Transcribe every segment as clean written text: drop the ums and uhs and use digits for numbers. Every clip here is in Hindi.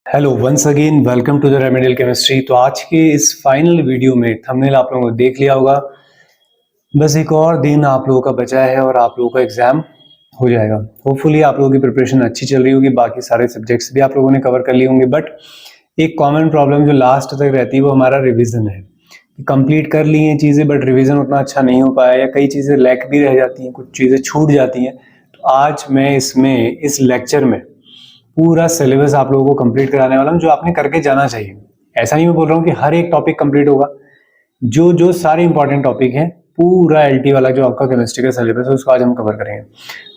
Hello once again welcome to the remedial chemistry. तो आज के इस फाइनल वीडियो में थंबनेल आप लोगों को देख लिया होगा। बस एक और दिन आप लोगों का बचा है और आप लोगों का एग्जाम हो जाएगा। होपफुली आप लोगों की प्रिपरेशन अच्छी चल रही होगी, बाकी सारे सब्जेक्ट्स भी आप लोगों ने कवर कर लिए होंगे। बट एक कॉमन प्रॉब्लम जो लास्ट तक रहती है वो हमारा रिविजन है। कंप्लीट कर ली हैं चीज़ें बट रिविजन उतना अच्छा नहीं हो पाया, या कई चीज़ें लैक भी रह जाती हैं, कुछ चीज़ें छूट जाती हैं। तो आज मैं इस लेक्चर में पूरा सिलेबस आप लोगों को कंप्लीट कराने वाला हूँ, जो आपने करके जाना चाहिए। ऐसा नहीं मैं बोल रहा हूँ कि हर एक टॉपिक कंप्लीट होगा, जो जो सारे इंपॉर्टेंट टॉपिक हैं पूरा एलटी वाला जो आपका केमिस्ट्री का सिलेबस है उसको आज हम कवर करेंगे।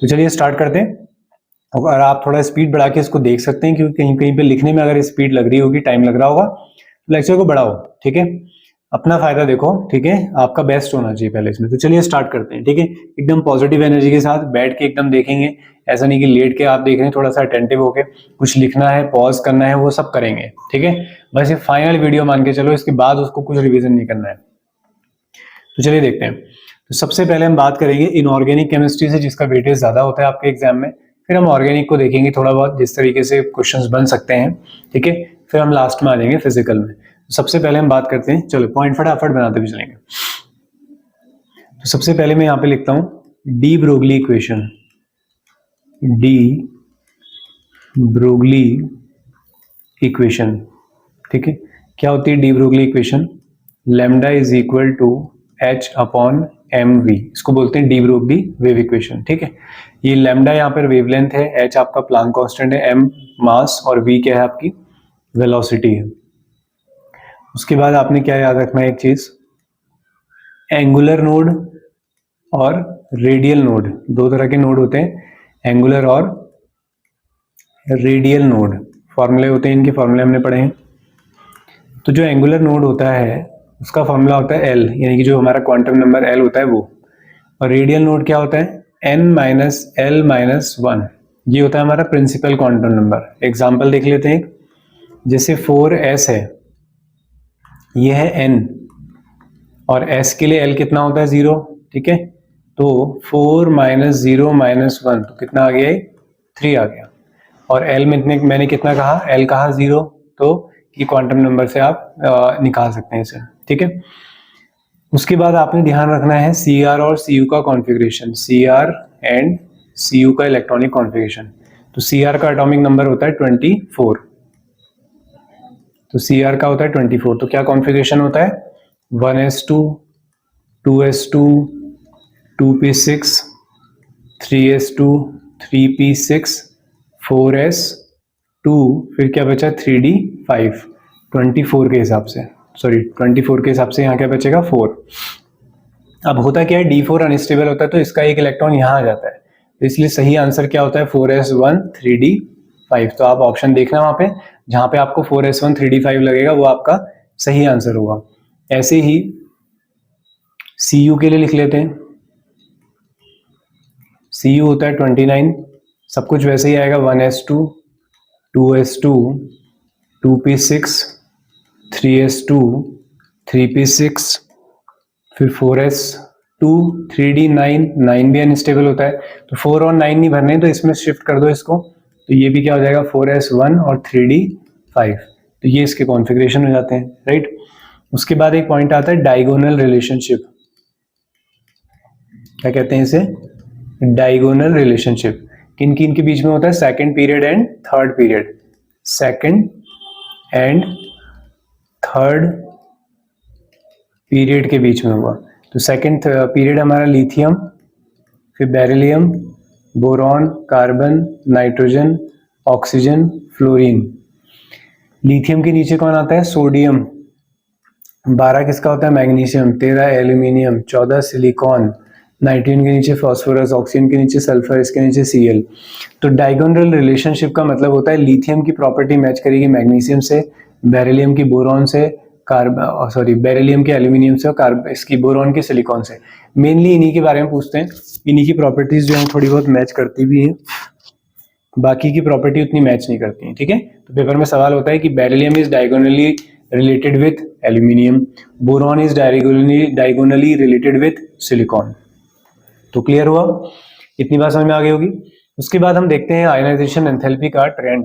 तो चलिए स्टार्ट करते हैं। और आप थोड़ा स्पीड बढ़ा के इसको देख सकते हैं, क्योंकि कहीं कहीं पे लिखने में अगर स्पीड लग रही होगी, टाइम लग रहा होगा, लेक्चर को बढ़ाओ। ठीक है, अपना फायदा देखो। ठीक है, आपका बेस्ट होना चाहिए पहले इसमें। तो चलिए स्टार्ट करते हैं। ठीक है, एकदम पॉजिटिव एनर्जी के साथ बैठ के एकदम देखेंगे। ऐसा नहीं कि लेट के आप देख रहे हैं, थोड़ा सा अटेंटिव होके कुछ लिखना है, पॉज करना है, वो सब करेंगे। ठीक है, बस ये फाइनल वीडियो मान के चलो, इसके बाद उसको कुछ रिविजन नहीं करना है। तो चलिए देखते हैं। तो सबसे पहले हम बात करेंगे इनऑर्गेनिक केमिस्ट्री से, जिसका वेटेज ज्यादा होता है आपके एग्जाम में। फिर हम ऑर्गेनिक को देखेंगे थोड़ा बहुत, जिस तरीके से क्वेश्चंस बन सकते हैं। ठीक है, फिर हम लास्ट में आ जाएंगे फिजिकल में। सबसे पहले हम बात करते हैं, चलो पॉइंट फटाफट बनाते भी चलेंगे। तो सबसे पहले मैं यहाँ पे लिखता हूं de Broglie equation. De Broglie equation, ठीक है। क्या होती है de Broglie equation? Lambda is equal to h upon m v, इसको बोलते हैं डी ब्रोगली वेव इक्वेशन। ठीक है, ये लैम्डा यहाँ पर वेवलेंथ है, एच आपका प्लांक कांस्टेंट है, एम मास और वी क्या है आपकी वेलोसिटी है। उसके बाद आपने क्या याद रखना है, एक चीज, एंगुलर नोड और रेडियल नोड, दो तरह के नोड होते हैं, एंगुलर और रेडियल नोड। फॉर्मूले होते हैं इनके, फॉर्मूले हमने पढ़े हैं। तो जो एंगुलर नोड होता है उसका फॉर्मूला होता है एल, यानी कि जो हमारा क्वांटम नंबर एल होता है वो। और रेडियल नोड क्या होता है? N minus l minus one, ये होता है हमारा प्रिंसिपल क्वांटम नंबर। एग्जाम्पल देख लेते हैं, जैसे 4s है, ये है n, और s के लिए l कितना होता है? 0। ठीक है, तो 4 माइनस 0 माइनस 1, तो कितना आ गया? 3 आ गया। और l में मैंने कितना कहा? l कहा 0, तो ये क्वांटम नंबर से आप निकाल सकते हैं इसे। ठीक है, उसके बाद आपने ध्यान रखना है Cr और Cu का कॉन्फ़िगरेशन, Cr एंड Cu का इलेक्ट्रॉनिक कॉन्फ़िगरेशन। तो Cr का एटॉमिक नंबर होता है 24, तो Cr का होता है 24। तो क्या कॉन्फ़िगरेशन होता है? 1s2, 2s2, 2p6, 3s2, 3p6, 4s2, फिर क्या बचा? 3d5, 24 के हिसाब से, सॉरी 24 के हिसाब से यहाँ क्या बचेगा? 4। अब होता क्या है, D4 अनस्टेबल होता है, तो इसका एक इलेक्ट्रॉन यहाँ आ जाता है, तो इसलिए सही आंसर क्या होता है? 4s1 3d5। तो आप ऑप्शन देखना वहां पे, जहां पे आपको 4s1 3d5 लगेगा वो आपका सही आंसर होगा। ऐसे ही Cu के लिए लिख लेते हैं। Cu होता है 29, सब कुछ वैसे ही आएगा, 1s2, 2s2, 2p6, 3s2, 3p6, फिर 4s2, 3d9, 9 भी अनस्टेबल होता है, तो 4 और 9 नहीं भरने, तो इसमें शिफ्ट कर दो इसको, तो ये भी क्या हो जाएगा? 4s1 और 3d5। तो ये इसके कॉन्फ़िगरेशन हो जाते हैं, राइट। उसके बाद एक पॉइंट आता है डायगोनल रिलेशनशिप। क्या कहते हैं इसे? Diagonal relationship. किन किन के बीच में होता है? Second period and third period, second and third period के बीच में होगा। तो सेकंड पीरियड हमारा लिथियम, फिर beryllium, boron, carbon, nitrogen, oxygen, fluorine. Lithium के नीचे कौन आता है? सोडियम। 12 किसका होता है? मैग्नीशियम। 13 एल्यूमिनियम, 14 सिलिकॉन, नाइट्रोजन के नीचे फास्फोरस, ऑक्सीजन के नीचे सल्फर, इसके नीचे Cl। तो डायगोनल रिलेशनशिप का मतलब होता है लिथियम की प्रॉपर्टी मैच करेगी मैग्नीशियम से, बेरिलियम की बोरॉन से, बेरिलियम के एल्यूमिनियम से, और इसकी बोरॉन की सिलिकॉन से। मेनली इन्हीं के बारे में पूछते हैं, इन्हीं की प्रॉपर्टीज जो है थोड़ी बहुत मैच करती भी हैं, बाकी की प्रॉपर्टी उतनी मैच नहीं करती है। ठीक है, तो पेपर में सवाल होता है कि beryllium is diagonally related with aluminium, boron is diagonally related with silicon. तो क्लियर हुआ? इतनी बात समझ में आ गई होगी। उसके बाद हम देखते हैं आयनाइजेशन एंथैल्पी का ट्रेंड।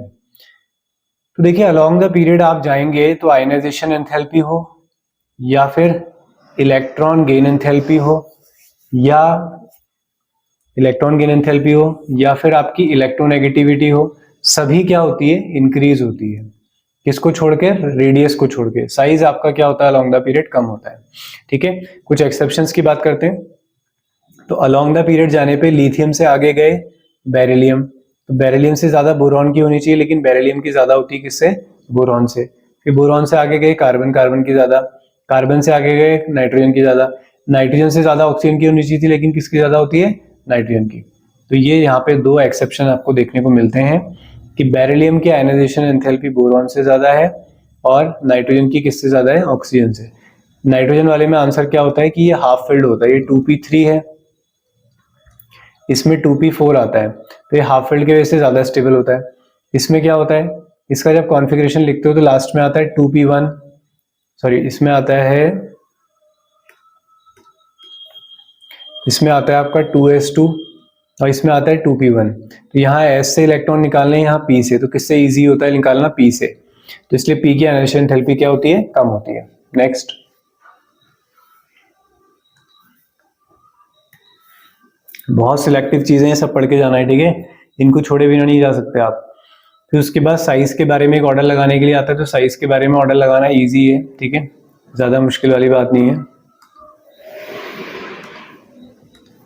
तो देखिए अलोंग द पीरियड आप जाएंगे तो आयनाइजेशन एंथैल्पी हो, या फिर इलेक्ट्रॉन गेन एंथैल्पी हो, या या फिर आपकी इलेक्ट्रोनेगेटिविटी हो, सभी क्या होती है, इंक्रीज होती है। किसको छोड़ के, रेडियस को छोड़ के। साइज आपका क्या होता है अलोंग द पीरियड, कम होता है। ठीक है, कुछ एक्सेप्शंस की बात करते हैं। तो अलोंग द पीरियड जाने पे लिथियम से आगे गए बेरिलियम, तो बेरिलियम से ज्यादा बोरॉन की होनी चाहिए, लेकिन बेरिलियम की ज्यादा होती है किससे, बोरॉन से। फिर बोरॉन से आगे गए कार्बन, कार्बन की ज्यादा, कार्बन से आगे गए नाइट्रोजन की ज्यादा, नाइट्रोजन से ज्यादा ऑक्सीजन की होनी चाहिए थी, लेकिन किसकी ज्यादा होती है, नाइट्रोजन की। तो ये यहाँ पे दो एक्सेप्शन आपको देखने को मिलते हैं कि बेरिलियम की आयनाइजेशन एंथैल्पी बोरॉन से ज्यादा है और नाइट्रोजन की किससे ज्यादा है, ऑक्सीजन से। नाइट्रोजन वाले में आंसर क्या होता है कि ये हाफ फिल्ड होता है, ये 2p3 है, इसमें 2p4 आता है, तो ये हाफ फिल्ड की वजह से ज्यादा स्टेबल होता है। इसमें क्या होता है, इसका जब कॉन्फ़िगरेशन लिखते हो तो लास्ट में आता है 2p1, सॉरी इसमें आता है आपका 2s2 और इसमें आता है 2p1। तो यहाँ s से इलेक्ट्रॉन निकालने, यहाँ p से, तो किससे इजी होता है निकालना, p से। तो इसलिए p की आयनाइजेशन एंथैल्पी क्या होती है, कम होती है। नेक्स्ट, बहुत सिलेक्टिव चीजें हैं, सब पढ़ के जाना है, ठीक है, इनको छोड़े बिना नहीं जा सकते आप। फिर उसके बाद साइज के बारे में एक ऑर्डर लगाने के लिए आता है, तो साइज के बारे में ऑर्डर लगाना इजी है, ठीक है, ज्यादा मुश्किल वाली बात नहीं है।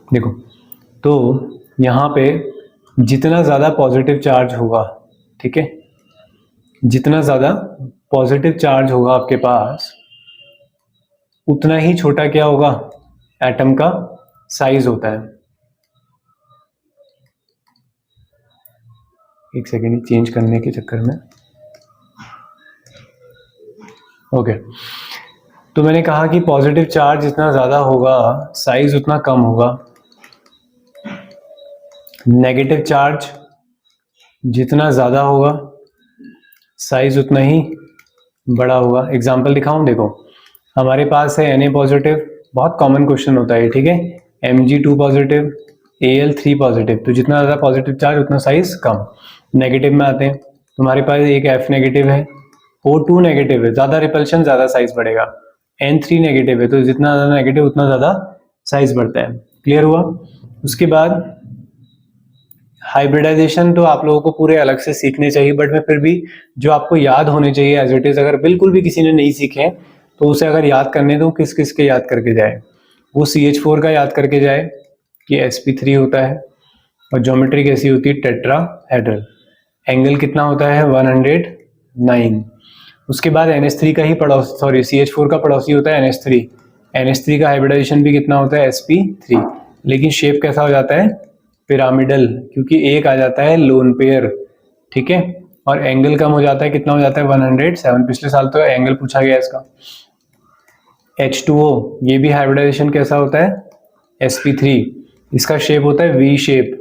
देखो, तो यहाँ पे जितना ज्यादा पॉजिटिव चार्ज होगा, ठीक है, जितना ज्यादा पॉजिटिव चार्ज होगा आपके पास, उतना ही छोटा क्या होगा, एटम का साइज होता है। एक सेकेंड चेंज करने के चक्कर में, ओके। तो मैंने कहा कि पॉजिटिव चार्ज जितना ज्यादा होगा साइज उतना कम होगा, नेगेटिव चार्ज जितना ज्यादा होगा साइज उतना ही बड़ा होगा। एग्जांपल दिखाऊं, देखो हमारे पास है Na पॉजिटिव, बहुत कॉमन क्वेश्चन होता है, ठीक है, Mg2 पॉजिटिव, Al3 पॉजिटिव, तो जितना ज्यादा पॉजिटिव चार्ज उतना साइज कम। नेगेटिव में आते हैं, तुम्हारे पास एक F नेगेटिव है, O2 नेगेटिव है, ज्यादा रिपल्शन ज्यादा साइज बढ़ेगा। N3 नेगेटिव है, तो जितना ज्यादा नेगेटिव उतना ज्यादा साइज बढ़ता है। क्लियर हुआ। उसके बाद हाइब्रिडाइजेशन तो आप लोगों को पूरे अलग से सीखने चाहिए, बट मैं फिर भी जो आपको याद होने चाहिए एज इट इज, अगर बिल्कुल भी किसी ने नहीं सीखे तो उसे अगर याद करने दो, किस किस के याद करके जाए, वो CH4 का याद करके जाए कि sp3 होता है, और ज्योमेट्री कैसी होती है, टेट्राहेड्रल, एंगल कितना होता है 109। उसके बाद NH3 का ही पड़ोसी, सॉरी CH4 का पड़ोसी होता है NH3, NH3 का हाइब्रिडाइजेशन भी कितना होता है sp3, लेकिन शेप कैसा हो जाता है, पिरामिडल, क्योंकि एक आ जाता है लोन पेयर, ठीक है, और एंगल कम हो जाता है, कितना हो जाता है 107, पिछले साल तो एंगल पूछा गया इसका। H2O, ये भी हाइब्रिडाइजेशन कैसा होता है sp3, इसका शेप होता है V शेप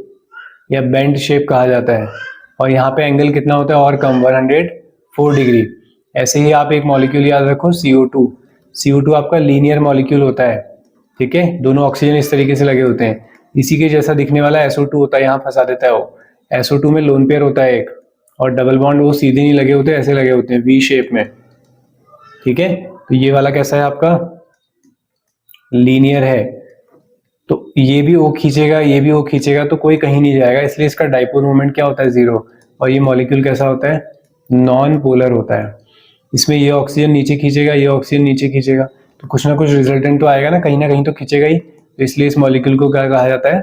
या बेंड शेप कहा जाता है, और यहाँ पे एंगल कितना होता है और कम, 104 डिग्री। ऐसे ही आप एक मॉलिक्यूल याद रखो CO2 आपका लीनियर मॉलिक्यूल होता है, ठीक है, दोनों ऑक्सीजन इस तरीके से लगे होते हैं, इसी के जैसा दिखने वाला SO2 होता है, यहाँ फंसा देता है वो। SO2 में लोन पेयर होता है एक, और डबल बॉन्ड वो सीधे नहीं लगे होते, ऐसे लगे होते हैं V शेप में, ठीक है। तो ये वाला कैसा है आपका, लीनियर है, तो ये भी O खींचेगा, ये भी O खींचेगा, तो कोई कहीं नहीं जाएगा, इसलिए इसका डाइपोल मोमेंट क्या होता है, 0। और ये मॉलिक्यूल कैसा होता है, नॉन पोलर होता है, इसमें ये ऑक्सीजन नीचे खींचेगा, ये ऑक्सीजन नीचे खींचेगा, तो कुछ ना कुछ रिजल्टेंट तो आएगा ना कहीं तो खींचेगा ही, तो इसलिए इस मॉलिक्यूल को क्या कहा जाता है,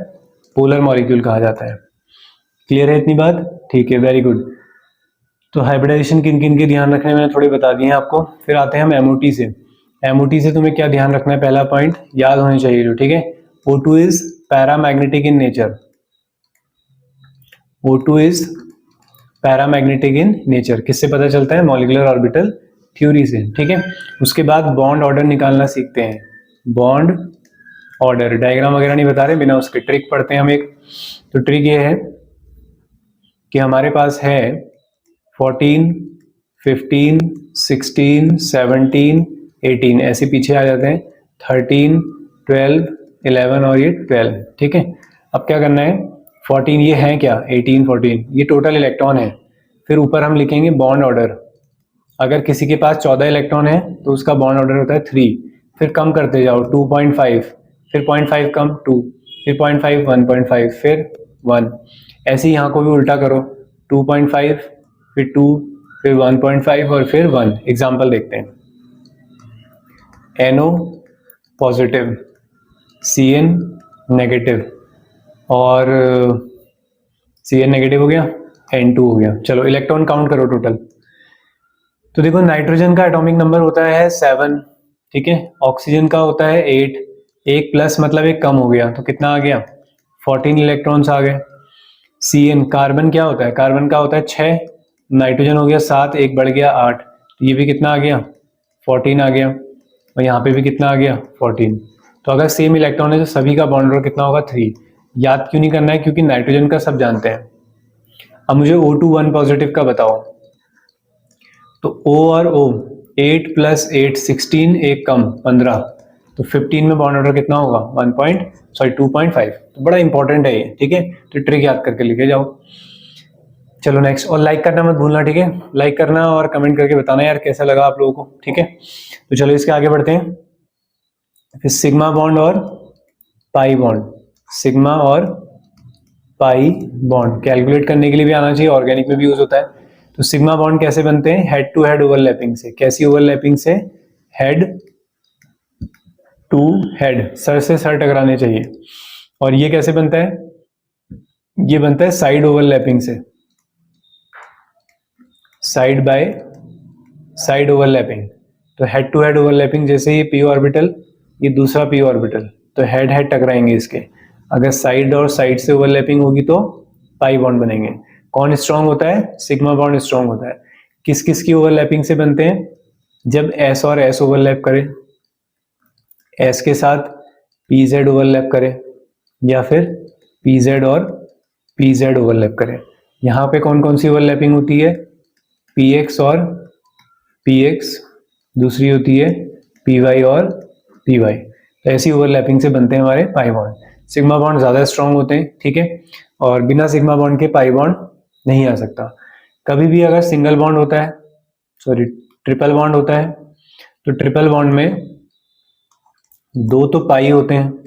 पोलर मॉलिक्यूल कहा जाता है। क्लियर है इतनी बात, ठीक है, वेरी गुड। तो हाइब्रिडाइजेशन किन किन के ध्यान रखने मैंने थोड़े बता दिए हैं आपको। फिर आते हैं हम एमओटी से। एमओटी से तुम्हें क्या ध्यान रखना है, पहला पॉइंट याद होने चाहिए जो, ठीक है, O2 is paramagnetic in nature, O2 is paramagnetic in nature, किससे पता चलता है, मॉलिक्यूलर ऑर्बिटल थ्योरी से, ठीक है। उसके बाद बॉन्ड ऑर्डर निकालना सीखते हैं, बॉन्ड ऑर्डर, डायग्राम वगैरह नहीं बता रहे, बिना उसके ट्रिक पढ़ते हैं हम एक। तो ट्रिक ये है कि हमारे पास है 14, 15, 16, 17, 18, ऐसे पीछे आ जाते हैं, 13, 12, 11 और ये 12, ठीक है। अब क्या करना है, 14 ये है क्या, 18, 14 ये टोटल इलेक्ट्रॉन है, फिर ऊपर हम लिखेंगे बॉन्ड ऑर्डर। अगर किसी के पास 14 इलेक्ट्रॉन है तो उसका बॉन्ड ऑर्डर होता है 3। फिर कम करते जाओ 2.5, फिर 0.5 कम 2, फिर 0.5 1.5, फिर 1। ऐसे ही यहाँ को भी उल्टा करो, 2.5 फिर 2 फिर 1.5 और फिर 1। एग्जाम्पल देखते हैं, NO पॉजिटिव, CN नेगेटिव और CN नेगेटिव हो गया, N2 हो गया। चलो इलेक्ट्रॉन काउंट करो टोटल। तो देखो नाइट्रोजन का एटॉमिक नंबर होता है 7, ठीक है। ऑक्सीजन का होता है 8, एक प्लस मतलब एक कम हो गया, तो कितना आ गया 14 इलेक्ट्रॉन्स आ गए। CN कार्बन क्या होता है, कार्बन का होता है 6, नाइट्रोजन हो गया 7, एक बढ़ गया 8, तो ये भी कितना आ गया 14 आ गया, और यहाँ पे भी कितना आ गया 14। तो अगर सेम इलेक्ट्रॉन है तो सभी का बॉन्ड नंबर कितना होगा 3। याद क्यों नहीं करना है, क्योंकि नाइट्रोजन का सब जानते हैं। अब मुझे O2 1 पॉजिटिव का बताओ। तो O और O 8 + 8 16, एक कम 15, तो 15 में बॉन्ड ऑर्डर कितना होगा 2.5। तो बड़ा इंपॉर्टेंट है ये, ठीक है। तो ट्रिक याद करके लिखे जाओ। चलो नेक्स्ट, और लाइक करना मत भूलना, ठीक है। लाइक करना और कमेंट करके बताना यार कैसा लगा आप लोगों को, ठीक है। तो चलो इसके आगे बढ़ते हैं। फिर सिग्मा बॉन्ड और पाई बॉन्ड, सिग्मा और पाई बॉन्ड कैलकुलेट करने के लिए भी आना चाहिए, ऑर्गेनिक में भी यूज होता है। तो सिग्मा बॉन्ड कैसे बनते हैं, हेड टू हेड ओवरलैपिंग से। कैसी ओवरलैपिंग से, हेड टू हेड, सर से सर टकराने चाहिए। और ये कैसे बनता है, ये बनता है साइड ओवरलैपिंग से, साइड बाय साइड ओवरलैपिंग। तो हेड टू हेड ओवरलैपिंग, जैसे ये p ऑर्बिटल, ये दूसरा p ऑर्बिटल, तो हेड हेड टकराएंगे इसके। अगर साइड और साइड से ओवरलैपिंग होगी तो पाई बॉन्ड बनेंगे। कौन स्ट्रांग होता है, सिग्मा बॉन्ड स्ट्रांग होता है। किस किस की ओवरलैपिंग से बनते हैं, जब S और S ओवरलैप करें, S के साथ PZ ओवरलैप करें, या फिर PZ और PZ ओवरलैप करें। यहाँ पे कौन कौन सी ओवरलैपिंग होती है, PX और PX, दूसरी होती है PY और PY। तो ऐसी ओवरलैपिंग से बनते हैं हमारे पाई बॉन्ड। सिग्मा बॉन्ड ज़्यादा स्ट्रांग होते हैं, ठीक है। और बिना सिग्मा बॉन्ड के पाई बॉन्ड नहीं आ सकता। कभी भी अगर सिंगल बॉन्ड होता है, सॉरी ट्रिपल बॉन्ड होता है, तो ट्रिपल बॉन्ड में 2 तो पाई होते हैं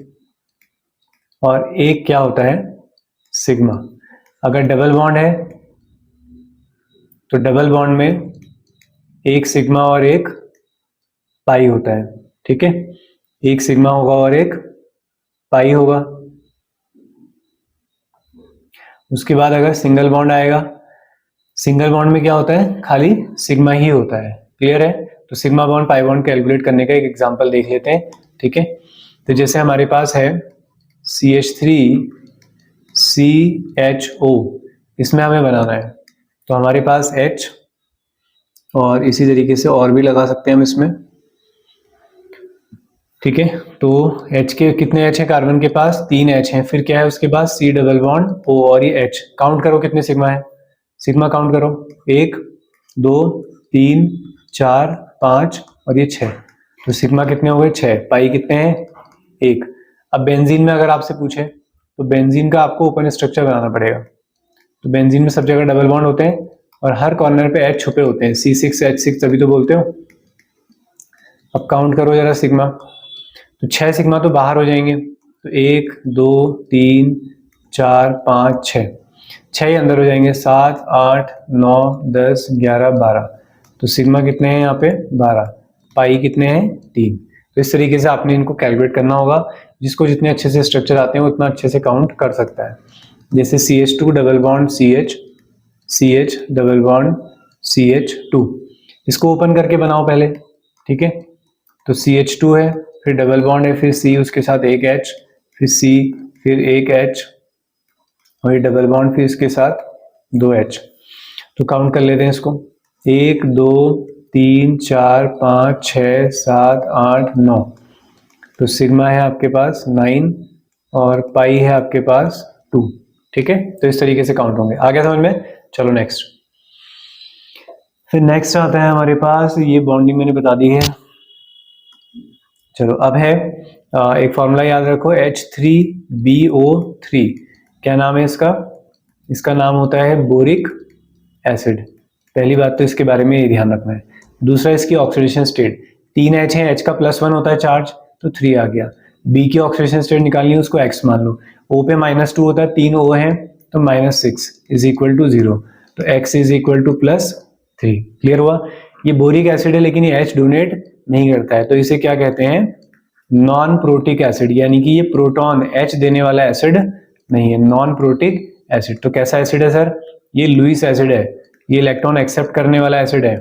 और एक क्या होता है सिग्मा। अगर डबल बॉन्ड है तो डबल बॉन्ड में एक सिग्मा और एक पाई होता है, ठीक है। एक सिग्मा होगा और एक पाई होगा। उसके बाद अगर सिंगल बॉन्ड आएगा, सिंगल बॉन्ड में क्या होता है, खाली सिग्मा ही होता है। क्लियर है। तो sigma bond pi bond calculate करने का एक एग्जांपल देख लेते हैं, ठीक है। तो जैसे हमारे पास है CH3CHO, इसमें हमें बनाना है, तो हमारे पास H और इसी तरीके से और भी लगा सकते हैं हम इसमें, ठीक है। तो H के कितने H हैं, कार्बन के पास 3 H हैं, फिर क्या है उसके पास C डबल बॉन्ड O और ये H। काउंट करो कितने सिग्मा है, सिग्मा काउंट करो, 1 2 3 4 5 और ये 6। तो सिग्मा कितने हो गए 6, पाई कितने हैं 1। अब बेंजीन में अगर आपसे पूछे तो बेंजीन का आपको ओपन स्ट्रक्चर बनाना पड़ेगा। तो बेंजीन में सब जगह डबल बॉन्ड होते हैं और हर कॉर्नर पे H छुपे होते हैं, C6H6 तभी तो बोलते हो। अब काउंट करो जरा सिग्मा, तो 6 सिग्मा तो बाहर हो जाएंगे, तो 1 2 3 4 5 6, 6 ही अंदर हो जाएंगे, 7 8 9 10 11 12। तो सिग्मा कितने हैं यहाँ पे 12, पाई कितने हैं 3। तो इस तरीके से आपने इनको कैलकुलेट करना होगा। जिसको जितने अच्छे से स्ट्रक्चर आते हैं वो उतना अच्छे से काउंट कर सकता है। जैसे CH2 double bond CH, CH double bond CH2, इसको ओपन करके बनाओ पहले, ठीक है। तो CH2 है, फिर डबल बॉन्ड है, फिर C, उसके साथ एक H, फिर C, फिर एक H और ये डबल बॉन्ड, फिर इसके साथ 2 H। तो काउंट कर लेते हैं इसको, 1 2 3 4 5 6 7 8 9। तो सिग्मा है आपके पास 9 और पाई है आपके पास 2, ठीक है। तो इस तरीके से काउंट होंगे। आ गया समझ में। चलो नेक्स्ट, फिर नेक्स्ट आता है हमारे पास, ये बॉन्डिंग मैंने बता दी है। चलो अब है एक फॉर्मूला याद रखो, H3BO3। क्या नाम है इसका, इसका नाम होता है बोरिक एसिड। पहली बात तो इसके बारे में ये ध्यान रखना है। दूसरा इसकी ऑक्सीडेशन स्टेट, 3 H है, H का +1 होता है चार्ज, तो 3 आ गया। B की ऑक्सीडेशन स्टेट निकालनी है, उसको X मान लो। O पे -2 होता है, 3 O है तो -6 इज इक्वल टू 0, तो X is equal to +3। Clear हुआ? ये बोरिक एसिड है लेकिन ये H डोनेट नहीं करता है, तो इसे क्या कहते हैं? नॉन प्रोटिक एसिड, यानी कि ये प्रोटॉन H देने वाला एसिड नहीं है, नॉन प्रोटिक एसिड। तो कैसा एसिड है सर? ये लुईस एसिड है, ये इलेक्ट्रॉन एक्सेप्ट करने वाला एसिड है,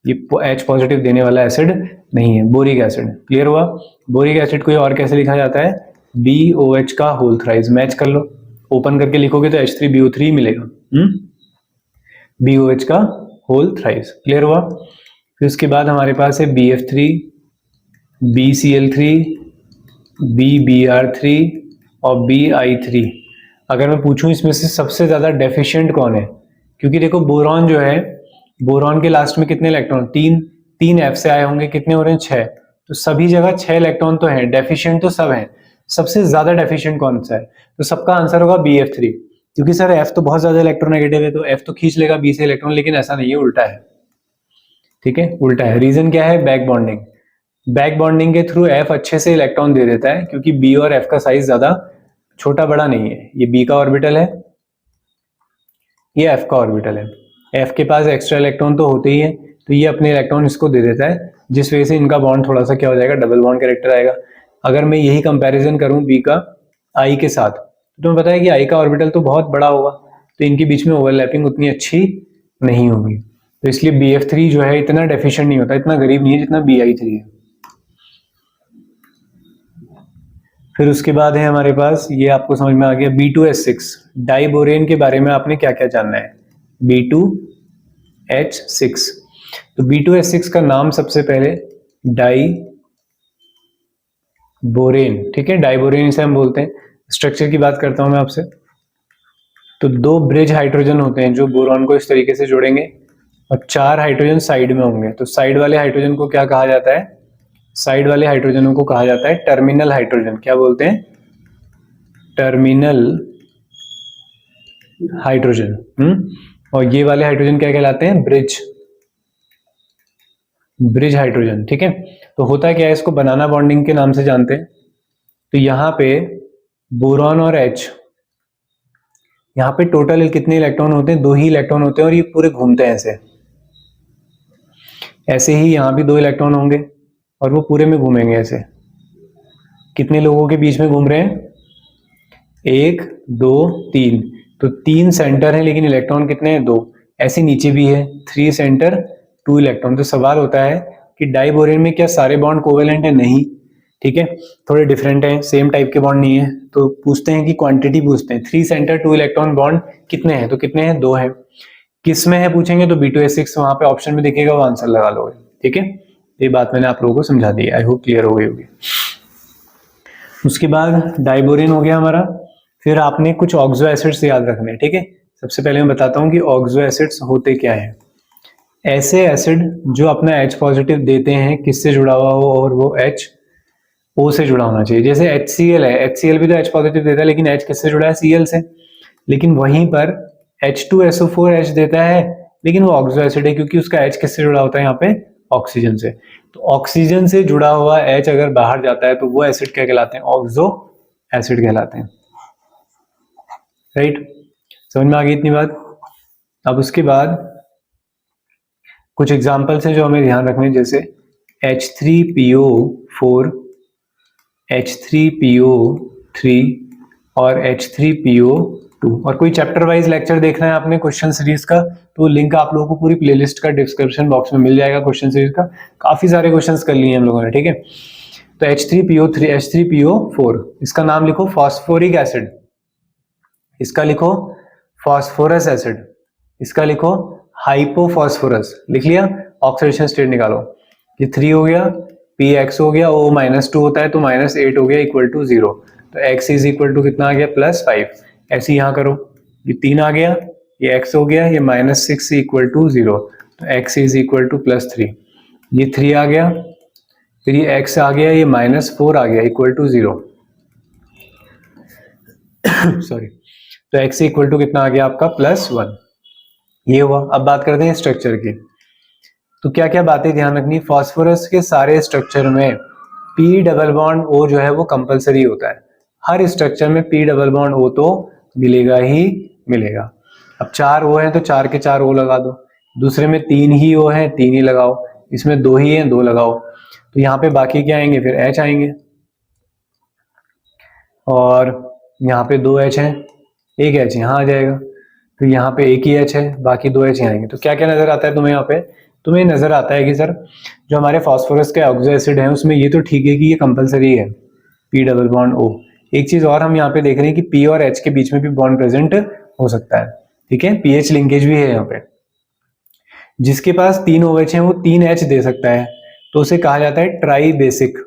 ये H पॉजिटिव देने वाला एसिड नहीं है, बोरिक एसिड। क्लियर हुआ? बोरिक एसिड को और कैसे लिखा जाता है? BOH का होल थ्राइस। मैच कर लो, ओपन करके लिखोगे तो H3BO3 मिलेगा। BOH का होल थ्राइस। क्लियर हुआ? फिर उसके बाद हमारे पास है BF3, BCl3, BBr3 और BI3। अगर मैं पूछूं इसमें से सबसे ज्यादा डेफिशिएंट कौन है, क्योंकि देखो बोरॉन जो है, बोरॉन के लास्ट में कितने इलेक्ट्रॉन? 3 F से आए होंगे, कितने हो रहे हैं? 6। तो सभी जगह 6 इलेक्ट्रॉन तो हैं, डेफिशिएंट तो सब हैं। सबसे ज्यादा डेफिशिएंट कौन सा है? तो सबका आंसर होगा BF3, क्योंकि सर F तो बहुत ज्यादा इलेक्ट्रोनेगेटिव है, तो F तो खींच लेगा B से इलेक्ट्रॉन, लेकिन ऐसा नहीं है, उल्टा है। ठीक है, उल्टा है। रीजन क्या है? Back bonding. बैक बॉन्डिंग के थ्रू F अच्छे से इलेक्ट्रॉन दे देता है, क्योंकि B और F का साइज ज्यादा छोटा बड़ा नहीं है। ये B का ऑर्बिटल है, ये F का ऑर्बिटल है। F के पास एक्स्ट्रा इलेक्ट्रॉन तो होते ही है, तो ये अपने इलेक्ट्रॉन इसको दे देता है, जिस वजह से इनका बॉन्ड थोड़ा सा क्या हो जाएगा? डबल बॉन्ड कैरेक्टर आएगा। अगर मैं यही कंपैरिजन करूं B का I के साथ, तो तुम्हें पता है कि I का ऑर्बिटल तो बहुत बड़ा होगा, तो इनके बीच में ओवरलैपिंग उतनी अच्छी नहीं होगी। तो इसलिए BF3 जो है इतना डेफिशिएंट नहीं होता, इतना गरीब नहीं है जितना BI3 है। फिर उसके बाद है हमारे पास, ये आपको समझ में आ गया, B2H6। डाइबोरेन के बारे में आपने क्या क्या जानना है? B2H6। तो B2H6 का नाम सबसे पहले डाइबोरेन, ठीक है, डाइबोरेन इसे हम बोलते हैं। स्ट्रक्चर की बात करता हूं मैं आपसे। तो 2 ब्रिज हाइड्रोजन होते हैं जो बोरॉन को इस तरीके से जोड़ेंगे, और 4 हाइड्रोजन साइड में होंगे। तो साइड वाले हाइड्रोजन को क्या कहा जाता है? साइड वाले हाइड्रोजनों को कहा जाता है टर्मिनल हाइड्रोजन। क्या बोलते हैं? Terminal hydrogen. और ये वाले हाइड्रोजन क्या कहलाते हैं? Bridge hydrogen. ठीक है, तो होता क्या है, इसको बनाना बॉन्डिंग के नाम से जानते हैं। तो यहाँ पे बोरॉन और H, यहाँ पे टोटल कितने इलेक्ट्रॉन होते हैं? 2 ही इलेक्ट्रॉन होते हैं, और ये पूरे घूमते हैं ऐसे। ऐसे ही यहाँ भी 2 इलेक्ट्रॉन होंगे और वो पूरे में घूमेंगे ऐसे। कितने लोगों के बीच में घूम रहे हैं? 1 2 3। तो 3 सेंटर है, लेकिन इलेक्ट्रॉन कितने हैं? 2। ऐसे नीचे भी है, 3 सेंटर 2 इलेक्ट्रॉन। तो सवाल होता है कि डाइबोरेन में क्या सारे बॉन्ड कोवेलेंट है? नहीं, ठीक है, थोड़े डिफरेंट हैं, सेम टाइप के बॉन्ड नहीं है। तो पूछते हैं कि क्वांटिटी पूछते हैं, 3 सेंटर 2 इलेक्ट्रॉन बॉन्ड कितने हैं? तो कितने हैं? 2 है। किस में है पूछेंगे तो B2H6 वहां पे ऑप्शन में दिखेगा, वो आंसर लगा लोगे। ठीक है, ये बात मैंने आप लोगों को समझा दी, आई होप क्लियर हो गई होगी। उसके बाद डाइबोरेन हो गया हमारा। फिर आपने कुछ ऑक्सो एसिड्स याद रखने हैं। ठीक है, सबसे पहले मैं बताता हूं कि ऑक्सो एसिड्स होते क्या है। ऐसे एसिड जो अपना H पॉजिटिव देते हैं, किससे जुड़ा हुआ हो? और वो HO से जुड़ा होना चाहिए। जैसे HCl है, HCl भी तो H पॉजिटिव देता है, लेकिन H किससे जुड़ा है? Cl से। लेकिन वहीं पर H2SO4H देता है, लेकिन वो ऑक्सो एसिड है, क्योंकि उसका H किससे जुड़ा होता है? यहाँ पे ऑक्सीजन से। तो ऑक्सीजन से जुड़ा हुआ H अगर बाहर जाता है तो वो एसिड क्या कहलाते हैं? ऑक्सो एसिड कहलाते हैं। राइट, समझ में आ गई इतनी बात? अब उसके बाद कुछ एग्जाम्पल्स हैं जो हमें ध्यान रखने, जैसे H3PO4, H3PO3 और H3PO2। और कोई चैप्टर वाइज लेक्चर देखना है आपने क्वेश्चन सीरीज का, तो लिंक आप लोगों को पूरी प्लेलिस्ट का डिस्क्रिप्शन बॉक्स में मिल जाएगा। क्वेश्चन सीरीज का काफी सारे क्वेश्चंस कर लिए हम लोगों ने। ठीक है, तो H3PO3, H3PO4, इसका नाम लिखो फॉस्फोरिक एसिड, इसका लिखो फॉस्फोरस एसिड, इसका लिखो हाइपोफॉस्फोरस। लिख लिया? ऑक्सीडेशन स्टेट निकालो। ये 3 हो गया, PX हो गया, O -2 होता है तो -8 हो गया, इक्वल टू 0। तो X इज इक्वल टू कितना आ गया? +5। ऐसे यहाँ करो, ये 3 आ गया, ये X हो गया, ये -6 इक्वल टू 0, तो X इज इक्वल टू +3। ये 3 आ गया, फिर ये X आ गया, ये -4 आ गया, इक्वल टू 0। सॉरी, तो X इक्वल टू कितना आ गया आपका? +1। ये हुआ। अब बात करते हैं स्ट्रक्चर की। तो क्या क्या बातें ध्यान रखनी, फास्फोरस के सारे स्ट्रक्चर में पी डबल बॉन्ड ओ जो है वो कंपलसरी होता है। हर स्ट्रक्चर में पी डबल बॉन्ड ओ तो मिलेगा ही मिलेगा। अब 4 ओ है तो 4 के 4 ओ लगा दो, दूसरे में 3 ही ओ है 3 ही लगाओ, इसमें 2 ही है 2 लगाओ। तो यहाँ पे बाकी क्या आएंगे, फिर एच आएंगे, और यहाँ पे 2 एच है, एक एच यहाँ आ जाएगा, तो यहाँ पे एक ही एच है, बाकी 2 एच यहाँ आएंगे। तो क्या क्या नजर आता है तुम्हें यहाँ पे, तुम्हें नजर आता है कि सर जो हमारे फास्फोरस के ऑक्सो एसिड है उसमें ये तो ठीक है कि ये कंपलसरी है पी डबल बॉन्ड ओ। एक चीज और हम यहाँ पे देख रहे हैं कि पी और एच के बीच में भी बॉन्ड प्रेजेंट हो सकता है, ठीक है, पीएच लिंकेज भी है यहाँ पे। जिसके पास 3 OH है वो 3 एच दे सकता है, तो उसे कहा जाता है ट्राई बेसिक।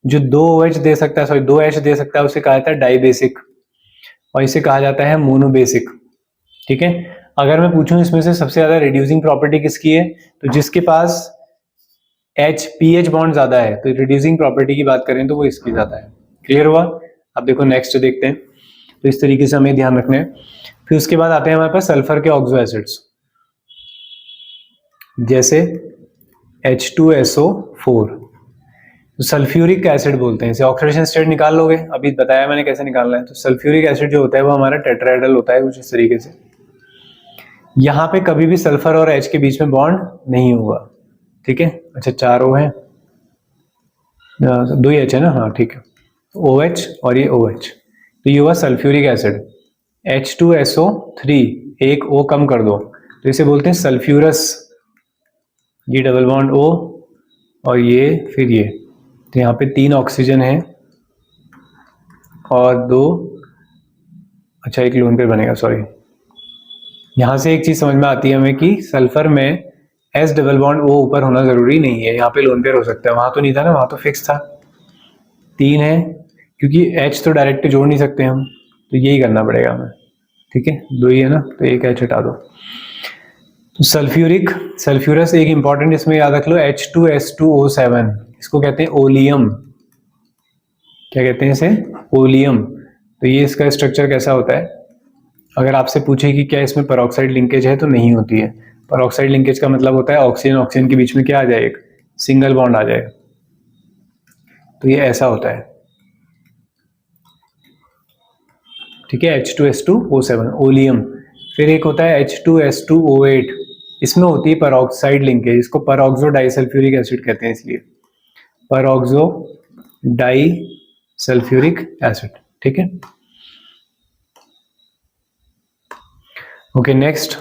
जो 2 OH दे सकता है, सॉरी 2 एच दे सकता है, उसे कहा जाता है डाई बेसिक, और इसे कहा जाता है मोनो बेसिक, ठीक है। अगर मैं पूछूं इसमें से सबसे ज्यादा रिड्यूसिंग प्रॉपर्टी किसकी है, तो जिसके पास एच पीएच बॉन्ड ज्यादा है, तो रिड्यूसिंग प्रॉपर्टी की बात करें तो वो इसकी ज्यादा है। क्लियर हुआ। अब देखो नेक्स्ट देखते हैं। तो इस तरीके से हमें ध्यान रखना है। फिर उसके बाद आते हैं हमारे पास सल्फर के ऑक्सो एसिड्स, जैसे H2SO4, तो सल्फ्यूरिक एसिड बोलते हैं इसे। ऑक्सीडेशन स्टेट निकाल लोगे, अभी बताया मैंने कैसे निकालना है। तो सल्फ्यूरिक एसिड जो होता है वो हमारा टेट्राहेड्रल होता है कुछ इस तरीके से। यहाँ पे कभी भी सल्फर और H के बीच में बॉन्ड नहीं होगा, ठीक है। अच्छा 4 O है, 2 H है ना, हाँ ठीक है। OH और ये OH, तो ये हुआ सल्फ्यूरिक एसिड। H2SO3, एक O कम कर दो, तो इसे बोलते हैं सल्फ्यूरस। ये डबल बॉन्ड O और ये फिर ये, तो यहाँ पे 3 ऑक्सीजन है और 2, अच्छा एक लोन पेयर बनेगा, सॉरी। यहाँ से एक चीज समझ में आती है हमें कि सल्फर में S डबल बॉन्ड O ऊपर होना जरूरी नहीं है, यहाँ पे लोन पेयर हो सकता है, वहां तो नहीं था ना, वहां तो फिक्स था। 3 है, क्योंकि H तो डायरेक्ट जोड़ नहीं सकते हम, तो यही करना पड़ेगा हमें, ठीक है। 2 ही है ना, तो एक H हटा दो। तो सल्फ्यूरिक, सल्फ्यूरस एक इंपॉर्टेंट इसमें याद रख लो, H2S2O7, इसको कहते हैं ओलियम। क्या कहते हैं इसे, ओलियम। तो ये इसका स्ट्रक्चर कैसा होता है, अगर आपसे पूछे कि क्या इसमें पेरोक्साइड लिंकेज है, तो नहीं होती है। पेरोक्साइड लिंकेज का मतलब होता है ऑक्सीजन ऑक्सीजन के बीच में क्या आ जाए, एक सिंगल बॉन्ड आ जाए, तो ये ऐसा होता है, ठीक है। H2S2O7 oleum. फिर एक होता है H2S2O8, इसमें होती है पेरोक्साइड लिंकेज, इसको पेरोक्सो डाइसल्फ्यूरिक एसिड कहते हैं, इसलिए पेरोक्सो डाइसल्फ्यूरिक एसिड, ठीक है। ओके नेक्स्ट,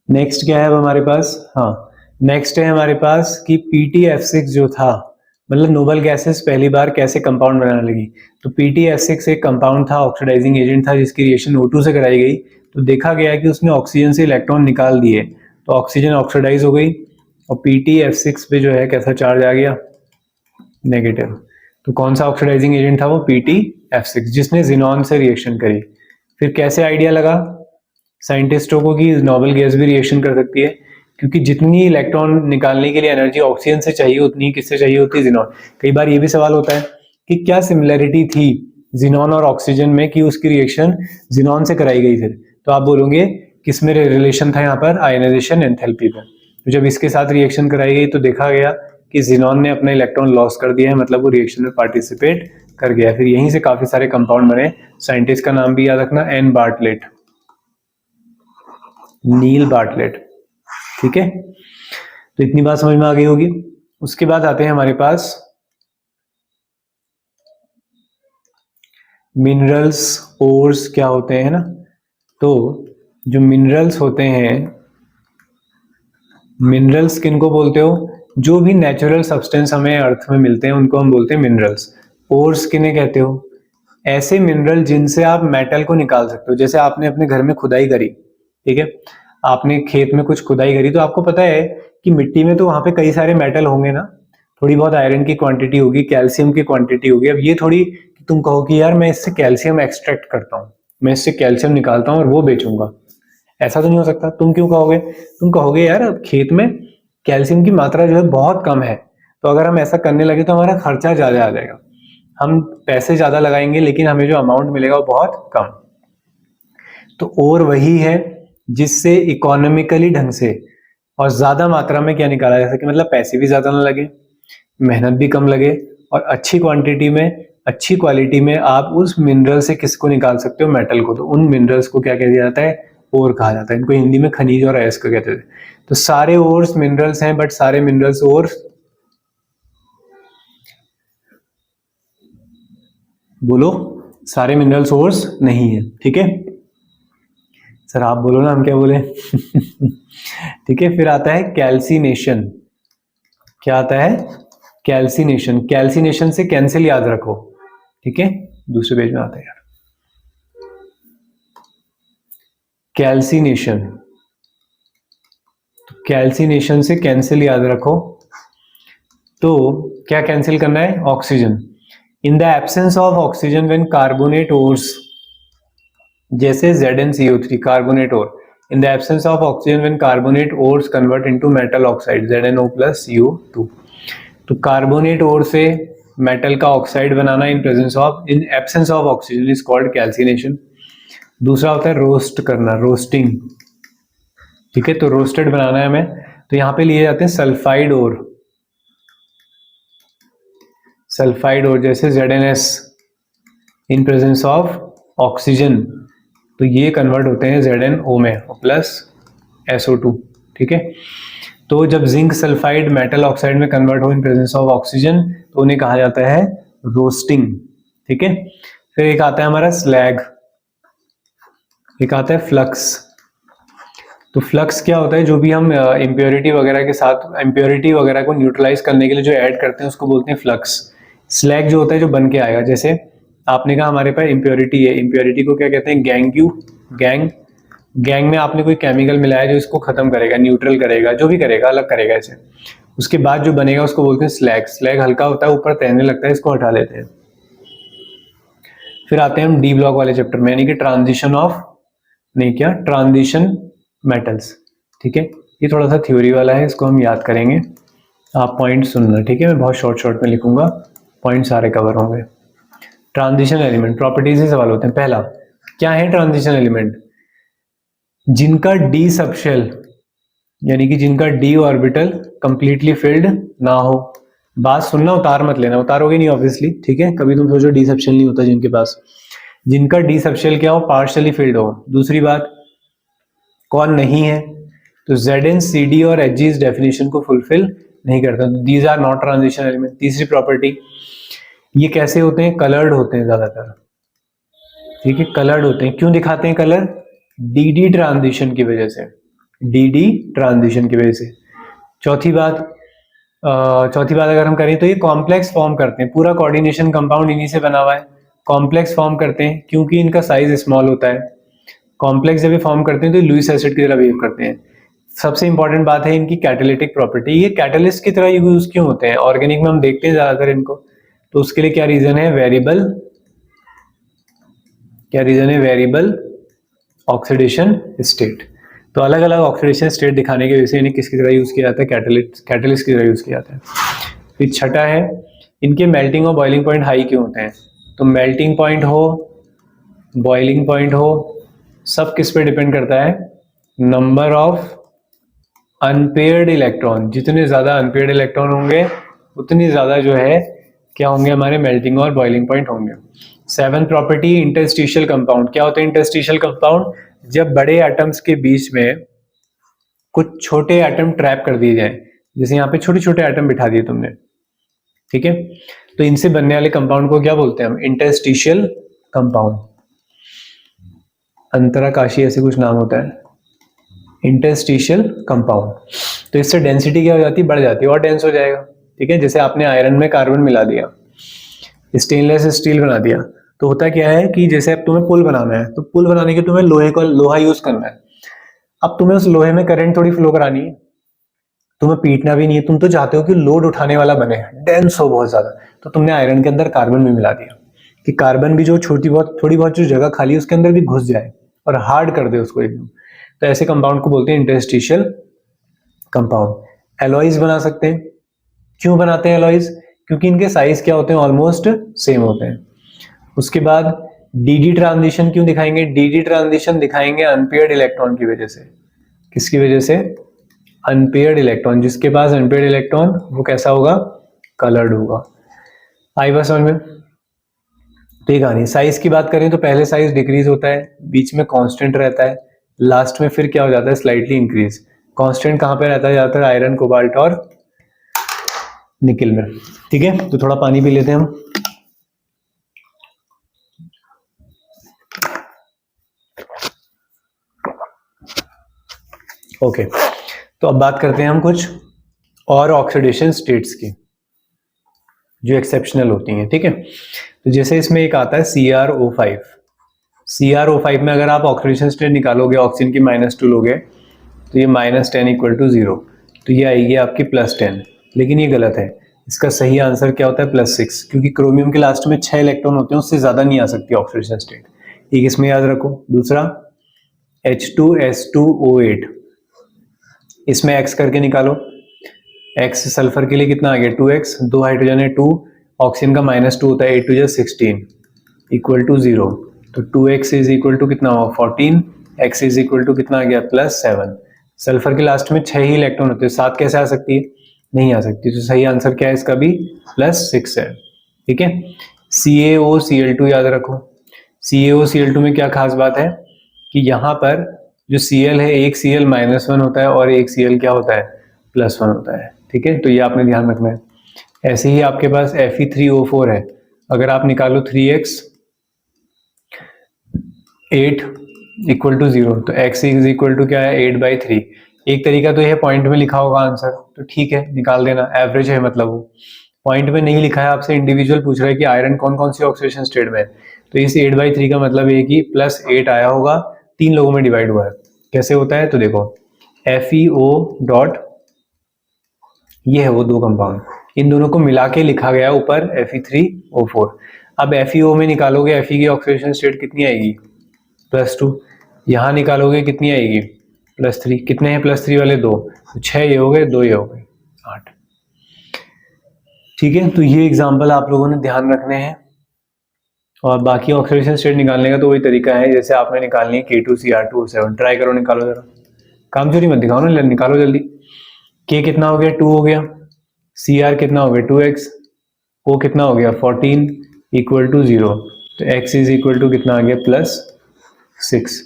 नेक्स्ट क्या है अब हमारे पास, हाँ नेक्स्ट है हमारे पास कि PTF6 जो था, मतलब नोबल गैसेस पहली बार कैसे कंपाउंड बनाने लगी। तो PTF6 एक कंपाउंड था, ऑक्सीडाइजिंग एजेंट था, जिसकी रिएक्शन O2 से कराई गई, तो देखा गया कि उसने ऑक्सीजन से इलेक्ट्रॉन निकाल दिए, तो ऑक्सीजन ऑक्सीडाइज हो गई, और PTF6 पे जो है कैसा चार्ज आ गया, नेगेटिव। तो कौन सा ऑक्सीडाइजिंग एजेंट था वो, PTF6, जिसने जिनॉन से रिएक्शन करी। फिर कैसे आइडिया लगा साइंटिस्टों को कि नोबल गैस भी रिएक्शन कर सकती है, क्योंकि जितनी इलेक्ट्रॉन निकालने के लिए एनर्जी ऑक्सीजन से चाहिए उतनी ही किससे चाहिए होती है, जिनॉन। कई बार ये भी सवाल होता है कि क्या सिमिलरिटी थी जिनॉन और ऑक्सीजन में कि उसकी रिएक्शन जिनॉन से कराई गई थी, तो आप बोलोगे किसमें रिलेशन था यहाँ पर, आयनाइजेशन एंथैल्पी में। तो जब इसके साथ रिएक्शन कराई गई तो देखा गया कि जिनॉन ने अपना इलेक्ट्रॉन लॉस कर दिया है, मतलब वो रिएक्शन में पार्टिसिपेट कर गया। फिर यहीं से काफी सारे कंपाउंड बने, साइंटिस्ट का नाम भी याद रखना, एन बार्टलेट, नील बार्टलेट, ठीक है। तो इतनी बात समझ में आ गई होगी। उसके बाद आते हैं हमारे पास मिनरल्स, ओर्स क्या होते हैं ना। तो जो मिनरल्स होते हैं, मिनरल्स किनको बोलते हो, जो भी नेचुरल सब्सटेंस हमें अर्थ में मिलते हैं उनको हम बोलते हैं मिनरल्स। ओर्स किन्हें कहते हो, ऐसे मिनरल जिनसे आप मेटल को निकाल सकते हो। जैसे आपने अपने घर में खुदाई करी, ठीक है, आपने खेत में कुछ खुदाई करी, तो आपको पता है कि मिट्टी में तो वहां पे कई सारे मेटल होंगे ना, थोड़ी बहुत आयरन की क्वांटिटी होगी, कैल्शियम की क्वांटिटी होगी। अब ये थोड़ी कि तुम कहो कि यार मैं इससे कैल्शियम एक्सट्रैक्ट करता हूँ, मैं इससे कैल्शियम निकालता हूँ और वो बेचूंगा, ऐसा तो नहीं हो सकता। तुम क्यों कहोगे, तुम कहोगे यार खेत में कैल्शियम की मात्रा जो है बहुत कम है, तो अगर हम ऐसा करने लगे तो हमारा खर्चा ज्यादा आ जाएगा, हम पैसे ज्यादा लगाएंगे लेकिन हमें जो अमाउंट मिलेगा वो बहुत कम। तो और वही है जिससे इकोनॉमिकली ढंग से और ज्यादा मात्रा में क्या निकाला जा सके, मतलब पैसे भी ज्यादा ना लगे, मेहनत भी कम लगे, और अच्छी क्वांटिटी में अच्छी क्वालिटी में आप उस मिनरल से किसको निकाल सकते हो, मेटल को। तो उन मिनरल्स को क्या कह दिया जाता है, ओर कहा जाता है। इनको हिंदी में खनिज और अयस्क कहते थे। तो सारे ओर्स मिनरल्स हैं, बट सारे मिनरल्स ओर्स, बोलो, सारे मिनरल्स ओर्स नहीं है। ठीक है सर, आप बोलो ना, हम क्या बोले। ठीक है, फिर आता है कैल्सिनेशन। क्या आता है, कैल्सिनेशन। कैल्सिनेशन से कैंसिल याद रखो। ठीक है, दूसरे पेज में आता है यार, कैल्सिनेशन। तो कैल्सिनेशन से कैंसिल याद रखो। तो क्या कैंसिल करना है, oxygen. In the absence of oxygen when carbonate ores, जैसे ZnCO3 carbonate ore, in the absence of oxygen when carbonate ores convert into metal oxide ZnO plus CO2। तो कार्बोनेट ओर से मेटल का ऑक्साइड बनाना in presence of, in absence of oxygen is called calcination. दूसरा होता है रोस्ट करना, रोस्टिंग। ठीक है, तो रोस्टेड बनाना है हमें, तो यहां पे लिए जाते हैं सल्फाइड ओर। सल्फाइड ओर जैसे ZnS in presence of oxygen, तो ये कन्वर्ट होते हैं ZnO में प्लस SO2। ठीक है, तो जब जिंक सल्फाइड मेटल ऑक्साइड में कन्वर्ट हो इन प्रेजेंस ऑफ ऑक्सीजन, तो उन्हें कहा जाता है रोस्टिंग। ठीक है, फिर एक आता है हमारा स्लैग, एक आता है फ्लक्स। तो फ्लक्स क्या होता है, जो भी हम इम्प्योरिटी वगैरह के साथ, इम्प्योरिटी वगैरह को न्यूट्रलाइज करने के लिए जो ऐड करते हैं उसको बोलते हैं फ्लक्स। स्लैग जो होता है जो बन के आएगा, जैसे आपने कहा हमारे पास इम्प्योरिटी है, इम्प्योरिटी को क्या कहते हैं, गैंग। गैंग में आपने कोई केमिकल मिलाया जो इसको खत्म करेगा, न्यूट्रल करेगा, जो भी करेगा, अलग करेगा इसे। उसके बाद जो बनेगा उसको बोलते हैं स्लैग। स्लैग हल्का होता है, ऊपर तैरने लगता है, इसको हटा लेते हैं। फिर आते हैं हम डी ब्लॉक वाले चैप्टर में, यानी कि ट्रांजिशन ऑफ, नहीं क्या, ट्रांजिशन मेटल्स। ठीक है, ये थोड़ा सा थ्योरी वाला है, इसको हम याद करेंगे, आप पॉइंट सुनना। ठीक है, मैं बहुत शॉर्ट में लिखूंगा, पॉइंट सारे कवर होंगे। ट्रांजिशन एलिमेंट, प्रॉपर्टीज से सवाल होते हैं। पहला, क्या है ट्रांजिशन एलिमेंट, जिनका डी सबशेल, यानी कि जिनका डी ऑर्बिटल कंप्लीटली फिल्ड ना हो। बात सुनना, उतार मत लेना, उतारोगे नहीं ऑब्वियसली। ठीक है, कभी तुम सोचो डी सबशेल नहीं होता जिनके पास, जिनका डी सबशेल क्या हो, पार्शियली फिल्ड हो। दूसरी बात, कौन नहीं है, तो ZnCd और Hg इस डेफिनेशन को फुलफिल नहीं करता, तो these are not transition element. तीसरी प्रॉपर्टी, ये कैसे होते हैं, कलर्ड होते हैं ज्यादातर। ठीक है, कलर्ड होते हैं, क्यों दिखाते हैं कलर, DD ट्रांजिशन की वजह से, DD ट्रांजिशन की वजह से। चौथी बात अगर हम करें तो ये कॉम्प्लेक्स फॉर्म करते हैं, पूरा कोऑर्डिनेशन कंपाउंड इन्हीं से बना हुआ है। कॉम्प्लेक्स फॉर्म करते हैं क्योंकि इनका साइज स्मॉल होता है। कॉम्प्लेक्स जब ये फॉर्म करते हैं तो लुईस एसिड की तरह बिहेव करते हैं। सबसे इंपॉर्टेंट बात है इनकी कैटालिटिक प्रॉपर्टी, ये कैटलिस्ट की तरह यूज क्यों होते हैं, ऑर्गेनिक में हम देखते हैं ज्यादातर इनको, तो उसके लिए क्या रीजन है, वेरिएबल, क्या रीजन है, वेरिएबल ऑक्सीडेशन स्टेट। तो अलग अलग ऑक्सीडेशन स्टेट दिखाने की वजह से इन्हें किसकी तरह यूज किया जाता है, कैटलिस्ट की तरह यूज किया जाता है। फिर छठा है, इनके मेल्टिंग और बॉइलिंग पॉइंट हाई क्यों होते हैं, तो मेल्टिंग पॉइंट हो, बॉइलिंग पॉइंट हो, सब किस पे डिपेंड करता है, नंबर ऑफ अनपेयर्ड इलेक्ट्रॉन। जितने ज्यादा अनपेयर्ड इलेक्ट्रॉन होंगे उतनी ज्यादा जो है क्या होंगे, हमारे मेल्टिंग और बॉइलिंग पॉइंट होंगे। Seven property, interstitial compound. क्या होते हैं इंटरस्टिशियल कंपाउंड, जब बड़े एटम्स के बीच में कुछ छोटे एटम ट्रैप कर दिए जाए, जैसे यहाँ पे छोटे छोटे एटम बिठा दिए तुमने। ठीक है, तो इनसे बनने वाले कंपाउंड को क्या बोलते हैं हम, इंटरस्टिशियल कंपाउंड। अंतराकाशी ऐसे कुछ नाम होता है, इंटरस्टिशियल कंपाउंड। तो इससे डेंसिटी क्या हो जाती है, बढ़ जाती है, और डेंस हो जाएगा। ठीक है, जैसे आपने आयरन में कार्बन मिला दिया, स्टेनलेस स्टील बना दिया, तो होता क्या है कि जैसे अब तुम्हें पुल बनाना है, तो पुल बनाने के तुम्हें लोहा यूज करना है। अब तुम्हें उस लोहे में करंट थोड़ी फ्लो करानी है, तुम्हें पीटना भी नहीं है, तुम तो चाहते हो कि लोड उठाने वाला बने, डेंस हो बहुत ज्यादा, तो तुमने आयरन के अंदर कार्बन भी मिला दिया कि कार्बन भी जो थोड़ी बहुत जो जगह खाली है उसके अंदर भी घुस जाए और हार्ड कर दे उसको एकदम। तो ऐसे कंपाउंड को बोलते हैं इंटरस्टिशियल कंपाउंड। एलॉयज बना सकते हैं, क्यों बनाते हैं एलॉयज, क्योंकि इनके साइज क्या होते हैं, ऑलमोस्ट सेम होते हैं। उसके बाद डी ट्रांजिशन क्यों दिखाएंगे? डी ट्रांजिशन दिखाएंगे अनपेयर्ड इलेक्ट्रॉन की वजह से। किसकी वजह से? Unpaired electron. जिसके पास अनपेयर्ड इलेक्ट्रॉन वो कैसा होगा? कलर्ड होगा। आई बात समझ में? तो ये कहानी। साइज की बात करें तो पहले साइज डिक्रीज होता है, बीच में कांस्टेंट रहता है, लास्ट में फिर क्या हो जाता है? Slightly increase. कांस्टेंट कहां पे रहता है? ज्यादातर आयरन, कोबाल्ट और निकल में। ठीक है, तो थोड़ा पानी पी लेते हैं हम। ओके, तो अब बात करते हैं हम कुछ और ऑक्सीडेशन स्टेट्स की जो एक्सेप्शनल होती हैं। ठीक है, तो जैसे इसमें एक आता है CrO5। CrO5 में अगर आप ऑक्सीडेशन स्टेट निकालोगे, ऑक्सीजन की -2 लोगे, तो ये -10 = 0, तो ये आएगी आपकी +10। लेकिन ये गलत है, इसका सही आंसर क्या होता है? +6, क्योंकि क्रोमियम के लास्ट में 6 इलेक्ट्रॉन होते हैं, उससे ज्यादा नहीं आ सकती ऑक्सीडेशन स्टेट। एक इसमें याद रखो। दूसरा H2S2O8, इसमें X करके निकालो। X सल्फर के लिए कितना आ गया? 2X, 2 हाइड्रोजन है 2, ऑक्सीजन का -2 होता है, 8 × 16 = 0, तो 2X = कितना हुआ? 14, X कितना आ गया? +7। सल्फर के लास्ट में 6 ही इलेक्ट्रॉन होते हैं, 7 कैसे आ सकती है? नहीं आ सकती। तो सही आंसर क्या है इसका भी? +6 है। ठीक है, CaOCl2 याद रखो। CaOCl2 में क्या खास बात है कि यहाँ पर जो Cl है, एक Cl -1 होता है और एक Cl क्या होता है? +1 होता है। ठीक है, तो ये आपने ध्यान रखना है। ऐसे ही आपके पास Fe3O4 है, अगर आप निकालो 3X 8 = 0, तो X क्या है? 8/3। एक तरीका तो यह पॉइंट में लिखा होगा आंसर, तो ठीक है निकाल देना, एवरेज है मतलब वो। पॉइंट में नहीं लिखा है, आपसे इंडिविजुअल पूछ रहा है कि आयरन कौन कौन सी ऑक्सीडेशन स्टेट में है, तो इस 8/3 का मतलब है कि +8 आया होगा, 3 लोगों में डिवाइड हुआ है। कैसे होता है? तो देखो FeO डॉट, ये है वो दो कंपाउंड, इन दोनों को मिला के लिखा गया ऊपर Fe3O4। अब FeO में निकालोगे, Fe की ऑक्सीडेशन स्टेट कितनी आएगी? +2। यहाँ निकालोगे कितनी आएगी? +3। कितने हैं +3 वाले? 2, तो 6 ये हो गए, 2 ये हो गए, 8। ठीक है, तो ये एग्जाम्पल आप लोगों ने ध्यान रखने हैं। और बाकी ऑक्सीडेशन स्टेट निकालने का तो वही तरीका है जैसे आपने निकालनी है K2Cr2O7। ट्राई करो, निकालो जरा, काम चोरी मत दिखाओ ना, निकालो जल्दी। K कितना हो गया? 2 हो गया। Cr कितना हो गया? 2X। O कितना हो गया? 14 = 0, तो X कितना आ गया? +6।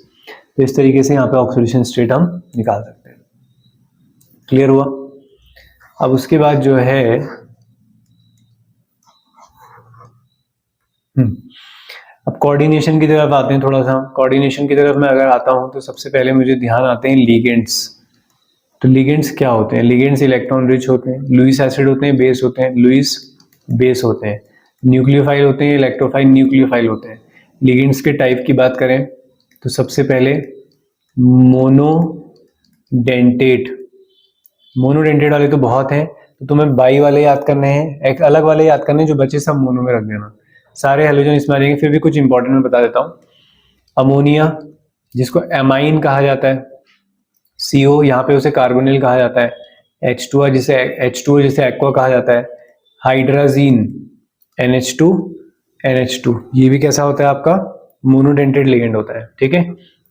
तो इस तरीके से यहाँ पे ऑक्सीडेशन स्टेट हम निकाल सकते हैं। क्लियर हुआ? अब उसके बाद जो है अब कोऑर्डिनेशन की तरफ आते हैं। थोड़ा सा कोऑर्डिनेशन की तरफ मैं अगर आता हूं तो सबसे पहले मुझे ध्यान आते हैं लिगेंड्स। तो लिगेंड्स क्या होते हैं? लिगेंड्स इलेक्ट्रॉन रिच होते हैं, लुईस एसिड होते हैं, बेस होते हैं, लुईस बेस होते हैं, न्यूक्लियोफाइल होते हैं, इलेक्ट्रोफाइल न्यूक्लियोफाइल होते हैं। लिगेंड्स के टाइप की बात करें तो सबसे पहले मोनोडेंटेट। मोनोडेंटेट वाले तो बहुत हैं, तो तुम्हें बाई वाले याद करने हैं, एक अलग वाले याद करने हैं, जो बचे सब मोनो में रख देना। सारे हेलोजन इसमें आ जाएंगे, फिर भी कुछ इंपॉर्टेंट मैं बता देता हूँ। अमोनिया, जिसको एमाइन कहा जाता है, CO यहाँ पे उसे कार्बोनिल कहा जाता है, H2O जिसे एक्वा कहा जाता है, हाइड्राजीन NH2 ये भी कैसा होता है? आपका मोनोडेंटेड लिगेंड होता है। ठीक है,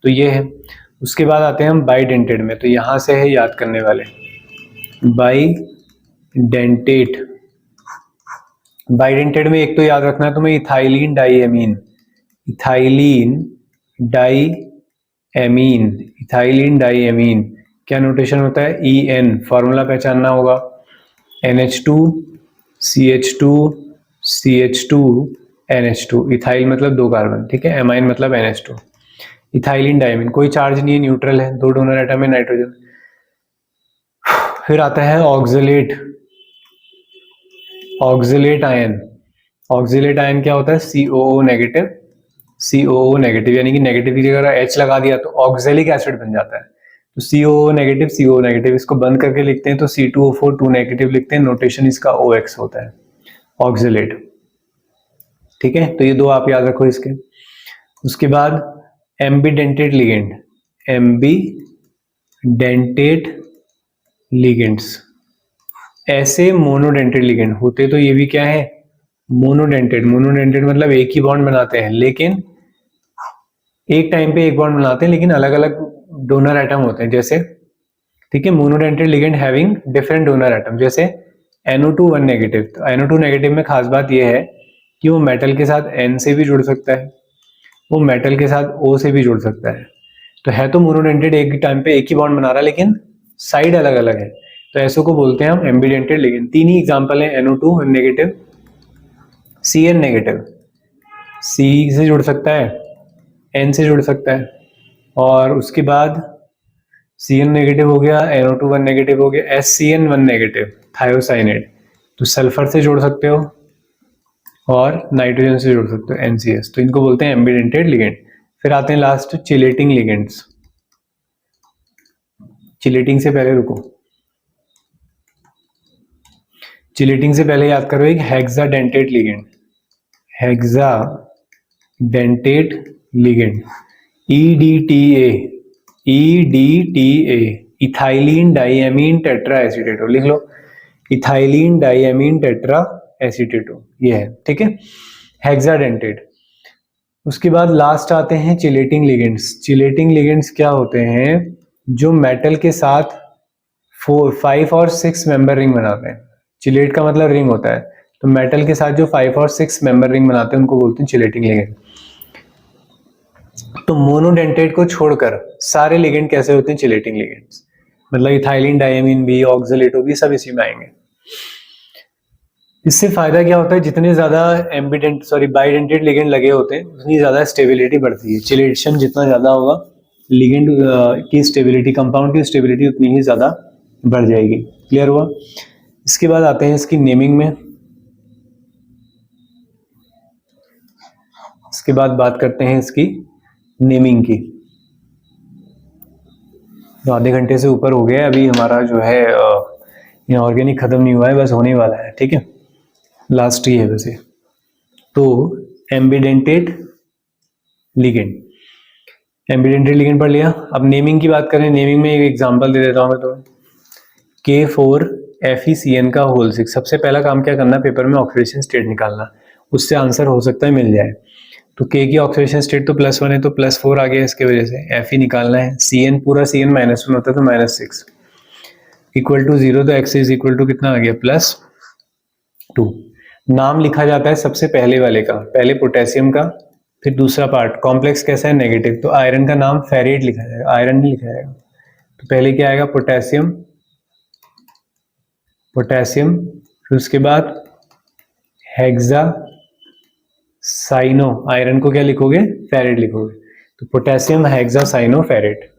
तो ये है। उसके बाद आते हैं हम बाईडेंटेड में, तो यहाँ से है याद करने वाले बाईडेंटेट। बाईडेंटेड में एक तो याद रखना है तुम्हें इथाइलिन डाईएमीन। इथाइलिन डाईएमीन क्या नोटेशन होता है? EN, फॉर्मूला पहचानना होगा, NH2 CH2 NH2। इथाइल मतलब 2 कार्बन, ठीक है, एमाइन मतलब NH2। इथाइलिन डाईएमीन, कोई चार्ज नहीं है, न्यूट्रल है, 2 डोनर एटम है, नाइट्रोजन। फिर आता है ऑक्सलेट आयन। ऑक्सलेट आयन क्या होता है? COO नेगेटिव, यानी कि नेगेटिव की जगह H लगा दिया तो ऑक्सैलिक एसिड बन जाता है। तो COO नेगेटिव, इसको बंद करके लिखते हैं तो C2O4 2 नेगेटिव लिखते हैं, नोटेशन इसका OX होता है, ऑक्सलेट। ठीक है, तो ये दो आप याद रखो इसके। उसके बाद एम्बीडेंटेड लिगेंड्स। ऐसे मोनोडेंटेड लिगेंड होते तो ये भी क्या है? मोनोडेंटेड मतलब एक ही बॉन्ड बनाते हैं, लेकिन एक टाइम पे एक बॉन्ड बनाते हैं लेकिन अलग अलग डोनर एटम होते हैं, जैसे ठीक है, monodentate ligand having different donor atom, जैसे NO2 1 नेगेटिव। तो NO2 नेगेटिव में खास बात यह है कि वो मेटल के साथ N से भी जुड़ सकता है, वो मेटल के साथ O से भी जुड़ सकता है। तो है तो मोनोडेंटेड, एक टाइम पे एक ही बॉन्ड बना रहा है लेकिन साइड अलग अलग है, तो ऐसो को बोलते हैं हम एम्बिडेंटेड लिगेंड। तीन ही एग्जांपल है, NO2 1 negative, CN negative, C से जुड़ सकता है, N से जुड़ सकता है, और उसके बाद CN नेगेटिव हो गया, NO2 1 नेगेटिव हो गया, SCN 1 नेगेटिव थायोसाइनेट, तो सल्फर से जोड़ सकते हो और नाइट्रोजन से जोड़ सकते हो NCS, तो इनको बोलते हैं एम्बिडेंटेड लिगेंड। फिर आते हैं लास्ट चिलेटिंग लिगेंड्स। चिलेटिंग से पहले रुको, चिलेटिंग से पहले याद करो एक hexadentate ligand, hexadentate ligand, EDTA, EDTA, ethylene diamine tetra acetato, लिख लो इथाइलिन डाइएमीन टेट्रा एसीटेटो, ये है, ठीक है, हेक्साडेंटेट। उसके बाद लास्ट आते हैं चिलेटिंग लिगेंड्स। चिलेटिंग लिगेंड्स क्या होते हैं, जो मेटल के साथ 4, 5 और 6 मेंबर रिंग बनाते हैं। चिलेट का मतलब रिंग होता है, तो मेटल के साथ जो 5 और 6 मेंबर रिंग बनाते हैं उनको बोलते हैं चिलेटिंग लिगेंड। तो मोनोडेंटेट को छोड़कर सारे लिगेंड कैसे होते हैं, चिलेटिंग लिगेंड्स, मतलब इथाइलिन डाइएमीन भी, ऑक्सलेटो भी, सब इसी में आएंगे। इससे फायदा क्या होता है, जितने ज्यादा बाइडेंटेड लिगेंड लगे होते हैं उतनी ज्यादा स्टेबिलिटी बढ़ती है। चिलेशन जितना ज्यादा होगा, लिगेंड की स्टेबिलिटी, कंपाउंड की स्टेबिलिटी उतनी ही ज्यादा बढ़ जाएगी। क्लियर हुआ? इसके बाद आते हैं इसकी नेमिंग में। इसके बाद बात करते हैं इसकी नेमिंग की। तो आधे घंटे से ऊपर हो गया अभी हमारा जो है ऑर्गेनिक खत्म नहीं हुआ है, बस होने वाला है, ठीक है, लास्ट ही है वैसे। तो एम्बिडेंटेड लिगेंड, एम्बिडेंटेड लिगेंड पढ़ लिया। अब नेमिंग की बात करें, नेमिंग में एक एग्जांपल दे देता हूं मैं तुम्हें, K4FeCN का होल 6। सबसे पहला काम क्या करना है, पेपर में ऑक्सीडेशन स्टेट निकालना, उससे आंसर हो सकता है मिल जाए। तो K की ऑक्सीडेशन स्टेट तो +1 है, तो +4 आ गया इसके वजह से, Fe निकालना है, CN पूरा CN -1 होता है तो -6 इक्वल टू 0, तो X इज इक्वल टू कितना आ गया, +2। नाम लिखा जाता है सबसे पहले वाले का, पहले पोटेशियम का, फिर दूसरा पार्ट कॉम्प्लेक्स कैसा है, नेगेटिव, तो आयरन का नाम फेरेट लिखा जाएगा, आयरन नहीं लिखा जाएगा। तो पहले क्या आएगा, पोटेशियम, पोटेशियम, फिर उसके बाद हेक्सा साइनो, आयरन को क्या लिखोगे, फेरेट लिखोगे, तो पोटेशियम हेक्सा साइनो फेरेट।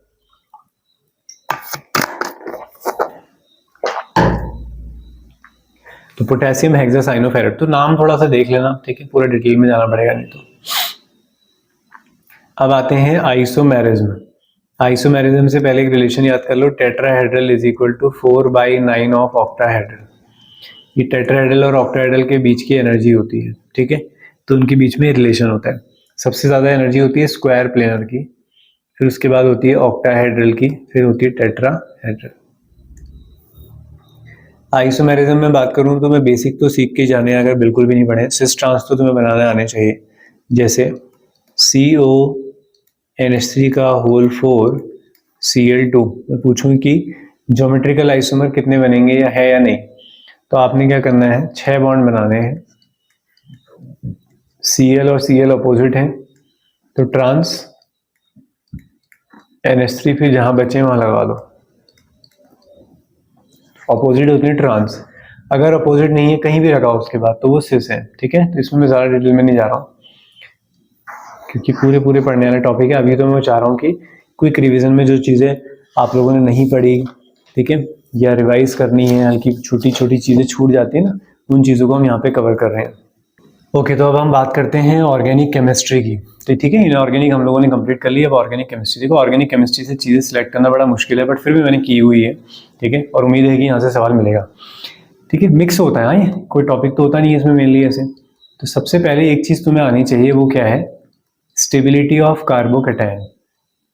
तो पोटेशियम हेक्सा साइनो फेरेट, तो नाम थोड़ा सा देख लेना, ठीक है, पूरा डिटेल में जाना पड़ेगा नहीं तो। अब आते हैं आइसोमेरिज्म। आइसोमेरिज्म से पहले एक रिलेशन याद कर लो, tetrahedral is equal to 4/9 of octahedral. ये टेट्राहेड्रल और ऑक्टाहेड्रल के बीच की एनर्जी होती है, ठीक है, तो उनके बीच में रिलेशन होता है। सबसे ज्यादा एनर्जी होती है स्क्वायर प्लेनर की, फिर उसके बाद होती है ऑक्टाहेड्रल की, फिर होती है टेट्राहेड्रल। आइसोमेरिज्म में बात करूं तो मैं बेसिक तो सीख के जाने, अगर बिल्कुल भी नहीं पढ़े, सिस ट्रांस तो तुम्हें बनाने आने चाहिए, जैसे CONH3 का होल 4 Cl2। मैं पूछूं कि ज्योमेट्रिकल आइसोमर कितने बनेंगे या है या नहीं, तो आपने क्या करना है, 6 बॉन्ड बनाने हैं, Cl और Cl अपोजिट हैं, तो ट्रांस NH3, फिर जहां बचे वहां लगा दो, अपोजिट होती है ट्रांस। अगर अपोजिट नहीं है कहीं भी लगाओ उसके बाद तो वो सिस है, ठीक है। तो इसमें मैं ज्यादा डिटेल में नहीं जा रहा हूँ क्योंकि पूरे पढ़ने वाले टॉपिक है। अभी तो मैं चाह रहा हूँ कि क्विक रिवीजन में जो चीजें आप लोगों ने नहीं पढ़ी, ठीक है, या रिवाइज करनी है, हल्की छोटी छोटी चीजें छूट जाती है ना, उन चीजों को हम यहाँ पे कवर कर रहे हैं। ओके, तो अब हम बात करते हैं ऑर्गेनिक केमिस्ट्री की। तो ठीक है, इनऑर्गेनिक हम लोगों ने कंप्लीट कर लिया, अब ऑर्गेनिक केमिस्ट्री। देखो ऑर्गेनिक केमिस्ट्री से चीजें सिलेक्ट करना बड़ा मुश्किल है, बट फिर भी मैंने की हुई है, ठीक है, और उम्मीद है कि यहाँ से सवाल मिलेगा, ठीक है। मिक्स होता है, हाँ, ये कोई टॉपिक तो होता नहीं है इसमें मेनली ऐसे। तो सबसे पहले एक चीज तुम्हें आनी चाहिए, वो क्या है, stability of carbocation.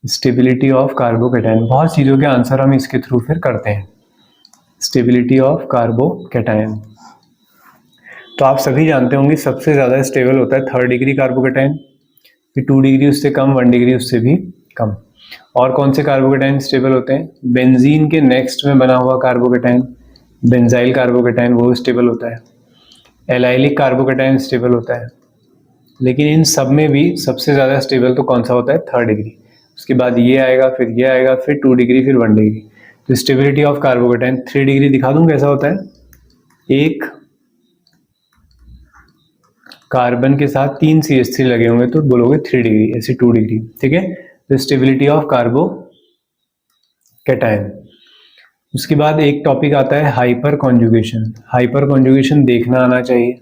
Stability of carbocation, बहुत चीजों के आंसर हम इसके थ्रू फिर करते हैं। स्टेबिलिटी ऑफ कार्बोकैटायन, तो आप सभी जानते होंगे सबसे ज्यादा स्टेबल होता है 3rd डिग्री कार्बोकैटायन, फिर 2 डिग्री उससे कम, 1 डिग्री उससे भी कम। और कौन से कार्बोकेटाइन स्टेबल होते हैं? बेंजीन के नेक्स्ट में बना हुआ कार्बोकेटाइन, बेंजाइल कार्बोकेटाइन, वो स्टेबल होता है। एलाइलिक कार्बोकेटाइन स्टेबल होता है। लेकिन इन सब में भी सबसे ज़्यादा स्टेबल तो कौन सा होता है? 3rd degree. उसके बाद ये आएगा, फिर ये आएगा, फिर 2 डिग्री, फिर 1 डिग्री। तो स्टेबिलिटी ऑफ कार्बोकेटाइन 3 डिग्री दिखा दूं कैसा होता है। एक कार्बन के साथ 3 CH3 लगे होंगे तो बोलोगे 3 डिग्री, ऐसे 2 डिग्री। ठीक है, तो स्टेबिलिटी ऑफ कार्बोकेटाइन। उसके बाद एक टॉपिक आता है हाइपर कॉन्जुगेशन। हाइपर कॉन्जुगेशन देखना आना चाहिए।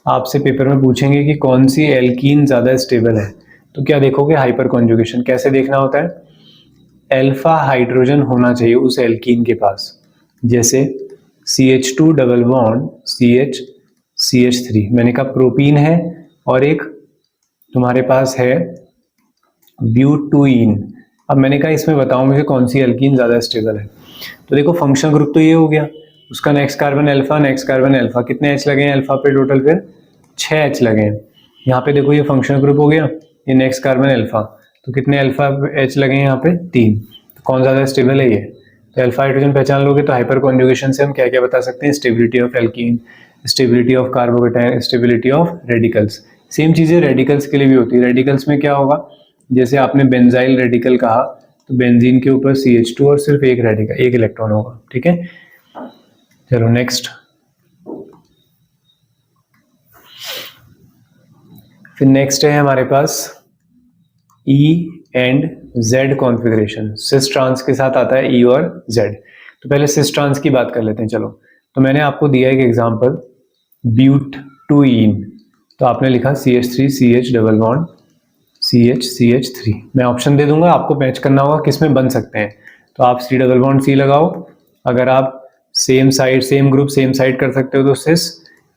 आपसे पेपर में पूछेंगे कि कौन सी एल्कीन ज़्यादा स्टेबल है, तो क्या देखोगे? Hyper conjugation. कैसे देखना होता है? अल्फा हाइड्रोजन होना चाहिए उस एल्कीन के पास, जैसे CH2 डबल बॉन्ड CH3। मैंने कहा प्रोपीन है और एक तुम्हारे पास है ब्यूटुइन। अब मैंने कहा इसमें बताओ मुझे कौन सी एल्कीन ज़्यादा स्टेबल है। तो देखो फंक्शनल ग्रुप तो ये हो गया, उसका next carbon alpha, next carbon alpha. कितने H लगे हैं अल्फा पे टोटल? फिर 6 H लगे हैं। यहाँ पे देखो ये फंक्शनल ग्रुप हो गया, ये नेक्स्ट कार्बन अल्फा, तो कितने अल्फा H लगे हैं यहाँ पे? 3। तो कौन ज़्यादा स्टेबल है? ये। तो अल्फा हाइड्रोजन पहचान लोगे तो हाइपर कॉन्जुगेशन से हम क्या क्या बता सकते हैं? Stability of alkene, stability of carbocation, stability of radicals. Same चीज़ें रेडिकल्स के लिए भी होती है। रेडिकल्स में क्या होगा? जैसे आपने बेंजाइल रेडिकल कहा तो बेंजीन के ऊपर CH2 और सिर्फ एक रेडिकल, एक इलेक्ट्रॉन होगा। ठीक है, चलो नेक्स्ट। फिर नेक्स्ट है हमारे पास E and Z configuration. Cis trans के साथ आता है E और Z। तो पहले सिस ट्रांस की बात कर लेते हैं। चलो, तो मैंने आपको दिया एक एग्जांपल ब्यूटुइन, तो आपने लिखा CH3 CH double bond CH3। मैं ऑप्शन दे दूंगा, आपको मैच करना होगा किस में बन सकते हैं। तो आप C डबल बॉन्ड C लगाओ। अगर आप same side, same group same side कर सकते हो तो सिस,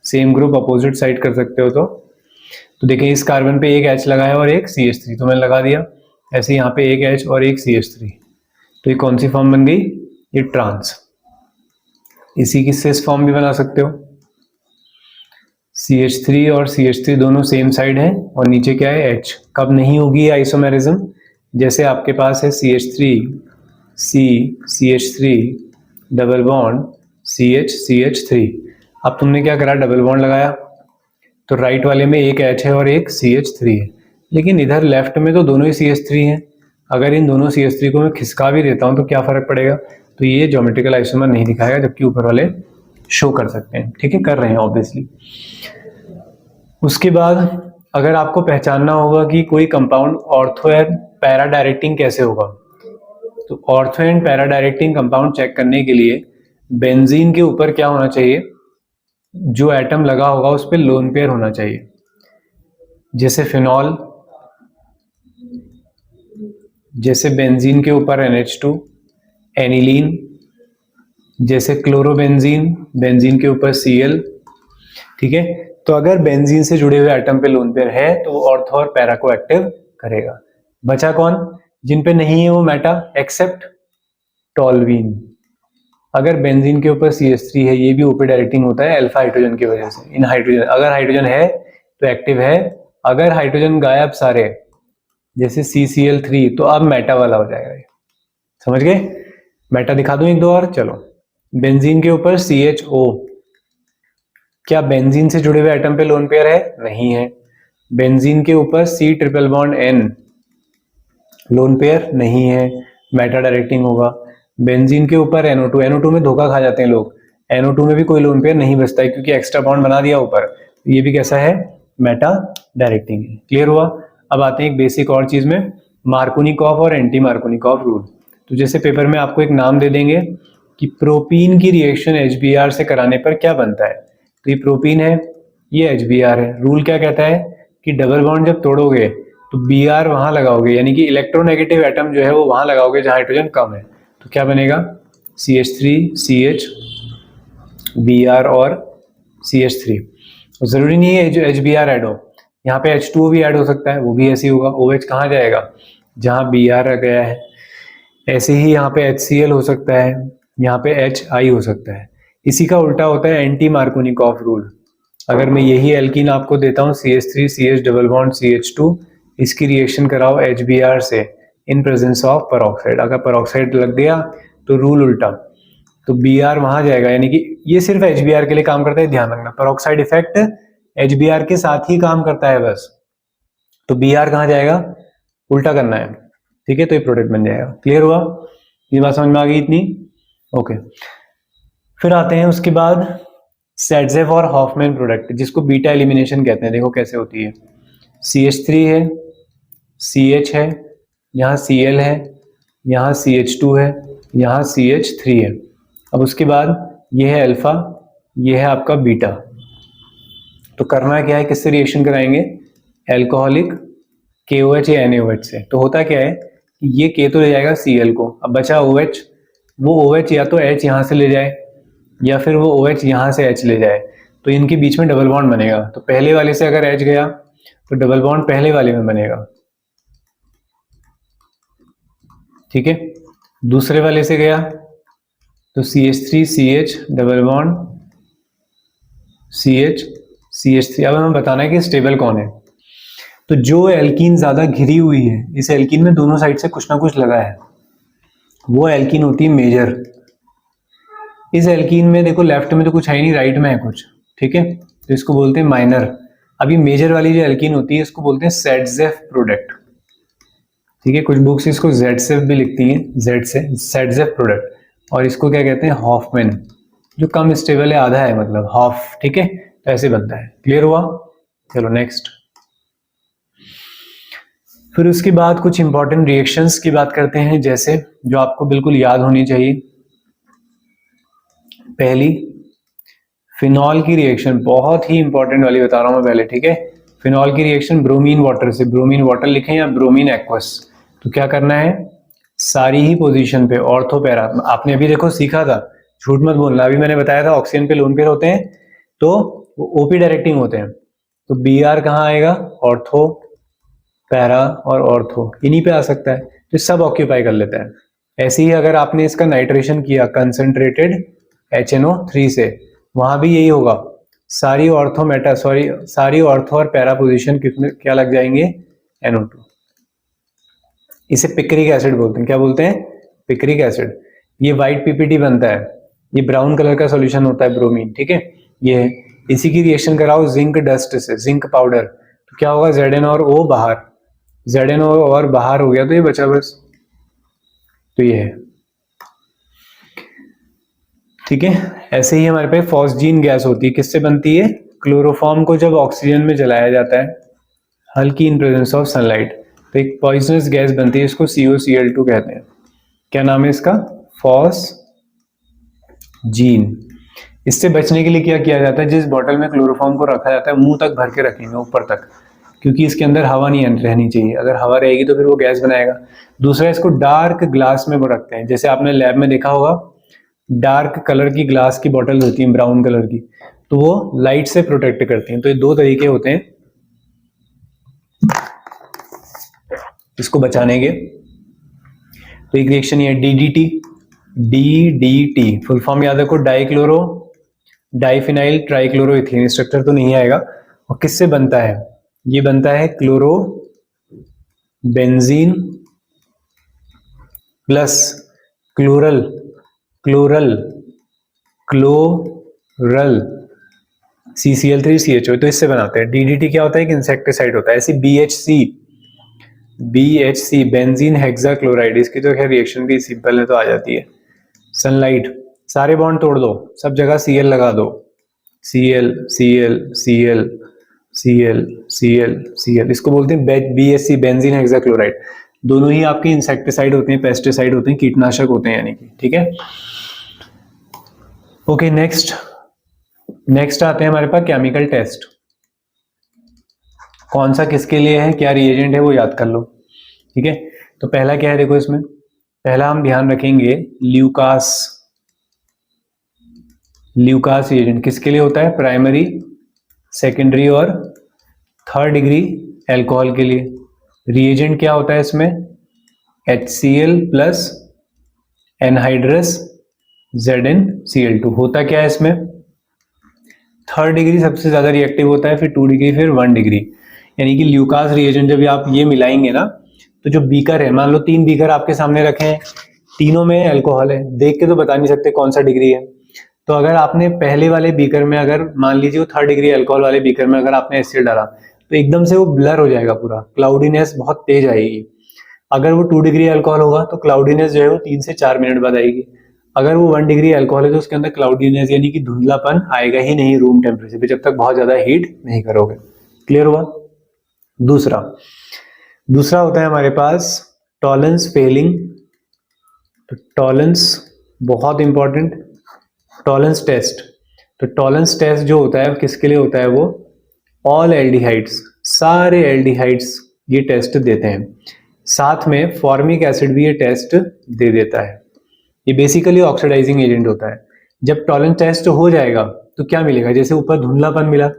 सेम ग्रुप अपोजिट साइड कर सकते हो तो देखिए इस कार्बन पे एक H लगा है और एक CH3, तो मैंने लगा दिया। ऐसे यहाँ पे एक H और एक CH3, तो ये कौन सी फॉर्म बन गई? ये ट्रांस। इसी की सिस फॉर्म भी बना सकते हो। CH3 और CH3 दोनों सेम साइड है और नीचे क्या है? H। कब नहीं होगी आइसोमेरिज्म? जैसे आपके पास है CH3 डबल बॉन्ड CH3। अब तुमने क्या करा? डबल बॉन्ड लगाया, तो राइट वाले में एक H है और एक CH3 है, लेकिन इधर लेफ्ट में तो दोनों ही CH3 हैं। अगर इन दोनों CH3 को मैं खिसका भी देता हूं तो क्या फर्क पड़ेगा? तो ये ज्योमेट्रिकल आइसोमर नहीं दिखाएगा, जबकि ऊपर वाले शो कर सकते हैं। ठीक है, कर रहे हैं ऑब्वियसली। उसके बाद अगर आपको पहचानना होगा कि कोई compound ortho and para directing कैसे होगा, तो ortho and para directing compound check करने के लिए बेंजीन के ऊपर क्या होना चाहिए? जो एटम लगा होगा उस पर लोन पेयर होना चाहिए। जैसे फिनॉल, जैसे बेंजीन के ऊपर NH2, एनिलीन, जैसे क्लोरोबेंजीन, बेंजीन के ऊपर Cl। ठीक है, तो अगर बेंजीन से जुड़े हुए एटम पे लोन पेयर है तो वो ऑर्थो और पैरा को एक्टिव करेगा। बचा कौन? जिन पे नहीं है वो मेटा, एक्सेप्ट टॉल्वीन। अगर बेंजीन के ऊपर CH3 है, ये भी ओपी डायरेक्टिंग होता है अल्फा हाइड्रोजन की वजह से। इन हाइड्रोजन, अगर हाइड्रोजन है तो एक्टिव है, अगर हाइड्रोजन गायब सारे जैसे CCl3 तो अब मेटा वाला हो जाएगा। समझ गए? मेटा दिखा दूं एक दो और। चलो, बेंजीन के ऊपर CHO, क्या बेंजीन से जुड़े हुए एटम पे लोन पेयर है? नहीं है। बेंजीन के ऊपर C triple bond N, lone pair नहीं है, मेटा डायरेक्टिंग होगा। बेंजीन के ऊपर NO2 में धोखा खा जाते हैं लोग, NO2 में भी कोई लोन पेयर नहीं बचता है क्योंकि एक्स्ट्रा बॉन्ड बना दिया ऊपर। ये भी कैसा है? मेटा डायरेक्टिंग है। क्लियर हुआ? अब आते हैं एक बेसिक और चीज में, मार्कोनिकॉफ और एंटी मार्कोनिकॉफ रूल। तो जैसे पेपर में आपको एक नाम दे देंगे कि प्रोपीन की रिएक्शन HBr से कराने पर क्या बनता है, तो ये प्रोपीन है, ये HBr है। रूल क्या कहता है कि डबल बॉन्ड जब तोड़ोगे तो Br वहां लगाओगे, यानी कि इलेक्ट्रोनेगेटिव एटम जो है वो वहां लगाओगे जहां हाइड्रोजन कम है। तो क्या बनेगा? CH3 CH Br और CH3। तो जरूरी नहीं है जो HBr ऐड हो, यहाँ पे H2O भी ऐड हो सकता है, वो भी ऐसे ही होगा। OH कहाँ जाएगा? जहाँ Br गया है। ऐसे ही यहाँ पे HCl हो सकता है, यहाँ पे HI हो सकता है। इसी का उल्टा होता है एंटी मार्कोनिकॉफ रूल। अगर मैं यही एल्कीन आपको देता हूँ CH3 CH double bond CH2, इसकी रिएक्शन कराओ HBr से इन प्रेजेंस ऑफ परऑक्साइड। अगर परऑक्साइड लग गया तो रूल उल्टा, तो Br वहां जाएगा, यानी कि ये सिर्फ HBr के लिए काम करता है, ध्यान रखना। परऑक्साइड इफेक्ट HBr के साथ ही काम करता है बस, तो Br कहाँ जाएगा, उल्टा करना है, ठीक है। तो ये प्रोडक्ट बन जाएगा। क्लियर हुआ, ये बात समझ में आ गई इतनी? ओके। फिर आते हैं उसके बाद सेडजेफ और हॉफमैन प्रोडक्ट, जिसको बीटा एलिमिनेशन कहते हैं। देखो कैसे होती है। CH3 है, CH है, यहाँ Cl है, यहाँ CH2 है, यहाँ CH3 है। अब उसके बाद ये है अल्फा, ये है आपका बीटा। तो करना क्या है, किससे रिएक्शन कराएंगे, एल्कोहलिक KOH या NaOH से। तो होता क्या है, ये K तो ले जाएगा Cl को, अब बचा OH, वो OH या तो H यहाँ से ले जाए या फिर वो OH यहाँ से H ले जाए, तो इनके बीच में डबल बॉन्ड बनेगा। तो पहले वाले से अगर H गया तो डबल बॉन्ड पहले वाले में बनेगा, ठीक है। दूसरे वाले से गया तो CH3CH डबल बॉन्ड CH3। अब हमें बताना है कि स्टेबल कौन है। तो जो एल्कीन ज्यादा घिरी हुई है, इस एल्कीन में दोनों साइड से कुछ ना कुछ लगा है, वो एल्कीन होती है मेजर। इस एल्कीन में देखो लेफ्ट में तो कुछ है नहीं, राइट में है कुछ, ठीक है, तो इसको बोलते हैं माइनर। अभी मेजर वाली जो एल्कीन होती है इसको बोलते हैं सेडजेफ प्रोडक्ट, ठीक है। कुछ बुक्स इसको जेडसेफ भी लिखती हैं, सेडजेफ प्रोडक्ट, और इसको क्या कहते हैं, हॉफमैन। जो कम स्टेबल है, आधा है मतलब हाफ, ठीक है, तो ऐसे बनता है। क्लियर हुआ, चलो नेक्स्ट। फिर उसके बाद कुछ इंपॉर्टेंट रिएक्शंस की बात करते हैं, जैसे जो आपको बिल्कुल याद होनी चाहिए। पहली फिनॉल की रिएक्शन, बहुत ही इंपॉर्टेंट वाली बता रहा हूं मैं पहले, ठीक है। फिनॉल की रिएक्शन ब्रोमीन वाटर से, ब्रोमीन वाटर लिखें या ब्रोमीन एक्वस। तो क्या करना है, सारी ही पोजीशन पे ऑर्थो पैरा, आपने अभी देखो सीखा था, झूठ मत बोलना, अभी मैंने बताया था ऑक्सीजन पे लोन पेयर होते हैं तो ओपी डायरेक्टिंग होते हैं। तो Br कहाँ आएगा, ऑर्थो पैरा और ऑर्थो, इन्हीं पे आ सकता है, तो सब ऑक्यूपाई कर लेता है। ऐसे ही अगर आपने इसका नाइट्रेशन किया कंसंट्रेटेड HNO3 से, वहां भी यही होगा, सारी ऑर्थो और पैरा पोजीशन कितने क्या लग जाएंगे, NO2। इसे पिक्रिक एसिड बोलते हैं, क्या बोलते हैं, पिक्रिक एसिड। ये व्हाइट PPT बनता है, ये ब्राउन कलर का सॉल्यूशन होता है ब्रोमीन, ठीक है। ये इसी की रिएक्शन कराओ जिंक डस्ट से, जिंक पाउडर, तो क्या होगा, Zn और O बाहर, Zn और बाहर हो गया, तो ये बचा बस, तो ये है, ठीक है। ऐसे ही हमारे पास फॉस्जीन गैस होती है, किससे बनती है, क्लोरोफॉर्म को जब ऑक्सीजन में जलाया जाता है हल्की इन प्रेजेंस ऑफ सनलाइट, तो एक पॉइजनस गैस बनती है, इसको COCl2 कहते हैं। क्या नाम है इसका, फॉस्जीन। इससे बचने के लिए क्या किया जाता है, जिस बोतल में क्लोरोफॉर्म को रखा जाता है मुंह तक भर के रखेंगे, ऊपर तक, क्योंकि इसके अंदर हवा नहीं रहनी चाहिए, अगर हवा रहेगी तो फिर वो गैस बनाएगा। दूसरा, इसको डार्क ग्लास में वो रखते हैं, जैसे आपने लैब में देखा होगा डार्क कलर की ग्लास की बोतल होती है ब्राउन कलर की, तो वो लाइट से प्रोटेक्ट करती हैं। तो ये दो तरीके होते हैं इसको बचाने के। तो एक रिएक्शन ये DDT, फुल फॉर्म याद रखो, डाइक्लोरो डाइफिनाइल ट्राइक्लोरोइथीन, स्ट्रक्चर तो नहीं आएगा। और किससे बनता है, ये बनता है chloro benzene plus chloral CCl3CHO, तो इससे बनाते हैं। DDT क्या होता है, एक इंसेक्टिसाइड होता है। ऐसी BHC बेंजीन हेक्साक्लोराइड, इसकी तो खैर रिएक्शन भी सिंपल है, तो आ जाती है। सनलाइट, सारे बॉन्ड तोड़ दो, सब जगह Cl लगा दो, Cl, इसको बोलते हैं BHC बेंजीन हेक्साक्लोराइड। दोनों ही आपके इंसेक्टिसाइड होते हैं, पेस्टिसाइड होते हैं, कीटनाशक होते हैं, यानी कि, ठीक है। ओके, नेक्स्ट आते हैं हमारे पास केमिकल टेस्ट। कौन सा किसके लिए है, क्या रिएजेंट है, वो याद कर लो, ठीक है। तो पहला क्या है, देखो इसमें पहला हम ध्यान रखेंगे ल्यूकास रिएजेंट किसके लिए होता है, प्राइमरी, सेकेंडरी और थर्ड डिग्री एल्कोहल के लिए। रिएजेंट क्या होता है इसमें, HCl प्लस एनहाइड्रस ZnCl2। होता क्या है इसमें, थर्ड डिग्री सबसे ज्यादा रिएक्टिव होता है, फिर 2 डिग्री, फिर 1 डिग्री। यानी कि ल्यूकास रिएजेंट जब आप ये मिलाएंगे ना, तो जो बीकर है, मान लो 3 बीकर आपके सामने रखे हैं, तीनों में अल्कोहल है, देख के तो बता नहीं सकते कौन सा डिग्री है। तो अगर आपने पहले वाले बीकर में, अगर मान लीजिए वो 3rd डिग्री अल्कोहल वाले बीकर में अगर आपने एसिड डाला, तो एकदम से वो ब्लर हो जाएगा, पूरा क्लाउडीनेस बहुत तेज आएगी। अगर वो 2 डिग्री अल्कोहल होगा तो क्लाउडीनेस जो है वो 3 से 4 मिनट बाद आएगी। अगर वो 1 डिग्री अल्कोहल है तो उसके अंदर क्लाउडीनेस यानी कि धुंधलापन आएगा ही नहीं रूम टेम्परेचर पे, जब तक बहुत ज्यादा हीट नहीं करोगे। क्लियर हुआ? दूसरा होता है हमारे पास टॉलरेंस फेलिंग। तो टॉलरेंस बहुत इंपॉर्टेंट, टॉलरेंस टेस्ट। तो टॉलरेंस टेस्ट जो होता है किसके लिए होता है? वो ऑल एल्डिहाइड्स, सारे एल्डिहाइड्स ये टेस्ट देते हैं। साथ में फॉर्मिक एसिड भी ये टेस्ट दे देता है। ये बेसिकली ऑक्सीडाइजिंग एजेंट होता है। जब टॉलरेंस टेस्ट हो जाएगा तो क्या मिलेगा? जैसे ऊपर धुंधलापन मिला,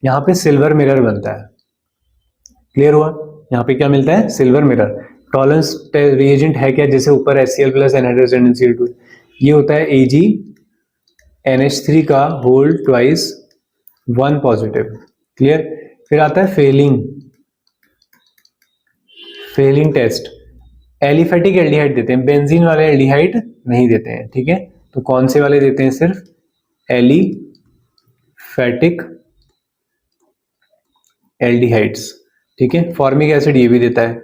यहाँ पे सिल्वर मिरर बनता है। क्लियर हुआ? यहाँ पे क्या मिलता है? Silver mirror. टॉलरेंस रिएजेंट है क्या? जैसे ऊपर HCl प्लस एनहाइड्रस NaCl2, ये होता है AgNH3 का होल ट्वाइस 1 पॉजिटिव। क्लियर? फिर आता है फेलिंग टेस्ट। एलिफेटिक एल्डिहाइड देते हैं, बेंजीन वाले एल्डिहाइड नहीं देते हैं। ठीक है, तो कौन से वाले देते हैं? सिर्फ एलिफेटिक एल्डिहाइड्स। ठीक है, फॉर्मिक एसिड ये भी देता है।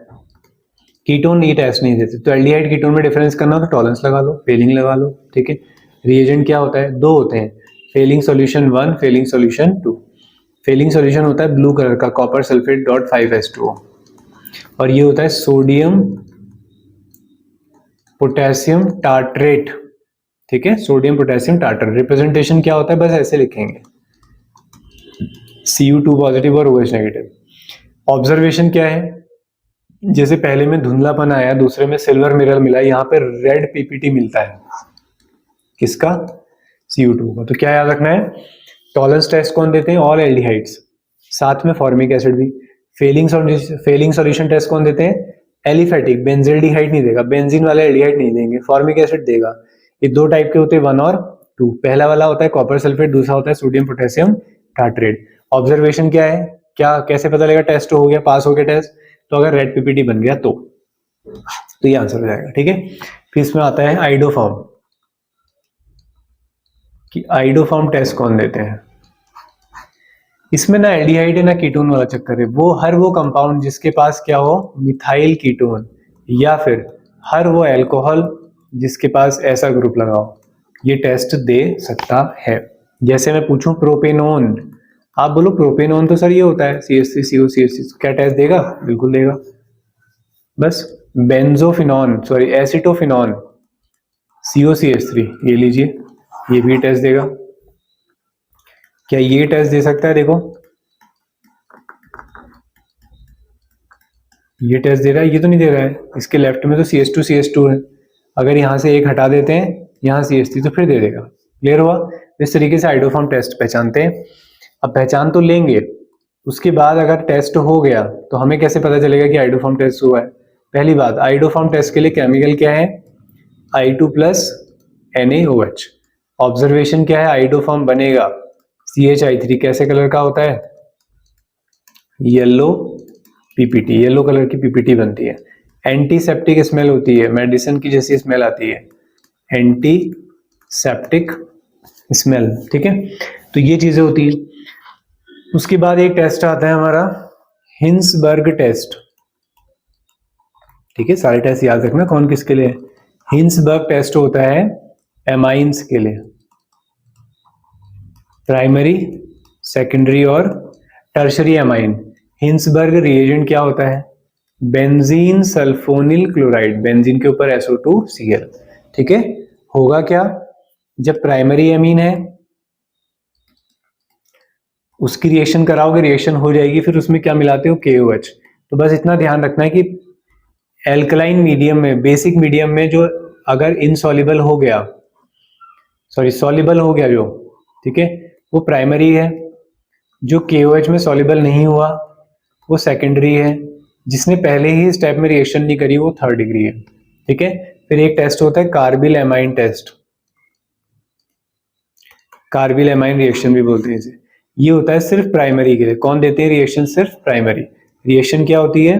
कीटोन ये टेस्ट नहीं देते। तो एल्डिहाइड कीटोन में डिफरेंस करना हो तो टॉलरेंस लगा लो, फेलिंग लगा लो। ठीक है, रिएजेंट क्या होता है? 2 होते हैं, Fehling solution 1, Fehling solution 2। Fehling solution होता है ब्लू कलर का, कॉपर सल्फेट .5H2O, और ये होता है सोडियम पोटेशियम टार्ट्रेट। ठीक है, सोडियम पोटेशियम टार्ट्रेट। रिप्रेजेंटेशन क्या होता है? बस ऐसे लिखेंगे, Cu2 पॉजिटिव और OH नेगेटिव। ऑब्जर्वेशन क्या है? जैसे पहले में धुंधलापन आया, दूसरे में सिल्वर मिरर मिला, यहाँ पे रेड PPT मिलता है। किसका? Cu2 का। तो क्या याद रखना है? टॉलरेंस टेस्ट कौन देते हैं? ऑल एल्डिहाइड्स, साथ में फॉर्मिक एसिड भी। फेलिंग सॉल्यूशन टेस्ट कौन देते हैं? एलिफेटिक, बेंजील्डिहाइड नहीं देगा, बेंजीन वाला एल्डिहाइड नहीं देंगे, फॉर्मिक एसिड देगा। ये 2 टाइप के होते हैं, 1 और 2। पहला वाला होता है कॉपर सल्फेट, दूसरा होता है सोडियम पोटेशियम टार्ट्रेट। ऑब्जर्वेशन क्या है? क्या कैसे पता लगेगा टेस्ट हो गया, पास हो गया टेस्ट? तो अगर रेड PPT बन गया तो ये आंसर हो जाएगा। ठीक है, फिर इसमें आता है आइडोफॉर्म, कि आइडोफॉर्म टेस्ट कौन देते हैं? इसमें ना एल्डिहाइड है ना कीटोन वाला चक्कर है। हर वो कंपाउंड जिसके पास क्या हो, मिथाइल कीटोन, या फिर हर वो अल्कोहल जिसके पास ऐसा ग्रुप लगा हो, ये टेस्ट दे सकता है। जैसे मैं पूछूं प्रोपेनोन, आप बोलो प्रोपेनोन तो सर ये होता है CH3COCH3, क्या टेस्ट देगा? बिल्कुल देगा। बस बेंजोफिनॉन, सॉरी एसिटोफिनॉन COCH3, ये लीजिए, ये भी टेस्ट देगा। क्या ये टेस्ट दे सकता है? देखो ये टेस्ट दे रहा है, ये तो नहीं दे रहा है। इसके लेफ्ट में तो CH2 है, अगर यहां से एक हटा देते हैं, यहाँ CH3, तो फिर दे देगा। क्लियर हुआ? इस तरीके से आइडोफॉर्म टेस्ट पहचानते हैं। अब पहचान तो लेंगे, उसके बाद अगर टेस्ट हो गया तो हमें कैसे पता चलेगा कि आइडोफॉर्म टेस्ट हुआ है? पहली बात, आइडोफॉर्म टेस्ट के लिए केमिकल क्या है? I2+ NaOH। ऑब्जर्वेशन क्या है? आइडोफॉर्म बनेगा CHI3, कैसे कलर का होता है? येलो PPT, येलो कलर की PPT बनती है। एंटीसेप्टिक स्मेल होती है, मेडिसिन की जैसी स्मेल आती है, एंटीसेप्टिक स्मेल। ठीक है, तो ये चीजें होती है। उसके बाद एक टेस्ट आता है हमारा हिंसबर्ग टेस्ट। ठीक है, सारे टेस्ट याद रखना कौन किसके लिए। हिंसबर्ग टेस्ट होता है एमाइंस के लिए, प्राइमरी, सेकेंडरी और टर्शरी एमाइन। हिंसबर्ग रिएजेंट क्या होता है? बेंजीन सल्फोनिल क्लोराइड, बेंजीन के ऊपर SO2Cl। ठीक है, होगा क्या? जब प्राइमरी एमीन है उसकी रिएक्शन कराओगे, रिएक्शन हो जाएगी, फिर उसमें क्या मिलाते हो? KOH। तो बस इतना ध्यान रखना है कि एल्कलाइन मीडियम में, बेसिक मीडियम में जो अगर इनसॉल्युबल हो गया, सॉरी सॉल्युबल हो गया जो, ठीक है, वो प्राइमरी है। जो KOH में सॉल्युबल नहीं हुआ वो सेकेंडरी है। जिसने पहले ही स्टेप में रिएक्शन नहीं करी वो 3rd डिग्री है। ठीक है, फिर एक टेस्ट होता है carbylamine test, carbylamine reaction भी बोलते हैं इसे। ये होता है सिर्फ प्राइमरी के लिए। कौन देते हैं रिएक्शन? सिर्फ प्राइमरी। रिएक्शन क्या होती है,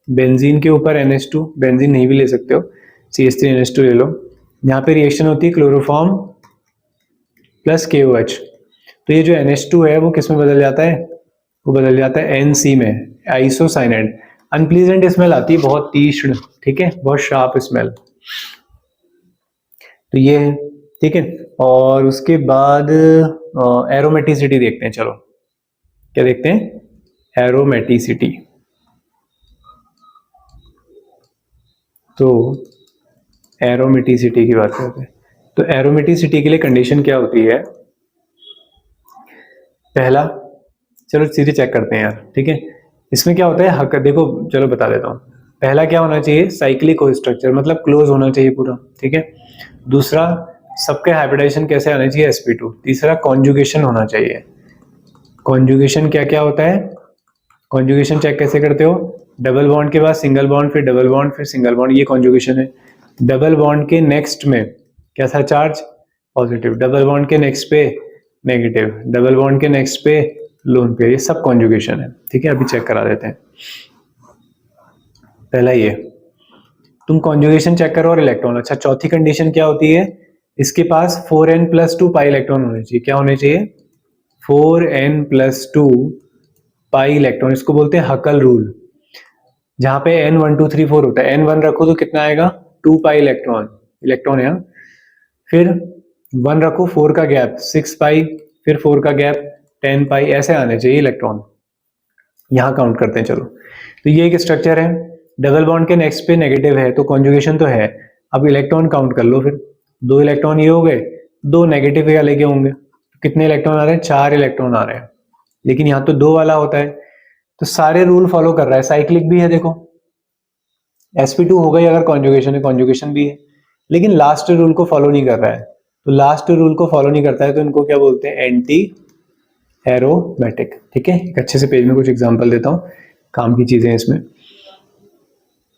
बेंजीन के ऊपर NH2, बेंजीन नहीं भी ले सकते हो, CH3NH2 ले लो। यहाँ पे रिएक्शन होती है क्लोरोफॉर्म प्लस KOH। तो ये जो NH2 है वो किस में बदल जाता है, वो बदल जाता है NC में, आइसोसाइनाइड। अनप्लीजेंट स्मेल आती है, बहुत तीक्ष्ण, ठीक है, बहुत शार्प स्मेल। तो ये है, ठीक है। और उसके बाद एरोमेटिसिटी देखते हैं, चलो क्या देखते हैं, एरोमेटिसिटी। तो एरोमेटिसिटी की बात करते हैं। तो एरोमेटिसिटी के लिए कंडीशन क्या होती है, पहला, चलो सीधे चेक करते हैं यार, ठीक है। इसमें क्या होता है, हक, देखो चलो बता देता हूँ। पहला क्या होना चाहिए, साइक्लिक हो स्ट्रक्चर, मतलब क्लोज होना चाहिए पूरा, ठीक है। दूसरा, सबके हाइब्रिडाइजेशन कैसे आना चाहिए, sp2। तीसरा, कॉन्जुगेशन होना चाहिए। कॉन्जुगेशन क्या क्या होता है, कॉन्जुगेशन चेक कैसे करते हो, डबल बॉन्ड के बाद सिंगल बॉन्ड, फिर डबल बॉन्ड, फिर सिंगल बॉन्ड, ये कॉन्जुगेशन है। डबल बॉन्ड के नेक्स्ट में क्या था, चार्ज पॉजिटिव, डबल बॉन्ड के नेक्स्ट पे नेगेटिव, डबल बॉन्ड के नेक्स्ट पे लोन पेयर, ये सब कॉन्जुगेशन है, ठीक है। अभी चेक करा देते हैं। पहला ये, तुम कॉन्जुगेशन चेक करो और इलेक्ट्रॉन। अच्छा, चौथी कंडीशन क्या होती है, इसके पास 4n+2 पाई इलेक्ट्रॉन होने चाहिए। क्या होने चाहिए, 4n+2 पाई इलेक्ट्रॉन। इसको बोलते हैं हकल रूल। जहां पे n 1 2 3 4 होता है, n 1 रखो तो कितना आएगा, 2 पाई इलेक्ट्रॉन, इलेक्ट्रॉन है। फिर 1 रखो, 4 का गैप 6 पाई, फिर 4 का गैप 10 पाई, ऐसे आने चाहिए इलेक्ट्रॉन। यहां काउंट करते हैं, चलो। तो ये एक स्ट्रक्चर है, डबल बॉन्ड के नेक्स्ट पे नेगेटिव है, तो कॉन्जुगेशन तो है। अब इलेक्ट्रॉन काउंट कर लो, फिर 2 इलेक्ट्रॉन ये हो गए, 2 नेगेटिव या लेके होंगे, तो कितने इलेक्ट्रॉन आ रहे हैं, 4 इलेक्ट्रॉन आ रहे हैं। लेकिन यहाँ तो 2 वाला होता है, तो सारे रूल फॉलो कर रहा है, साइक्लिक भी है, देखो sp2 हो गई, अगर कॉन्जुगेशन है, कॉन्जुगेशन भी है। लेकिन लास्ट रूल को फॉलो नहीं कर रहा है, तो लास्ट रूल को फॉलो नहीं करता है तो इनको क्या बोलते हैं, एंटी एरोमेटिक, ठीक है। एक अच्छे से पेज में कुछ एग्जांपल देता हूं, काम की चीजें इसमें।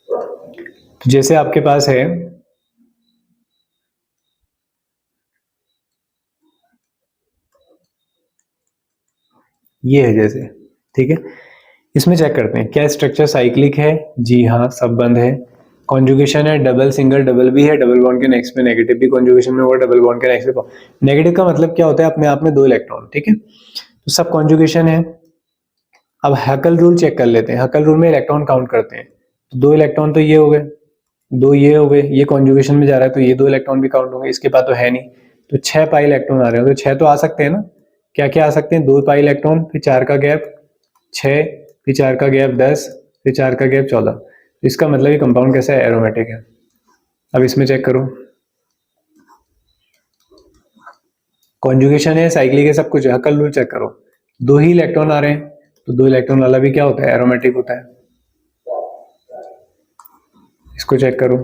तो जैसे आपके पास है, ये है जैसे, ठीक है। इसमें चेक करते हैं क्या स्ट्रक्चर साइक्लिक है, जी हाँ, सब बंद है। कॉन्जुगेशन है, डबल सिंगल डबल भी है, डबल बॉन्ड के नेक्स्ट में नेगेटिव भी कॉन्जुगेशन में होगा, डबल बॉन्ड के नेक्स्ट में नेगेटिव का मतलब क्या होता है, अपने आप में 2 इलेक्ट्रॉन, ठीक है। तो सब कॉन्जुगेशन है। अब हकल रूल चेक कर लेते हैं, हकल रूल में इलेक्ट्रॉन काउंट करते हैं, तो 2 इलेक्ट्रॉन तो ये हो गए, 2 ये हो गए, ये कॉन्जुगेशन में जा रहा है तो ये 2 इलेक्ट्रॉन भी काउंट होंगे, इसके पास तो है नहीं, तो 6 पाई इलेक्ट्रॉन आ रहे हैं, तो 6 तो आ सकते हैं ना। क्या क्या आ सकते हैं, 2 पाई इलेक्ट्रॉन, फिर 4 का गैप 6, फिर 4 का गैप 10, फिर 4 का गैप 14। इसका मतलब ये कंपाउंड कैसा है, एरोमेटिक है। अब इसमें चेक करो, कॉन्जुगेशन है, साइक्लिक है, सब कुछ है, हकल रूल चेक करो, 2 ही इलेक्ट्रॉन आ रहे हैं, तो 2 इलेक्ट्रॉन वाला भी क्या होता है, एरोमेटिक होता है। इसको चेक करो,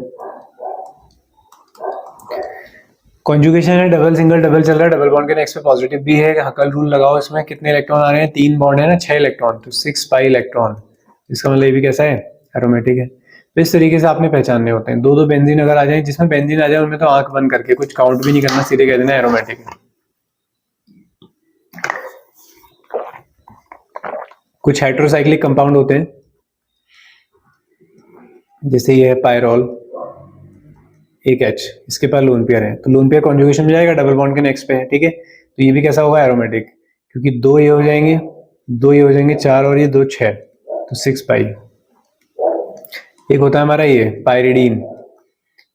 कॉन्जुगेशन है, डबल सिंगल डबल चल रहा है, डबल बॉन्ड के नेक्स्ट पे पॉजिटिव भी है, हकल रूल लगाओ, इसमें कितने इलेक्ट्रॉन आ रहे हैं, 3 बॉन्ड है ना, 6 इलेक्ट्रॉन, तो 6 पाई इलेक्ट्रॉन। इसका मतलब ये भी कैसा है, एरोमेटिक है। तो इस तरीके से आपने पहचानने होते हैं। 2 बेंजीन अगर आ जाए, जिसमें बेंजीन आ जाए उनमें तो आंख बंद करके कुछ काउंट भी नहीं करना, सीधे कह देना एरोमेटिक है। कुछ हेटेरोसाइक्लिक कंपाउंड होते हैं, जैसे ये है पायरोल, एक H, इसके पास लोन पेयर है, तो लोन पेयर कॉन्जुगेशन में जाएगा, डबल बॉन्ड के नेक्स्ट पे है, ठीक है। तो ये भी कैसा होगा, एरोमेटिक, क्योंकि 2 ये हो जाएंगे, 2 ये हो जाएंगे, 4 और ये 2 6, तो 6 पाई। एक होता है हमारा ये पायरिडीन,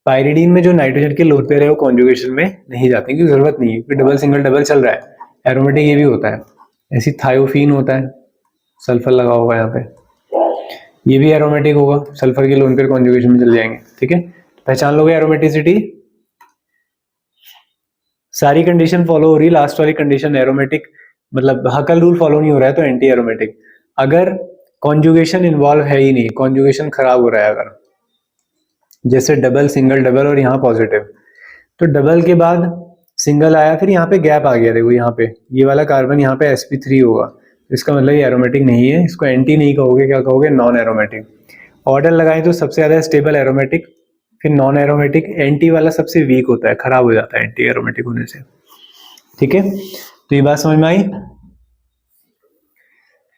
पायरिडीन में जो नाइट्रोजन के लोन पेयर है वो कॉन्जुगेशन में नहीं जाते, क्योंकि जरूरत नहीं है, क्योंकि डबल सिंगल डबल चल रहा है, एरोमेटिक ये भी होता है। ऐसी थायोफीन होता है, सल्फर लगा होगा यहाँ पे, ये भी एरोमेटिक होगा, सल्फर के लोन पेयर कॉन्जुगेशन में चल जाएंगे, ठीक है। पहचान लोगे एरोमेटिसिटी, सारी कंडीशन फॉलो हो रही, लास्ट वाली कंडीशन एरोमेटिक, मतलब हकल रूल फॉलो नहीं हो रहा है तो एंटी एरोमेटिक। अगर कॉन्जुगेशन इन्वॉल्व है ही नहीं, कॉन्जुगेशन खराब हो रहा है, अगर जैसे डबल सिंगल डबल और यहाँ पॉजिटिव, तो डबल के बाद सिंगल आया, फिर यहाँ पे गैप आ गया, देखो यहाँ पे ये वाला कार्बन यहाँ पे sp3 होगा, इसका मतलब ये एरोमेटिक नहीं है, इसको एंटी नहीं कहोगे, क्या कहोगे, नॉन एरोमेटिक। ऑर्डर लगाएं तो सबसे ज्यादा स्टेबल एरोमेटिक, फिर नॉन एरोमेटिक, एंटी वाला सबसे वीक होता है, खराब हो जाता है एंटी एरोमेटिक होने से, ठीक है। तो ये बात समझ में आई,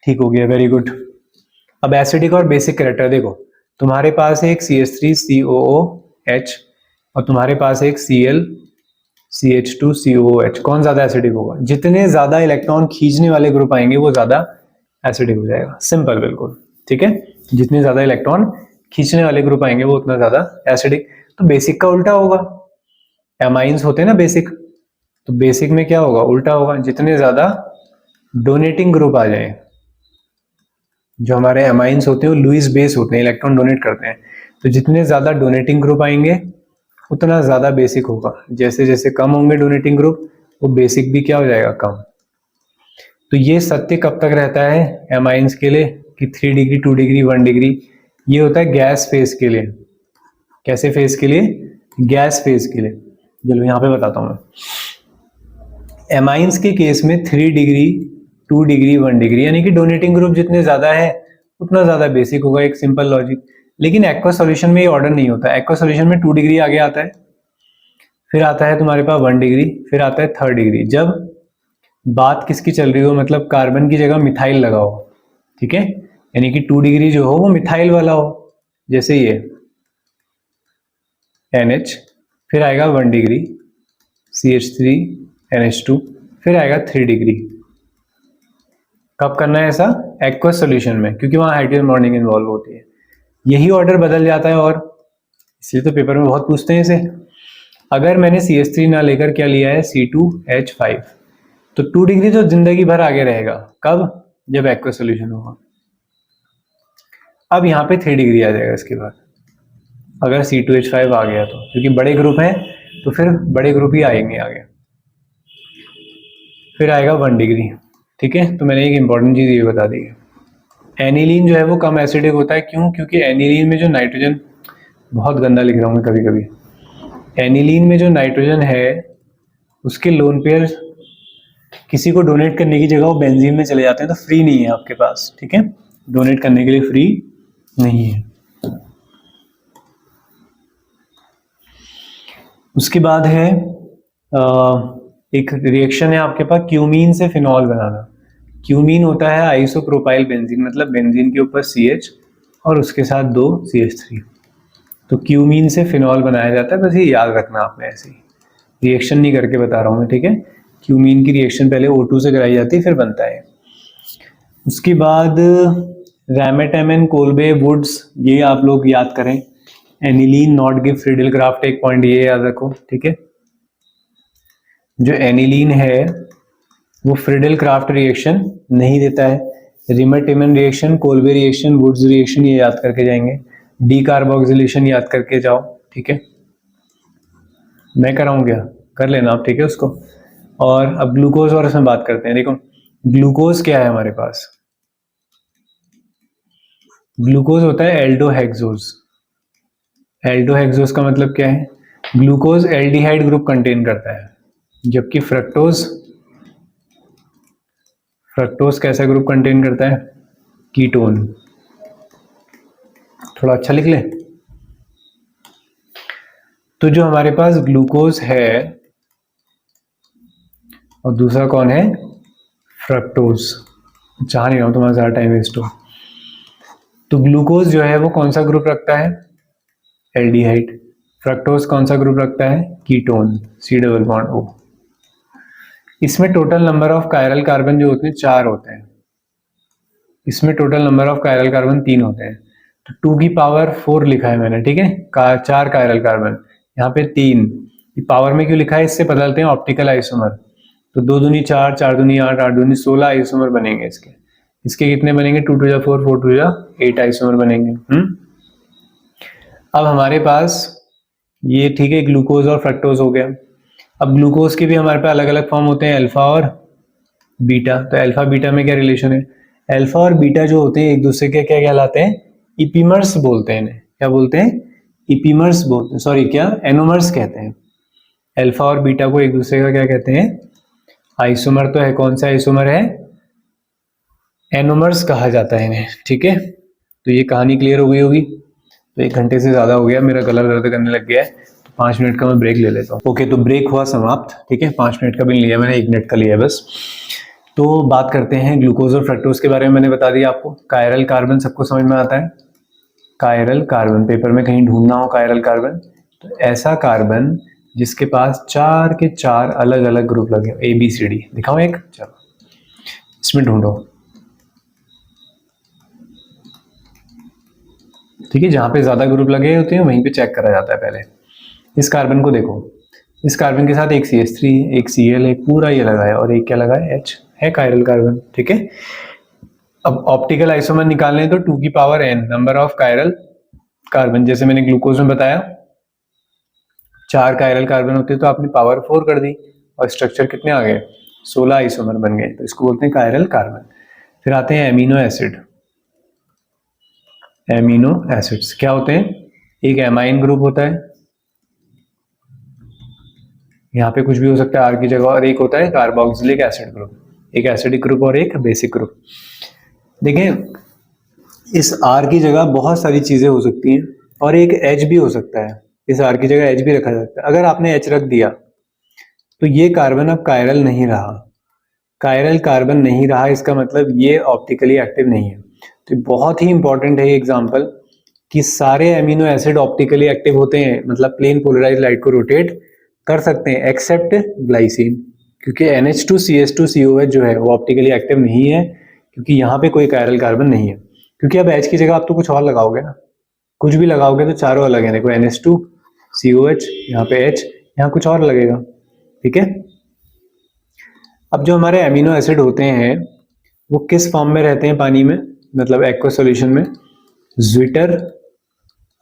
ठीक हो गया, वेरी गुड। अब एसिडिक और बेसिक कैरेक्टर देखो, तुम्हारे पास एक CH3COOH और तुम्हारे पास एक Cl CH2COOH, कौन ज्यादा एसिडिक होगा? जितने ज्यादा इलेक्ट्रॉन खींचने वाले ग्रुप आएंगे वो ज्यादा एसिडिक हो जाएगा, सिंपल बिल्कुल, ठीक है। जितने ज्यादा इलेक्ट्रॉन खींचने वाले ग्रुप आएंगे वो उतना ज्यादा एसिडिक। तो बेसिक का उल्टा होगा, एमाइंस होते हैं ना बेसिक, तो बेसिक में क्या होगा? उल्टा होगा, जितने ज्यादा डोनेटिंग ग्रुप आ जाए। जो हमारे एमाइंस होते हैं वो लुईस बेस होते हैं, इलेक्ट्रॉन डोनेट करते हैं, तो जितने ज्यादा डोनेटिंग ग्रुप आएंगे उतना ज्यादा बेसिक होगा। जैसे जैसे कम होंगे डोनेटिंग ग्रुप, वो बेसिक भी क्या हो जाएगा? कम। तो ये सत्य कब तक रहता है एमाइंस के लिए कि 3 डिग्री 2 डिग्री 1 डिग्री, ये होता है गैस फेज के लिए। कैसे फेज के लिए? गैस फेज के लिए। चलो यहाँ पे बताता हूँ मैं। एमाइंस के केस में 3 डिग्री 2 डिग्री 1 डिग्री, यानी कि डोनेटिंग ग्रुप जितने ज्यादा है उतना ज्यादा बेसिक होगा, एक सिंपल लॉजिक। लेकिन एक्वा सॉल्यूशन में ये ऑर्डर नहीं होता। एक्वा सॉल्यूशन में 2 डिग्री आगे आता है, फिर आता है तुम्हारे पास 1 डिग्री, फिर आता है 3rd डिग्री। जब बात किसकी चल रही हो, मतलब कार्बन की जगह मिथाइल लगा हो, ठीक है, यानी कि 2 डिग्री जो हो वो मिथाइल वाला हो, जैसे ये NH, फिर आएगा 1 डिग्री CH3NH2, फिर आएगा 3 डिग्री। कब करना है ऐसा? एक्वस सॉल्यूशन में, क्योंकि वहां हाइड्रोजन बॉन्डिंग इन्वॉल्व होती है। यही ऑर्डर बदल जाता है, और इसलिए तो पेपर में बहुत पूछते हैं इसे। अगर मैंने CH3 ना लेकर क्या लिया है? C2H5, तो 2 डिग्री तो जिंदगी भर आगे रहेगा। कब? जब एक्वस सॉल्यूशन होगा। अब यहाँ पे 3 डिग्री आ जाएगा इसके बाद, अगर C2H5 आ गया तो, क्योंकि बड़े ग्रुप हैं तो फिर बड़े ग्रुप ही आएंगे आगे। फिर आएगा 1 डिग्री, ठीक है। तो मैंने एक इंपॉर्टेंट चीज ये बता दी है, एनिलीन जो है वो कम एसिडिक होता है। क्यों? क्योंकि एनिलीन में जो नाइट्रोजन, बहुत गंदा लिख रहा हूँ मैं कभी कभी, एनिलीन में जो नाइट्रोजन है उसके लोन पेयर किसी को डोनेट करने की जगह वो बेंजीन में चले जाते हैं, तो फ्री नहीं है आपके पास, ठीक है, डोनेट करने के लिए फ्री नहीं है। उसके बाद है एक रिएक्शन है आपके पास क्यूमीन से फिनॉल बनाना। क्यूमीन होता है आइसोप्रोपाइल बेंजीन, मतलब बेंजीन के ऊपर CH और उसके साथ 2 CH3, तो क्यूमीन से फिनॉल बनाया जाता है। बस ये याद रखना आपने, ऐसे ही रिएक्शन नहीं करके बता रहा हूँ मैं, ठीक है। क्यूमीन की रिएक्शन पहले O2 से कराई जाती है, फिर बनता है। उसके बाद रैमेटेमन, कोल्बे, वुड्स, ये आप लोग याद करें। Aniline not give Friedel craft, एक पॉइंट ये याद रखो, ठीक है। जो एनिलीन है वो फ्रीडल क्राफ्ट रिएक्शन नहीं देता है। Reimer Tiemann reaction, Kolbe reaction, Wurtz reaction, ये याद करके जाएंगे। डीकार्बोक्सिलेशन याद करके जाओ, ठीक है। मैं कराऊं क्या? कर लेना आप, ठीक है उसको। और अब ग्लूकोज और इसमें बात करते हैं। देखो ग्लूकोज क्या है हमारे पास? ग्लूकोज होता है एल्डोहेक्सोज। एल्डोहेक्सोज का मतलब क्या है? ग्लूकोज एल्डिहाइड ग्रुप कंटेन करता है, जबकि फ्रक्टोज कैसा ग्रुप कंटेन करता है? कीटोन। थोड़ा अच्छा लिख ले। तो जो हमारे पास ग्लूकोज है और दूसरा कौन है? फ्रक्टोज। चाह नहीं रहा हूं तुम्हारा ज्यादा टाइम वेस्ट हो। तो ग्लूकोज जो है वो कौन सा ग्रुप रखता है? एल्डिहाइड। फ्रक्टोज कौन सा ग्रुप रखता है? Ketone, C⋯O। इसमें total number of chiral carbon जो होते हैं 4 होते हैं, इसमें total number of chiral carbon 3 होते हैं। तो 2 की पावर 4 लिखा है मैंने, ठीक है। 4 कायरल कार्बन, यहाँ पे 3। पावर में क्यों लिखा है इससे पता चलते हैं ऑप्टिकल आइसोमर। तो 2 दूनी 4, 4 दूनी 8, 8 दूनी 16 आइसोमर बनेंगे इसके। इसके कितने बनेंगे? 2 2 4, 4 2 8 आइसोमर बनेंगे। अब हमारे पास ये, ठीक है, ग्लूकोज और फ्रक्टोज हो गया। अब ग्लूकोज के भी हमारे पास अलग अलग फॉर्म होते हैं, अल्फा और बीटा। तो अल्फा बीटा में क्या रिलेशन है? अल्फा और बीटा जो होते हैं एक दूसरे के क्या कहलाते हैं? इपीमर्स बोलते हैं इन्हें। क्या बोलते हैं? इपीमर्स बोलते हैं, सॉरी क्या, एनोमर्स कहते हैं। अल्फा और बीटा को एक दूसरे का क्या कहते हैं? आइसोमर तो है। कौन सा आइसोमर है? एनोमर्स कहा जाता है इन्हें, ठीक है। तो ये कहानी क्लियर हो गई होगी। तो 1 घंटे से ज्यादा हो गया, मेरा गला दर्द करने लग गया है, तो 5 मिनट का मैं ब्रेक ले लेता हूँ। ओके, तो ब्रेक हुआ समाप्त, ठीक है। 5 मिनट का भी नहीं लिया मैंने, 1 मिनट का लिया बस। तो बात करते हैं ग्लूकोज और फ्रक्टोज के बारे में। मैंने बता दिया आपको। कायरल कार्बन सबको समझ में आता है। कायरल कार्बन, पेपर में कहीं ढूंढना हो कायरल कार्बन, तो ऐसा कार्बन जिसके पास 4 के 4 अलग अलग ग्रुप लगे, ABCD। दिखाओ एक, चलो इसमें ढूंढो। ठीक है, जहां पे ज्यादा ग्रुप लगे होते हैं वहीं पे चेक करा जाता है पहले। इस कार्बन को देखो, इस कार्बन के साथ एक CH3, एक Cl, एक पूरा ये लगा है, और एक क्या लगा है, H है कायरल कार्बन। ठीक है, अब ऑप्टिकल आइसोमर निकालने तो 2 की power n number of chiral carbon. जैसे मैंने ग्लूकोज में बताया 4 कायरल कार्बन होते तो आपने पावर 4 कर दी, और स्ट्रक्चर कितने आ गए, 16 आइसोमर बन गए। तो इसको बोलते हैं कायरल कार्बन। फिर आते हैं एमिनो एसिड। एमिनो एसिड्स क्या होते हैं, एक एमाइन ग्रुप होता है, यहाँ पे कुछ भी हो सकता है R की जगह, और एक होता है कार्बोक्सिलिक एसिड ग्रुप, एक एसिडिक ग्रुप और एक बेसिक ग्रुप। देखें इस R की जगह बहुत सारी चीजें हो सकती हैं, और एक H भी हो सकता है, इस R की जगह H भी रखा जा सकता है। अगर आपने H रख दिया तो ये कार्बन अब कायरल नहीं रहा। कायरल कार्बन नहीं रहा इसका मतलब ये ऑप्टिकली एक्टिव नहीं है। तो बहुत ही इंपॉर्टेंट है ये एग्जांपल कि सारे एमिनो एसिड ऑप्टिकली एक्टिव होते हैं, मतलब प्लेन पोलराइज लाइट को रोटेट कर सकते हैं, एक्सेप्ट ग्लाइसिन, क्योंकि NH2CH2COH जो है वो ऑप्टिकली एक्टिव नहीं है, क्योंकि यहाँ पे कोई कायरल कार्बन नहीं है। क्योंकि अब H की जगह आप तो कुछ और लगाओगे ना, कुछ भी लगाओगे तो चारों अलग है। देखो NH2COH, यहाँ पे H, यहाँ कुछ और लगेगा। ठीक है, अब जो हमारे एमिनो एसिड होते हैं वो किस फॉर्म में रहते हैं पानी में, मतलब एक्वस सॉल्यूशन में, ज्विटर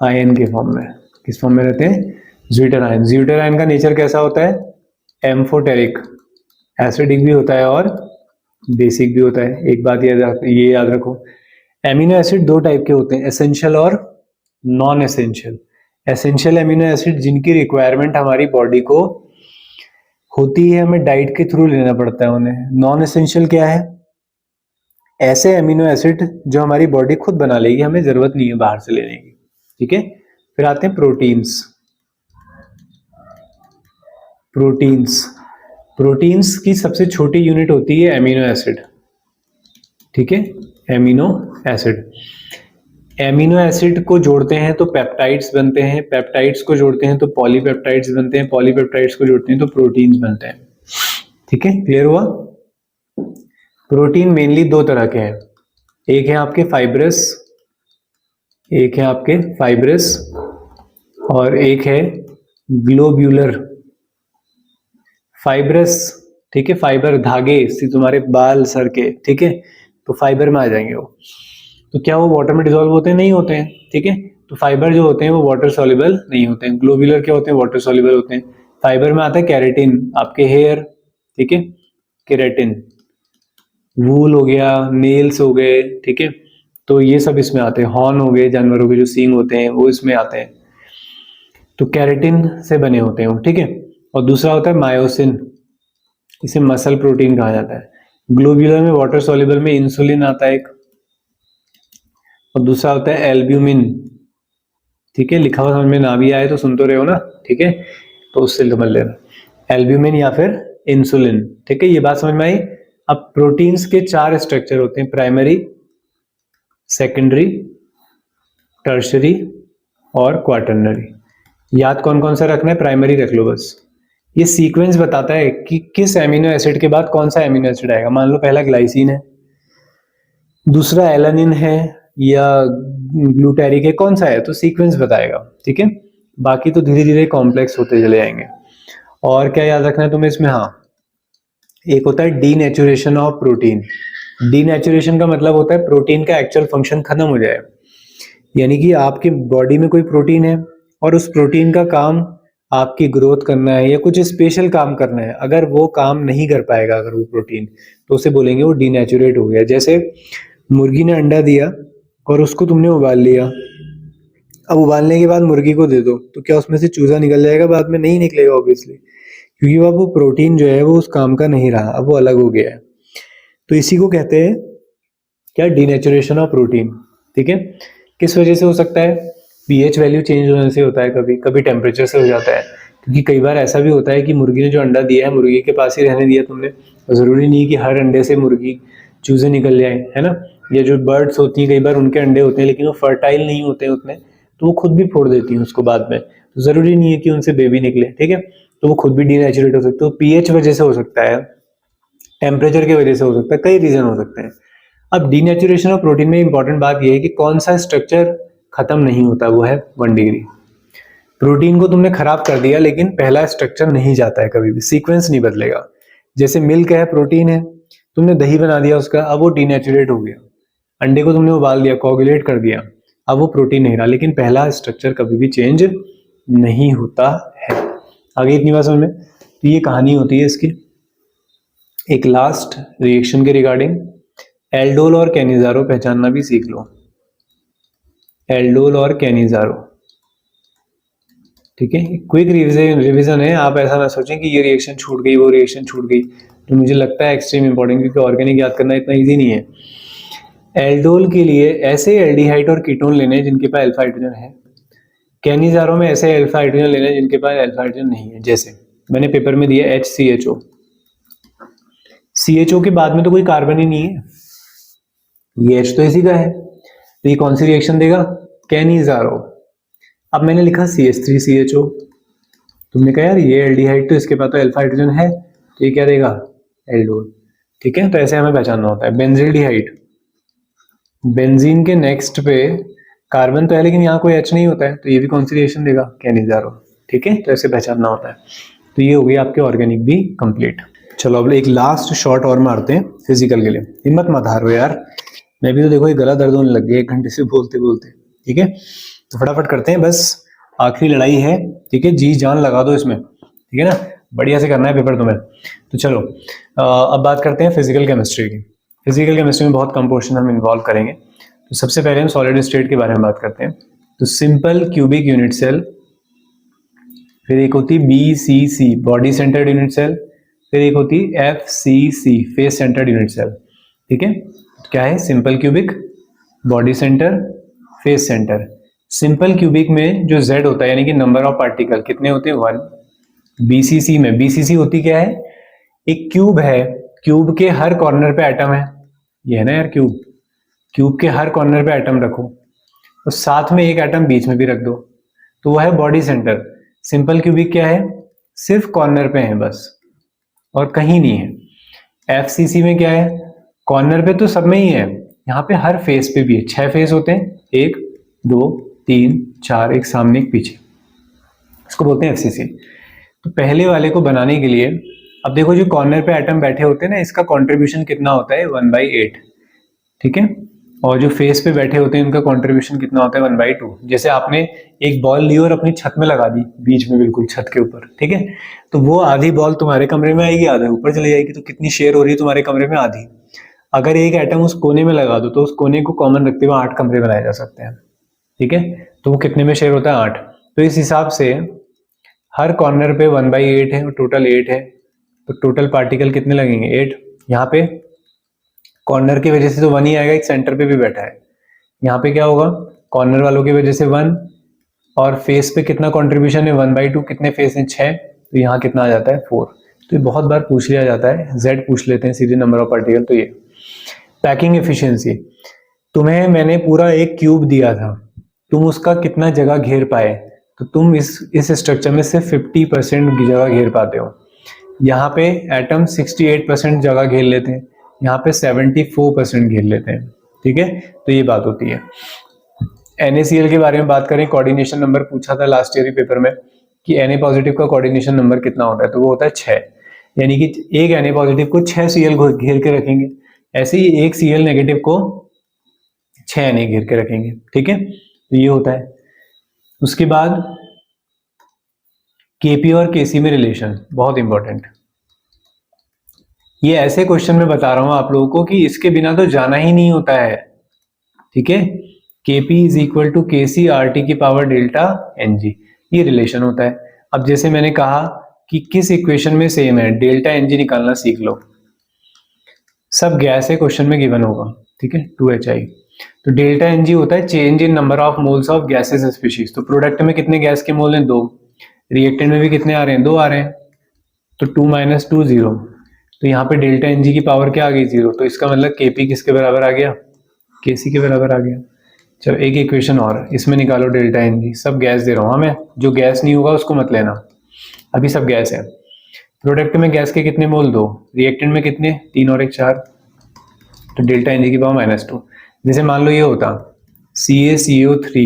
आयन के फॉर्म में। किस फॉर्म में रहते हैं, ज्विटर आयन। ज्विटर आयन का नेचर कैसा होता है, एम्फोटेरिक, एसिडिक भी होता है और बेसिक भी होता है। एक बात ये याद रखो, एमिनो एसिड 2 टाइप के होते हैं, एसेंशियल और non essential. Essential amino acid जिनकी रिक्वायरमेंट हमारी बॉडी को होती है, हमें डाइट के थ्रू लेना पड़ता है उन्हें। नॉन एसेंशियल क्या है, ऐसे एमिनो एसिड जो हमारी बॉडी खुद बना लेगी, हमें जरूरत नहीं है बाहर से लेने की। ठीक है, फिर आते हैं प्रोटीन्स। प्रोटीन्स, प्रोटीन्स की सबसे छोटी यूनिट होती है एमिनो एसिड। ठीक है, एमिनो एसिड। एमिनो एसिड को जोड़ते हैं तो पेप्टाइड्स बनते हैं, पेप्टाइड्स को जोड़ते हैं तो पॉलीपेप्टाइड्स बनते हैं, पॉलीपेप्टाइड्स को जोड़ते हैं तो प्रोटीन्स बनते हैं। ठीक है, क्लियर हुआ। प्रोटीन मेनली 2 तरह के हैं, एक है आपके फाइब्रस, एक है आपके फाइब्रस, और एक है ग्लोब्यूलर। फाइब्रस, ठीक है, फाइबर धागे, तुम्हारे बाल सर के, ठीक है, तो फाइबर में आ जाएंगे वो। तो क्या वो वाटर में डिसॉल्व होते हैं, नहीं होते हैं। ठीक है, तो फाइबर जो होते हैं वो वाटर सॉल्युबल नहीं होते हैं। ग्लोब्यूलर क्या होते हैं, वाटर सॉल्युबल होते हैं। फाइबर में आता है कैरेटिन, आपके हेयर, ठीक है, केराटिन, वूल हो गया, नेल्स हो गए, ठीक है, तो ये सब इसमें आते हैं। हॉर्न हो गए, जानवरों के जो सींग होते हैं वो इसमें आते हैं, तो कैरेटिन से बने होते हैं वो। ठीक है, और दूसरा होता है मायोसिन, इसे मसल प्रोटीन कहा जाता है। ग्लोब्यूलर में वाटर सॉल्युबल में इंसुलिन आता है एक, और दूसरा होता है एल्ब्यूमिन। ठीक है, लिखा हुआ समझ में ना भी आए तो सुन तो रहे हो ना, ठीक है, तो उससे समझ लेना, एल्ब्यूमिन या फिर इंसुलिन। ठीक है, ये बात समझ में आई। अब प्रोटीन्स के 4 स्ट्रक्चर होते हैं, प्राइमरी, सेकेंडरी, टर्शरी और क्वाटर्नरी। याद कौन कौन सा रखना है, प्राइमरी रख लो बस। ये सीक्वेंस बताता है कि किस एमिनो एसिड के बाद कौन सा एमिनो एसिड आएगा। मान लो पहला ग्लाइसिन है, दूसरा एलानिन है या ग्लूटेरिक है, कौन सा है, तो सीक्वेंस बताएगा। ठीक है, बाकी तो धीरे धीरे कॉम्प्लेक्स होते चले जाएंगे। और क्या याद रखना है तुम्हें इसमें, हाँ, एक होता है डीनेचुरेशन ऑफ प्रोटीन। डीनेचुरेशन का मतलब होता है प्रोटीन का एक्चुअल फंक्शन खत्म हो जाए, यानी कि आपकी बॉडी में कोई प्रोटीन है और उस प्रोटीन का काम आपकी ग्रोथ करना है या कुछ स्पेशल काम करना है, अगर वो काम नहीं कर पाएगा, अगर वो प्रोटीन, तो उसे बोलेंगे वो डीनेचुरेट हो गया। जैसे मुर्गी ने अंडा दिया और उसको तुमने उबाल लिया, अब उबालने के बाद मुर्गी को दे दो तो क्या उसमें से चूजा निकल जाएगा, बाद में नहीं निकलेगा ऑब्वियसली, क्योंकि अब वो प्रोटीन जो है वो उस काम का नहीं रहा, अब वो अलग हो गया है। तो इसी को कहते हैं क्या, डीनेचुरेशन ऑफ प्रोटीन। ठीक है, किस वजह से हो सकता है, पीएच वैल्यू चेंज होने से होता है, कभी कभी टेम्परेचर से हो जाता है, क्योंकि कई बार ऐसा भी होता है कि मुर्गी ने जो अंडा दिया है मुर्गी के पास ही रहने दिया तुमने, और ज़रूरी नहीं कि हर अंडे से मुर्गी चूज़े निकल जाए, है ना। या जो बर्ड्स होती हैं कई बार उनके अंडे होते हैं लेकिन वो फर्टाइल नहीं होते हैं उतने, तो वो खुद भी फोड़ देती हैं उसको बाद में, तो ज़रूरी नहीं है कि उनसे बेबी निकले, ठीक है। तो वो खुद भी डीनेचुरेट हो सकते हो, पीएच वजह से हो सकता है, टेम्परेचर की वजह से हो सकता है, कई रीज़न हो सकते हैं। अब डीनेचुरेशन ऑफ प्रोटीन में इंपॉर्टेंट बात यह है कि कौन सा स्ट्रक्चर खत्म नहीं होता, वो है 1 डिग्री। प्रोटीन को तुमने खराब कर दिया लेकिन पहला स्ट्रक्चर नहीं जाता है कभी भी, सीक्वेंस नहीं बदलेगा। जैसे मिल्क है, प्रोटीन है, तुमने दही बना दिया उसका, अब वो डीनेचुरेट हो गया। अंडे को तुमने उबाल दिया, कोगुलेट कर दिया, अब वो प्रोटीन नहीं रहा, लेकिन पहला स्ट्रक्चर कभी भी चेंज नहीं होता है। आगे इतनी बात समझ में। तो ये कहानी होती है इसकी। एक लास्ट रिएक्शन के रिगार्डिंग, एल्डोल और कैनिजारो पहचानना भी सीख लो। एल्डोल और कैनिजारो, ठीक है। क्विक रिवीजन है, आप ऐसा ना सोचें कि ये रिएक्शन छूट गई वो रिएक्शन छूट गई, तो मुझे लगता है एक्सट्रीम इंपॉर्टेंट, क्योंकि ऑर्गेनिक याद करना इतना इजी नहीं है। एल्डोल के लिए ऐसे एल्डिहाइड और कीटोन लेने जिनके पास अल्फा हाइड्रोजन है, कैनिजारो में ऐसे अल्फा हाइड्रोजन लेने जिनके पास अल्फा हाइड्रोजन नहीं है। जैसे मैंने पेपर में दिया HCHO, CHO के बाद में तो कोई कार्बन ही नहीं है, ये H तो इसी का है, तो ये कौन सी रिएक्शन देगा, कैनिजारो। अब मैंने लिखा CH3CHO, तुमने कहा यार ये एल्डिहाइड तो इसके पास तो अल्फा हाइड्रोजन है, तो ये क्या देगा, एल्डोल, ठीक है। तो ऐसे हमें पहचानना होता है। बेंजिल्डिहाइड, बेंजीन के नेक्स्ट पे कार्बन तो है लेकिन यहाँ कोई H नहीं होता है, तो ये भी कौन सी रिएक्शन देगा, कैनिजारो, ठीक है। तो ऐसे पहचानना होता है। तो ये हो गई आपके ऑर्गेनिक भी कंप्लीट। चलो अब एक लास्ट शॉट और मारते हैं फिजिकल के लिए। हिम्मत मत हारो यार, मैं भी तो देखो ये गला दर्द होने लग गया 1 घंटे से बोलते बोलते, ठीक है। तो फटाफट करते हैं, बस आखिरी लड़ाई है, ठीक है। जी जान लगा दो इसमें, ठीक है ना, बढ़िया से करना है पेपर तुम्हें। तो चलो अब बात करते हैं फिजिकल केमिस्ट्री की। फिजिकल केमिस्ट्री में बहुत कम पोर्शन हम इन्वॉल्व करेंगे। तो सबसे पहले हम सॉलिड स्टेट के बारे में बात करते हैं। तो सिंपल क्यूबिक यूनिट सेल, फिर एक होती BCC body centred unit cell, फिर एक होती FCC face centred unit cell, ठीक है। क्या है, simple cubic, body centre, face centre. Simple cubic में जो Z होता है यानी कि नंबर ऑफ पार्टिकल कितने होते हैं, 1। BCC में, BCC होती क्या है, एक क्यूब है, क्यूब के हर कॉर्नर पे एटम है, ये है ना यार क्यूब, क्यूब के हर कॉर्नर पे एटम रखो, तो साथ में एक एटम बीच में भी रख दो, तो वो है बॉडी सेंटर। सिंपल क्यूबिक क्या है, सिर्फ कॉर्नर पे है बस और कहीं नहीं है। FCC में क्या है, कॉर्नर पे तो सब में ही है, यहाँ पे हर फेस पे भी है। 6 फेस होते हैं, 1 2 3 4, एक सामने एक पीछे, इसको बोलते हैं FCC। तो पहले वाले को बनाने के लिए अब देखो जो कॉर्नर पे एटम बैठे होते हैं ना, इसका कंट्रीब्यूशन कितना होता है, 1/8, ठीक है। और जो फेस पे बैठे होते हैं उनका कंट्रीब्यूशन कितना होता है, 1/2। जैसे आपने एक बॉल ली और अपनी छत में लगा दी, बीच में बिल्कुल छत के ऊपर, ठीक है, तो वो आधी बॉल तुम्हारे कमरे में आएगी, आधा ऊपर चली जाएगी, तो कितनी शेयर हो रही है तुम्हारे कमरे में, आधी। अगर एक एटम उस कोने में लगा दो तो उस कोने को कॉमन रखते हुए 8 कमरे बनाए जा सकते हैं, ठीक है। तो वो कितने में शेयर होता है, 8। तो इस हिसाब से हर कॉर्नर पे 1/8 है और टोटल 8 है, तो टोटल पार्टिकल कितने लगेंगे, 8। यहाँ पे कॉर्नर की वजह से तो 1 ही आएगा, एक सेंटर पे भी बैठा है। यहाँ पे क्या होगा, कॉर्नर वालों की वजह से 1, और फेस पे कितना कंट्रीब्यूशन है, 1/2, कितने फेस हैं, 6, तो यहाँ कितना आ जाता है, 4। तो ये बहुत बार पूछ लिया जाता है, Z पूछ लेते हैं सीधे, नंबर ऑफ पार्टिकल। तो ये पैकिंग एफिशिएंसी, तुम्हें मैंने पूरा एक क्यूब दिया था, तुम उसका कितना जगह घेर पाए, तो तुम इस स्ट्रक्चर में सिर्फ 50% की जगह घेर पाते हो। यहाँ पे एटम 68% जगह घेर लेते हैं, यहाँ पे 74% घेर लेते हैं, ठीक है। तो ये बात होती है। NaCl के बारे में बात करें, कोऑर्डिनेशन नंबर पूछा था लास्ट ईयर पेपर में कि Na पॉजिटिव का कोऑर्डिनेशन नंबर कितना होता है, तो वो होता है 6, यानी कि एक Na पॉजिटिव को 6 Cl घेर के रखेंगे, ऐसे ही एक Cl नेगेटिव को 6 Na घेर के रखेंगे, ठीक है। तो ये होता है। उसके बाद Kp और Kc में रिलेशन बहुत इंपॉर्टेंट, ये ऐसे क्वेश्चन में बता रहा हूं आप लोगों को कि इसके बिना तो जाना ही नहीं होता है, ठीक है। Kp is equal to Kc RT की पावर डेल्टा Ng, ये रिलेशन होता है। अब जैसे मैंने कहा कि किस इक्वेशन में सेम है, डेल्टा Ng निकालना सीख लो, सब गैस है क्वेश्चन में गिवन होगा, ठीक है, 2HI। तो डेल्टा Ng होता है change in number of moles of gases species, तो प्रोडक्ट में कितने गैस के मोल हैं, 2, रिएक्टेंट में भी कितने आ रहे हैं, 2 आ रहे हैं, तो 2 माइनस 2 0, तो यहाँ पे डेल्टा एन जी की पावर क्या आ गई, 0, तो इसका मतलब के पी किसके बराबर आ गया, के सी के बराबर आ गया। चलो एक इक्वेशन और, इसमें निकालो डेल्टा एन जी, सब गैस दे रहा हूँ मैं, जो गैस नहीं होगा उसको मत लेना, अभी सब गैस है। प्रोडक्ट में गैस के कितने मोल, 2, रिएक्टेंट में कितने, 3 और 1 4, तो डेल्टा एन जी की पावर -2। जैसे मान लो ये होता CaCO3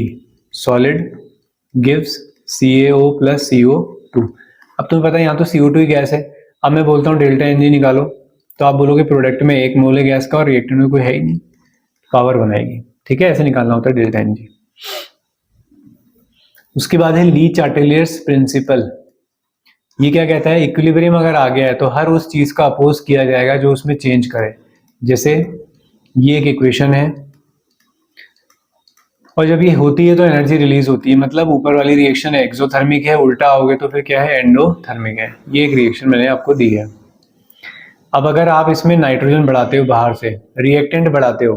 solid gives CaO plus CO2। अब तुम्हें पता है यहाँ तो CO2 ही गैस है, अब मैं बोलता हूँ डेल्टा एन जी निकालो, तो आप बोलोगे प्रोडक्ट में 1 मोल है गैस का और रिएक्टेंट में कोई है ही नहीं, पावर बनाएगी, ठीक है, ऐसे निकालना होता है डेल्टा एन जी। उसके बाद है ली चार्टेलियर्स प्रिंसिपल। ये क्या कहता है, इक्विलिब्रियम अगर आ गया है तो हर उस चीज का अपोज किया जाएगा जो उसमें चेंज करे। जैसे ये एक इक्वेशन है, और जब ये होती है तो एनर्जी रिलीज होती है, मतलब ऊपर वाली रिएक्शन एक्सोथर्मिक है, उल्टा आओगे तो फिर क्या है, एंडोथर्मिक है। ये एक रिएक्शन मैंने आपको दी है। अब अगर आप इसमें नाइट्रोजन बढ़ाते हो, बाहर से रिएक्टेंट बढ़ाते हो,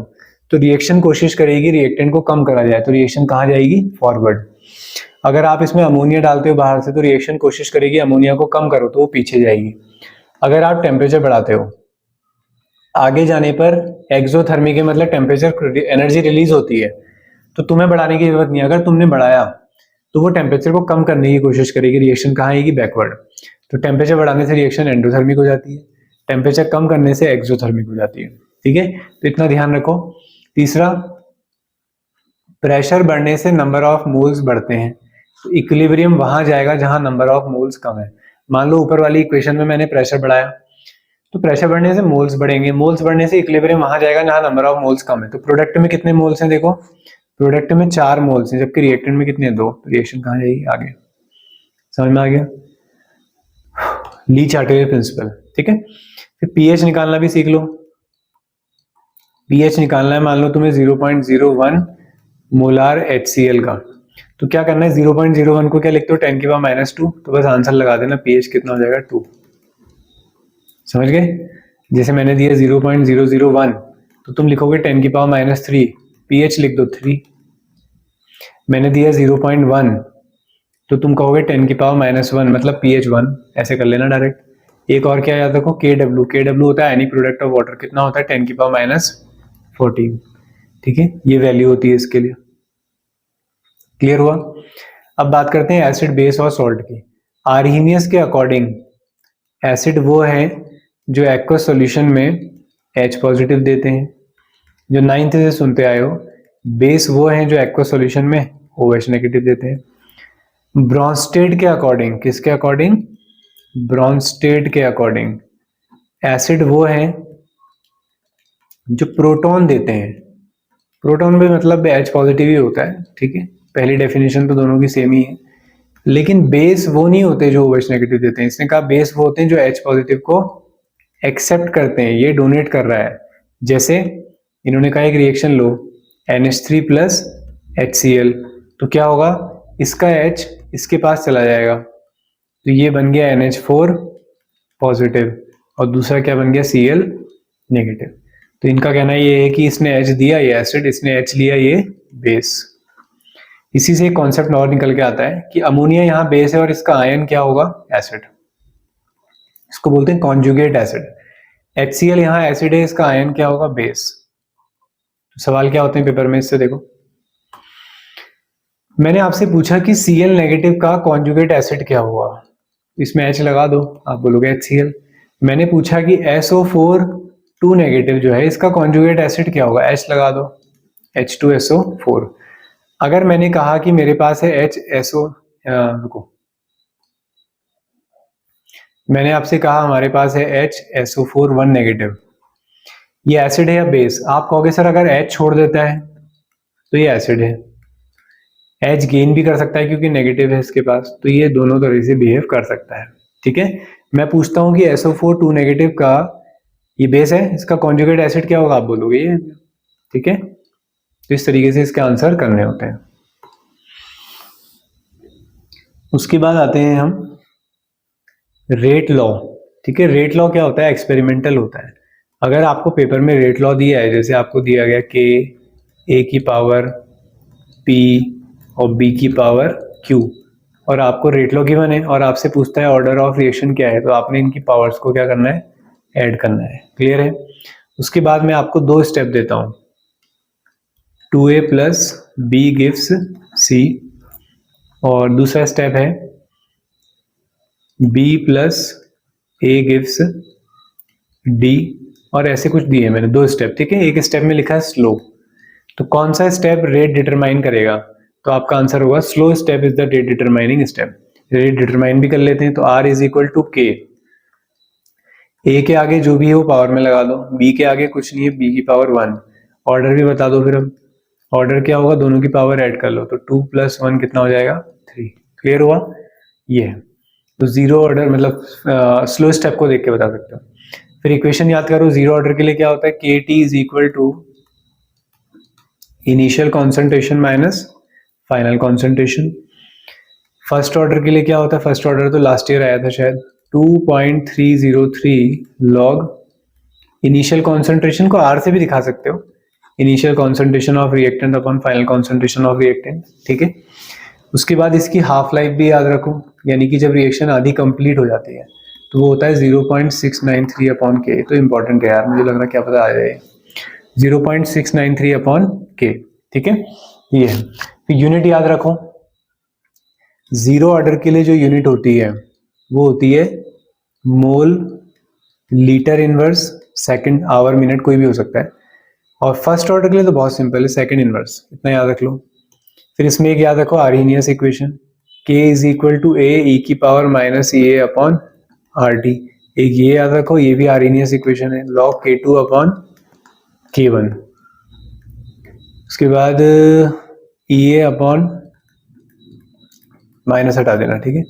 तो रिएक्शन कोशिश करेगी रिएक्टेंट को कम करा जाए, तो रिएक्शन कहाँ जाएगी, फॉरवर्ड। अगर आप इसमें अमोनिया डालते हो बाहर से, तो रिएक्शन कोशिश करेगी अमोनिया को कम करो, तो वो पीछे जाएगी। अगर आप टेम्परेचर बढ़ाते हो, आगे जाने पर एक्सोथर्मिक है, मतलब टेम्परेचर एनर्जी रिलीज होती है, तो तुम्हें बढ़ाने की जरूरत नहीं है। अगर तुमने बढ़ाया तो वो टेम्परेचर को कम करने की कोशिश करेगी, रिएक्शन कहाँ आएगी, बैकवर्ड। तो टेम्परेचर बढ़ाने से रिएक्शन एंडोथर्मिक हो जाती है, टेम्परेचर कम करने से एक्सोथर्मिक हो जाती है, ठीक है, तो इतना ध्यान रखो। तीसरा, प्रेशर बढ़ने से नंबर ऑफ मोल्स बढ़ते हैं, तो इक्विलिब्रियम वहां जाएगा जहां नंबर ऑफ मोल्स कम है। मान लो ऊपर वाली इक्वेशन में मैंने प्रेशर बढ़ाया, तो प्रेशर बढ़ने से मोल्स बढ़ेंगे, मोल्स बढ़ने से इक्विलिब्रियम वहां जाएगा जहां नंबर ऑफ मोल्स कम है। तो प्रोडक्ट में कितने मोल्स हैं, देखो प्रोडक्ट में 4 मोल्स हैं, जबकि रिएक्टेंट में कितने, 2, तो रिएक्शन कहाँ जाएगी, आगे। समझ में आ गया, ली चार्टेलियर प्रिंसिपल, ठीक है। फिर पीएच निकालना भी सीख लो। पीएच निकालना है, मान लो तुम्हें 0.01 मोलार HCl का, तो क्या करना है, 0.01 को क्या लिखते हो, 10 की पावर -2, तो बस आंसर लगा देना, पीएच कितना हो जाएगा, 2। समझ गए, जैसे मैंने दिया 0.001, तो तुम लिखोगे 10 की पावर -3, पीएच लिख दो 3। मैंने दिया 0.1, तो तुम कहोगे 10 की पावर -1, मतलब pH 1, ऐसे कर लेना डायरेक्ट। एक और क्या याद रखो, KW, KW होता है एनी प्रोडक्ट ऑफ वाटर, कितना होता है, 10 की पावर -14, ठीक है, ये वैल्यू होती है इसके लिए। क्लियर हुआ। अब बात करते हैं एसिड, बेस और सॉल्ट की। आर्हीनियस के अकॉर्डिंग एसिड वो है जो एक्वस सॉल्यूशन में H पॉजिटिव देते हैं, जो 9th से सुनते आए हो। बेस वो है जो एक्वस सॉल्यूशन में OH नेगेटिव देते हैं। ब्रॉन्स्टेड के अकॉर्डिंग, किसके अकॉर्डिंग, ब्रॉन्स्टेड के अकॉर्डिंग एसिड वो है जो प्रोटॉन देते हैं। प्रोटॉन भी मतलब H पॉजिटिव ही होता है, ठीक है, पहली डेफिनेशन तो दोनों की सेम ही है। लेकिन बेस वो नहीं होते जो OH नेगेटिव देते हैं, इसने कहा बेस वो होते हैं जो H पॉजिटिव को एक्सेप्ट करते हैं, ये डोनेट कर रहा है। जैसे इन्होंने कहा एक रिएक्शन लो, NH3 प्लस HCl, तो क्या होगा, इसका H इसके पास चला जाएगा, तो ये बन गया NH4 पॉजिटिव, और दूसरा क्या बन गया, Cl नेगेटिव। तो इनका कहना ये है कि इसने H दिया ये एसिड, इसने H लिया ये बेस। इसी से एक कॉन्सेप्ट और निकल के आता है कि अमोनिया यहाँ बेस है और इसका आयन क्या होगा, एसिड, इसको बोलते हैं कॉन्जुगेट एसिड। HCl यहाँ एसिड है, इसका आयन क्या होगा, बेस। तो सवाल क्या होते हैं पेपर में, इससे देखो। मैंने आपसे पूछा कि Cl नेगेटिव का कॉन्जुगेट एसिड क्या हुआ, इसमें H लगा दो, आप बोलोगे HCl। मैंने पूछा कि SO4 2 नेगेटिव जो है इसका कॉन्जुगेट एसिड क्या होगा, H लगा दो, H2SO4। अगर मैंने कहा कि मेरे पास है रुको, मैंने आपसे कहा हमारे पास है HSO4 1 नेगेटिव, ये एसिड है या बेस, आप कहोगे सर अगर H छोड़ देता है तो ये एसिड है, H गेन भी कर सकता है क्योंकि नेगेटिव है इसके पास, तो ये दोनों तरह से बिहेव कर सकता है, ठीक है। मैं पूछता हूं कि SO4 2 नेगेटिव का ये बेस है, इसका कॉन्जुगेट एसिड क्या होगा, आप बोलोगे ये, ठीक है। तो इस तरीके से इसके आंसर करने होते हैं। उसके बाद आते हैं हम रेट लॉ, ठीक है। रेट लॉ क्या होता है, एक्सपेरिमेंटल होता है। अगर आपको पेपर में रेट लॉ दिया है, जैसे आपको दिया गया K A की पावर P और B की पावर Q, और आपको रेट लॉ गिवन है और आपसे पूछता है ऑर्डर ऑफ रिएक्शन क्या है, तो आपने इनकी पावर्स को क्या करना है, ऐड करना है। क्लियर है? उसके बाद मैं आपको 2 स्टेप देता हूँ। 2a plus B gives c, और दूसरा स्टेप है b plus a gives d, और ऐसे कुछ दिए मैंने 2 स्टेप। ठीक है, एक स्टेप में लिखा है स्लो, तो कौन सा स्टेप रेट डिटरमाइन करेगा, तो आपका आंसर होगा slow step is the rate determining step. Rate determine भी कर लेते हैं, तो r is equal to k, a के आगे जो भी है वो पावर में लगा दो, b के आगे कुछ नहीं है, b की पावर 1, ऑर्डर भी बता दो। फिर अब ऑर्डर क्या होगा, दोनों की पावर ऐड कर लो, तो 2 + 1 कितना हो जाएगा, 3। क्लियर हुआ? ये है। तो जीरो ऑर्डर मतलब स्लो स्टेप को देख के बता सकते हो। फिर इक्वेशन याद करो, जीरो ऑर्डर के लिए क्या होता है, k t is equal to initial concentration minus final concentration. First order के लिए क्या होता है, फर्स्ट ऑर्डर तो लास्ट ईयर आया था शायद, 2.303 लॉग इनिशियल कॉन्सेंट्रेशन को आर से भी दिखा सकते हो, initial concentration of reactant upon final concentration of reactant. ठीक है, उसके बाद इसकी हाफ लाइफ भी याद रखो, यानी कि जब रिएक्शन आधी कंप्लीट हो जाती है तो वो होता है 0.693 अपॉन के। तो इंपॉर्टेंट है यार, मुझे लग रहा है क्या पता आ जाए, 0.693 अपॉन के। ठीक है, ये है। तो यूनिट याद रखो, जीरो ऑर्डर के लिए जो यूनिट होती है वो होती है mole litre inverse second hour minute, कोई भी हो सकता है। और फर्स्ट ऑर्डर के लिए तो बहुत सिंपल है, सेकंड इनवर्स, इतना याद रख लो। फिर इसमें एक याद रखो Arrhenius equation, k is equal to A E की power minus E A upon R T. एक ये याद रखो, ये भी आर्हीनियस इक्वेशन है, log k2 अपॉन k1। उसके बाद ई ए अपॉन माइनस हटा देना, ठीक है,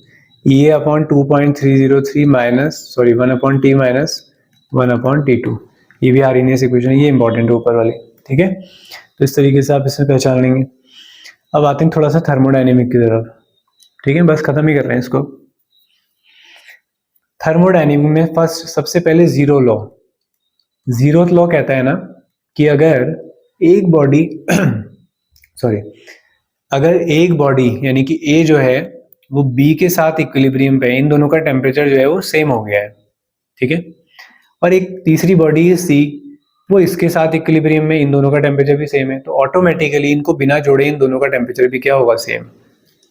E A upon 2.303 minus 1 upon T minus 1 upon t2। ये भी आर्हीनियस इक्वेशन है, ये इंपॉर्टेंट है ऊपर वाली। ठीक है, तो इस तरीके से आप इसे पहचान लेंगे। अब आते हैं थोड़ा सा थर्मोडायनेमिक की तरफ। ठीक है, बस खत्म ही कर रहे हैं इसको। थर्मोडायनेमिक में फर्स्ट सबसे पहले जीरो लॉ, जीरो लॉ कहता है ना कि अगर एक बॉडी सॉरी, अगर एक बॉडी यानी कि A जो है वो B के साथ इक्विलिब्रियम पे, इन दोनों का टेम्परेचर जो है वो सेम हो गया है, ठीक है, और एक तीसरी बॉडी है C, वो इसके साथ इक्विलिब्रियम में, इन दोनों का टेम्परेचर भी सेम है, तो ऑटोमेटिकली इनको बिना जोड़े इन दोनों का टेम्परेचर भी क्या होगा, सेम।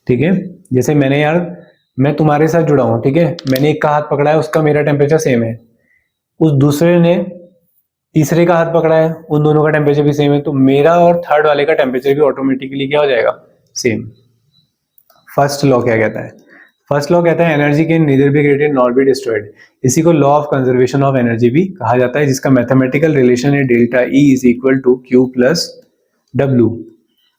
ठीक है, जैसे मैंने यार, मैं तुम्हारे साथ जुड़ा हूं, ठीक है, मैंने एक का हाथ पकड़ा है, उसका मेरा टेम्परेचर सेम है, उस दूसरे ने तीसरे का हाथ पकड़ा है, उन दोनों का टेम्परेचर भी सेम है, तो मेरा और थर्ड वाले का टेम्परेचर भी ऑटोमेटिकली क्या हो जाएगा, सेम। फर्स्ट लॉ क्या कहता है, फर्स्ट लॉ कहता है energy can neither be created not be destroyed. इसी को law of conservation of energy भी कहा जाता है, जिसका मैथमेटिकल रिलेशन है delta E is equal to q plus डब्ल्यू।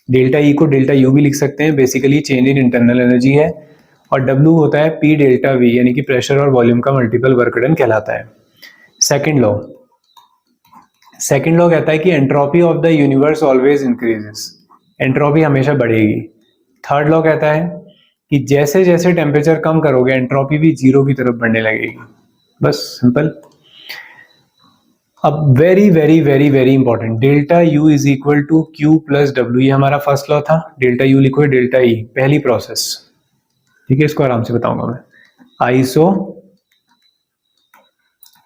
डेल्टा ई को डेल्टा यू भी लिख सकते हैं, basically change in internal energy है, और डब्ल्यू होता है पी डेल्टा वी, यानी कि प्रेशर और वॉल्यूम का मल्टीपल वर्क डन कहलाता है। सेकेंड लॉ, सेकेंड लॉ कहता है कि entropy of the universe always increases, entropy हमेशा बढ़ेगी। थर्ड लॉ कहता है कि जैसे जैसे टेम्परेचर कम करोगे एंट्रोपी भी जीरो की तरफ बढ़ने लगेगी। बस सिंपल। अब very very very very important, delta U is equal to q plus डब्ल्यू, ये हमारा फर्स्ट लॉ था। डेल्टा यू लिखो है डेल्टा ई, पहली प्रोसेस, ठीक है, इसको आराम से बताऊंगा मैं। आइसो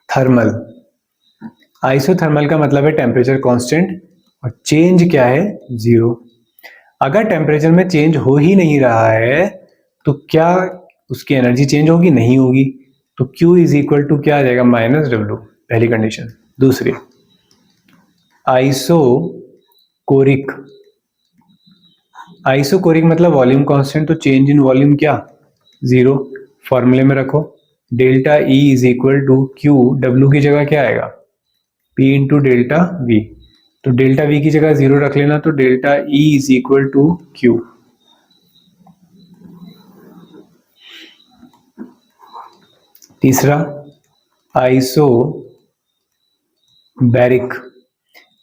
थर्मल, आइसोथर्मल का मतलब है टेम्परेचर कांस्टेंट, और चेंज क्या है, जीरो। अगर टेम्परेचर में चेंज हो ही नहीं रहा है तो क्या उसकी एनर्जी चेंज होगी, नहीं होगी, तो Q इज इक्वल टू क्या आ जाएगा, माइनस डब्ल्यू, पहली कंडीशन। दूसरी आइसोकोरिक, आइसोकोरिक मतलब वॉल्यूम कांस्टेंट, तो चेंज इन वॉल्यूम क्या, जीरो। फॉर्मूले में रखो delta E is equal to q, डब्ल्यू की जगह क्या आएगा, P इंटू डेल्टा V, तो डेल्टा V की जगह जीरो रख लेना, तो delta E is equal to q. तीसरा आइसोबैरिक,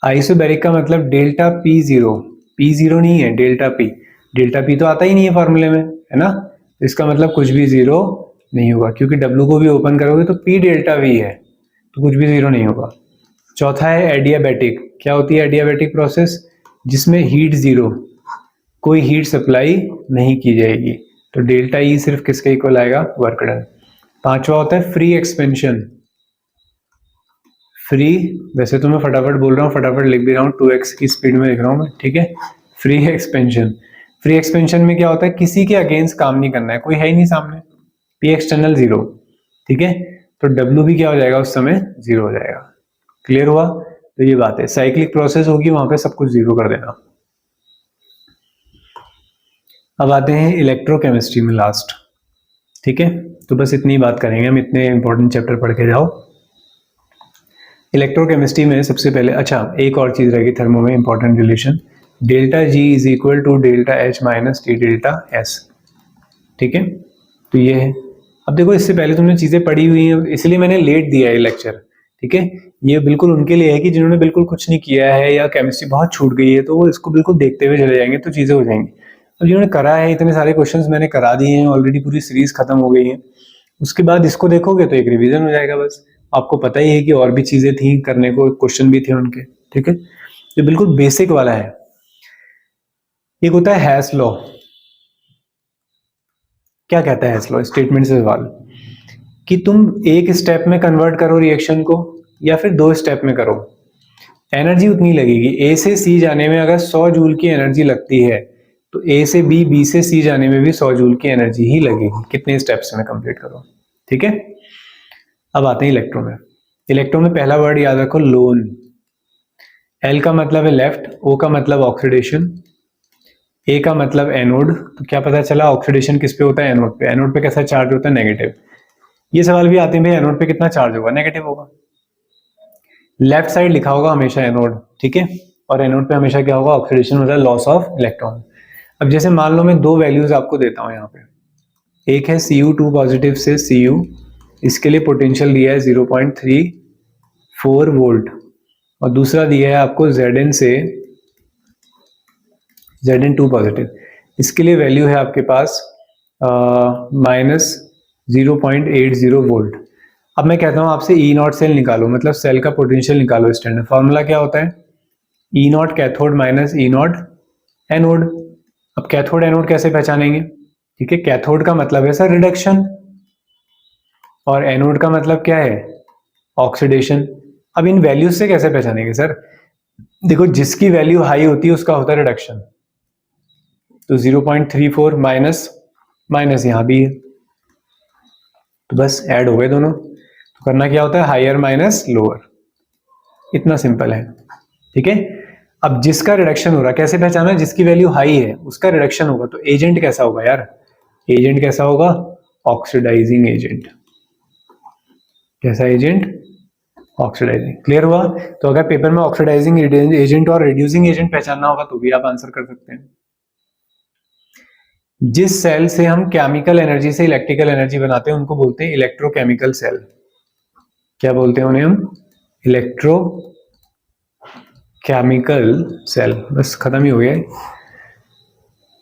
आइसोबैरिक का मतलब delta P zero, P zero नहीं है, डेल्टा P, डेल्टा P तो आता ही नहीं है फॉर्मूले में, है ना, इसका मतलब कुछ भी जीरो नहीं होगा, क्योंकि W को भी ओपन करोगे तो P डेल्टा V है, तो कुछ भी जीरो नहीं होगा। चौथा है एडियाबैटिक, क्या होती है एडियाबैटिक प्रोसेस, जिसमें हीट जीरो, कोई हीट सप्लाई नहीं की जाएगी, तो डेल्टा ई सिर्फ किसके इक्वल आएगा, वर्क डन। पांचवा होता है फ्री एक्सपेंशन। फ्री, वैसे तो मैं फटाफट बोल रहा हूँ, फटाफट लिख भी रहा हूँ, 2x की स्पीड में लिख रहा हूँ मैं, ठीक है। फ्री एक्सपेंशन, फ्री एक्सपेंशन में क्या होता है, किसी के अगेंस्ट काम नहीं करना है, कोई है ही नहीं सामने, पी एक्सटर्नल 0, ठीक है। तो डब्ल्यू भी क्या हो जाएगा उस समय, 0 हो जाएगा। क्लियर हुआ? तो ये बात है, साइक्लिक प्रोसेस होगी, वहां पे सब कुछ 0 कर देना। अब आते हैं इलेक्ट्रोकेमिस्ट्री में लास्ट, ठीक है। तो बस इतनी बात करेंगे हम, इतने इंपॉर्टेंट चैप्टर पढ़ के जाओ। इलेक्ट्रोकेमिस्ट्री में सबसे पहले, अच्छा एक और चीज रहेगी थर्मो में important relation, delta G is equal to delta H minus T delta S, ठीक है। तो ये है। अब देखो इससे पहले तुमने चीजें पढ़ी हुई हैं, इसलिए मैंने लेट दिया है लेक्चर, ठीक है। ये बिल्कुल उनके लिए है कि जिन्होंने बिल्कुल कुछ नहीं किया है या केमिस्ट्री बहुत छूट गई है, तो वो इसको बिल्कुल देखते हुए चले जाएंगे तो चीजें हो जाएंगी। अब जिन्होंने करा है, इतने सारे क्वेश्चंस मैंने करा दिए हैं ऑलरेडी, पूरी सीरीज खत्म हो गई है, उसके बाद इसको देखोगे तो एक रिवीजन हो जाएगा बस। आपको पता ही है कि और भी चीजें थी करने को, क्वेश्चन भी थे उनके, ठीक है। ये बिल्कुल बेसिक वाला है। एक होता है हैस लॉ। क्या कहता है हैस लॉ? स्टेटमेंट से सवाल कि तुम एक स्टेप में कन्वर्ट करो रिएक्शन को या फिर 2 स्टेप में करो, एनर्जी उतनी लगेगी। ए से सी जाने में अगर 100 जूल की एनर्जी लगती है तो ए से बी, बी से सी जाने में भी 100 जूल की एनर्जी ही लगेगी, कितने स्टेप्स में कंप्लीट करो, ठीक है। अब आते हैं इलेक्ट्रो में। इलेक्ट्रो में पहला वर्ड याद रखो, लोन। एल का मतलब है लेफ्ट, ओ का मतलब ऑक्सीडेशन, ए का मतलब एनोड। तो क्या पता चला, ऑक्सीडेशन किस पे होता है, एनोड पे। एनोड पे कैसा चार्ज होता है, नेगेटिव। ये सवाल भी आते हैं भाई, एनोड पे कितना चार्ज होगा, नेगेटिव होगा। लेफ्ट साइड लिखा होगा हमेशा एनोड, ठीक है। और एनोड पे हमेशा क्या होगा, ऑक्सीडेशन, मतलब लॉस ऑफ इलेक्ट्रॉन। अब जैसे मान लो मैं 2 वैल्यूज आपको देता हूं यहाँ पे, एक है Cu2 पॉजिटिव से Cu, इसके लिए पोटेंशियल दिया है 0.34 वोल्ट, और दूसरा दिया है आपको Zn से Zn2 पॉजिटिव, इसके लिए वैल्यू है आपके पास -0.80 वोल्ट। अब मैं कहता हूं आपसे ई नॉट सेल निकालो, मतलब सेल का पोटेंशियल निकालो। स्टैंडर्ड फॉर्मूला क्या होता है, E naught cathode minus E naught anode. अब कैथोड एनोड कैसे पहचानेंगे, ठीक है। कैथोड का मतलब है सर रिडक्शन, और एनोड का मतलब क्या है, ऑक्सीडेशन। अब इन वैल्यूज से कैसे पहचानेंगे सर, देखो जिसकी वैल्यू हाई होती है उसका होता है रिडक्शन, तो 0.34 माइनस माइनस यहां भी है, तो बस ऐड हो गए दोनों। तो करना क्या होता है, हायर माइनस लोअर, इतना सिंपल है, ठीक है। अब जिसका रिडक्शन हो रहा है, कैसे पहचाना है, जिसकी वैल्यू हाई है उसका रिडक्शन होगा, तो एजेंट कैसा होगा यार, एजेंट कैसा होगा, ऑक्सीडाइजिंग एजेंट। कैसा एजेंट, ऑक्सीडाइजिंग। क्लियर हुआ? तो अगर पेपर में ऑक्सीडाइजिंग एजेंट और रिड्यूसिंग एजेंट पहचानना होगा तो भी आप आंसर कर सकते हैं। जिस सेल से हम केमिकल एनर्जी से इलेक्ट्रिकल एनर्जी बनाते हैं उनको बोलते हैं इलेक्ट्रोकेमिकल सेल। क्या बोलते हैं उन्हें हम, इलेक्ट्रो केमिकल सेल। बस खत्म ही हो गया।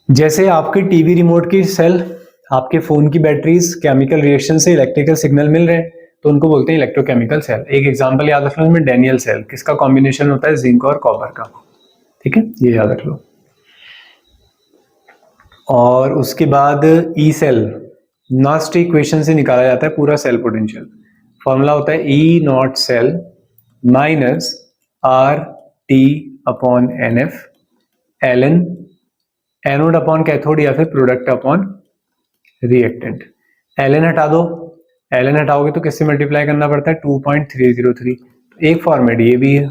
जैसे आपके टीवी रिमोट की सेल, आपके फोन की बैटरीज केमिकल रिएक्शन से इलेक्ट्रिकल सिग्नल मिल रहे हैं, तो उनको बोलते हैं इलेक्ट्रोकेमिकल सेल। एक एग्जांपल याद रख लो इसमें, डैनियल सेल, किसका कॉम्बिनेशन होता है, जिंक और कॉपर का, ठीक है, ये याद रख लो। और उसके बाद ई सेल, नास्ट इक्वेशन से निकाला जाता है पूरा सेल पोटेंशियल। फॉर्मूला होता है E naught cell minus R T upon N F, L N anode upon cathode या फिर product upon reactant. L N हटा दो, एल एन हटाओगे तो किससे मल्टीप्लाई करना पड़ता है, 2.303। तो एक फॉर्मेट ये भी है,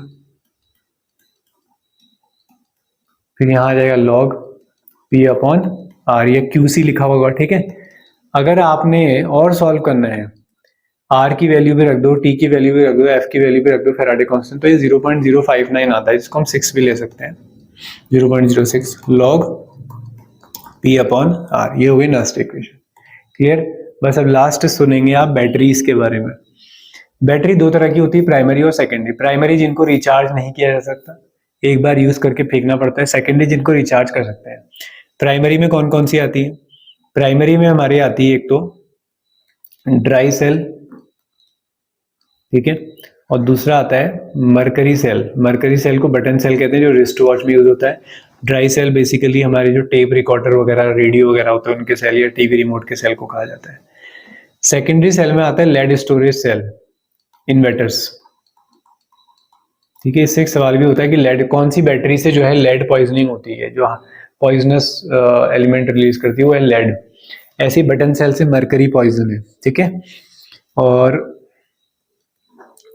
फिर यहां आ जाएगा लॉग पी अपॉन आर, या क्यूसी लिखा होगा, ठीक है। अगर आपने और सॉल्व करना है, आर की वैल्यू भी रख दो, टी की वैल्यू भी रख दो, एफ की वैल्यू भी रख दो, फैराडे कांस्टेंट, तो ये 0.059 आता है, जिसको हम 6 भी ले सकते हैं, 0.06 लॉग पी अपॉन आर। ये हो गई नास्ट इक्वेशन। क्लियर? बस अब लास्ट सुनेंगे आप बैटरीज के बारे में। बैटरी 2 तरह की होती है, प्राइमरी और सेकेंडरी। प्राइमरी जिनको रिचार्ज नहीं किया जा सकता, एक बार यूज करके फेंकना पड़ता है। सेकेंडरी जिनको रिचार्ज कर सकते हैं। प्राइमरी में कौन कौन सी आती है, प्राइमरी में हमारी आती है एक तो ड्राई सेल, ठीक है, और दूसरा आता है मरकरी सेल। मरकरी सेल को बटन सेल कहते हैं, जो रिस्ट वॉच में यूज होता है। ड्राई सेल बेसिकली हमारे जो टेप रिकॉर्डर वगैरह, रेडियो वगैरह होते हैं उनके सेल या टीवी रिमोट के सेल को कहा जाता है। सेकेंडरी सेल में आता है लेड स्टोरेज सेल, इन्वर्टर्स। ठीक है, इससे एक सवाल भी होता है कि लेड कौन सी बैटरी से जो है लेड पॉइजनिंग होती है, जो पॉइजनस एलिमेंट रिलीज करती है वो है लेड। ऐसे बटन सेल से मरकरी पॉइजन है। ठीक है, और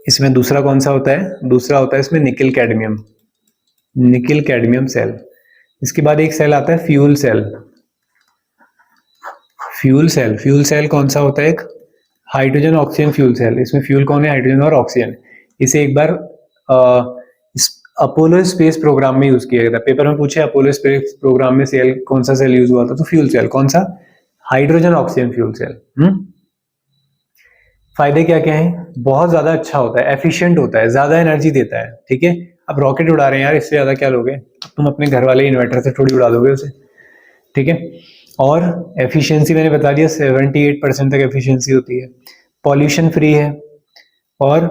इसमें दूसरा कौन सा होता है? दूसरा होता है इसमें nickel cadmium, nickel cadmium cell. इसके बाद एक सेल आता है fuel cell. Fuel cell, fuel cell कौन सा होता है? एक हाइड्रोजन ऑक्सीजन फ्यूल सेल। इसमें फ्यूल कौन है? हाइड्रोजन और ऑक्सीजन। इसे एक बार अपोलो स्पेस प्रोग्राम में यूज किया गया था। पेपर में पूछे अपोलो स्पेस प्रोग्राम में सेल कौन सा सेल यूज हुआ था, तो फ्यूल सेल। कौन सा? Hydrogen oxygen fuel cell. फायदे क्या क्या हैं? बहुत ज्यादा अच्छा होता है, एफिशिएंट होता है, ज्यादा एनर्जी देता है। ठीक है, अब रॉकेट उड़ा रहे हैं यार, इससे ज्यादा क्या लोगे? तुम अपने घर वाले इन्वर्टर से थोड़ी उड़ा दोगे उसे। ठीक है, और एफिशिएंसी मैंने बता दिया 78% तक एफिशिएंसी होती है। पॉल्यूशन फ्री है और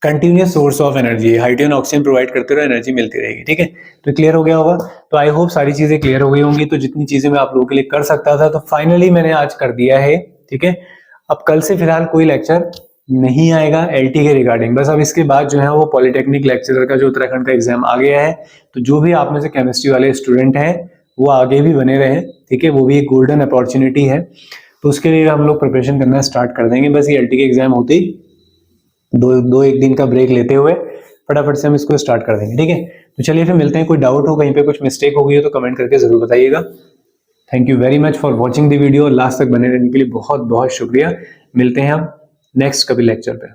कंटिन्यूस सोर्स ऑफ एनर्जी है। हाइड्रोजन ऑक्सीजन प्रोवाइड करते रहो, एनर्जी मिलती रहेगी। ठीक है, तो क्लियर हो गया होगा। तो आई होप सारी चीजें क्लियर हो गई होंगी। तो जितनी चीजें मैं आप लोगों के लिए कर सकता था तो फाइनली मैंने आज कर दिया है। ठीक है, अब कल से फिलहाल कोई लेक्चर नहीं आएगा एलटी के रिगार्डिंग। बस अब इसके बाद जो है वो पॉलिटेक्निक लेक्चरर का जो उत्तराखंड का एग्जाम आ गया है, तो जो भी आप में से केमिस्ट्री वाले स्टूडेंट हैं वो आगे भी बने रहे। ठीक है, वो भी एक गोल्डन अपॉर्चुनिटी है, तो उसके लिए हम लोग प्रिपरेशन करना स्टार्ट कर देंगे। बस ये एलटी के एग्जाम होते ही दो एक दिन का ब्रेक लेते हुए फटाफट से हम इसको स्टार्ट कर देंगे। ठीक है, तो चलिए फिर मिलते हैं। कोई डाउट हो, कहीं पे कुछ मिस्टेक हो गई हो तो कमेंट करके जरूर बताइएगा। Thank you very much for watching the video. Last तक बने रहने के लिए बहुत बहुत शुक्रिया। मिलते हैं हम नेक्स्ट कभी लेक्चर पे।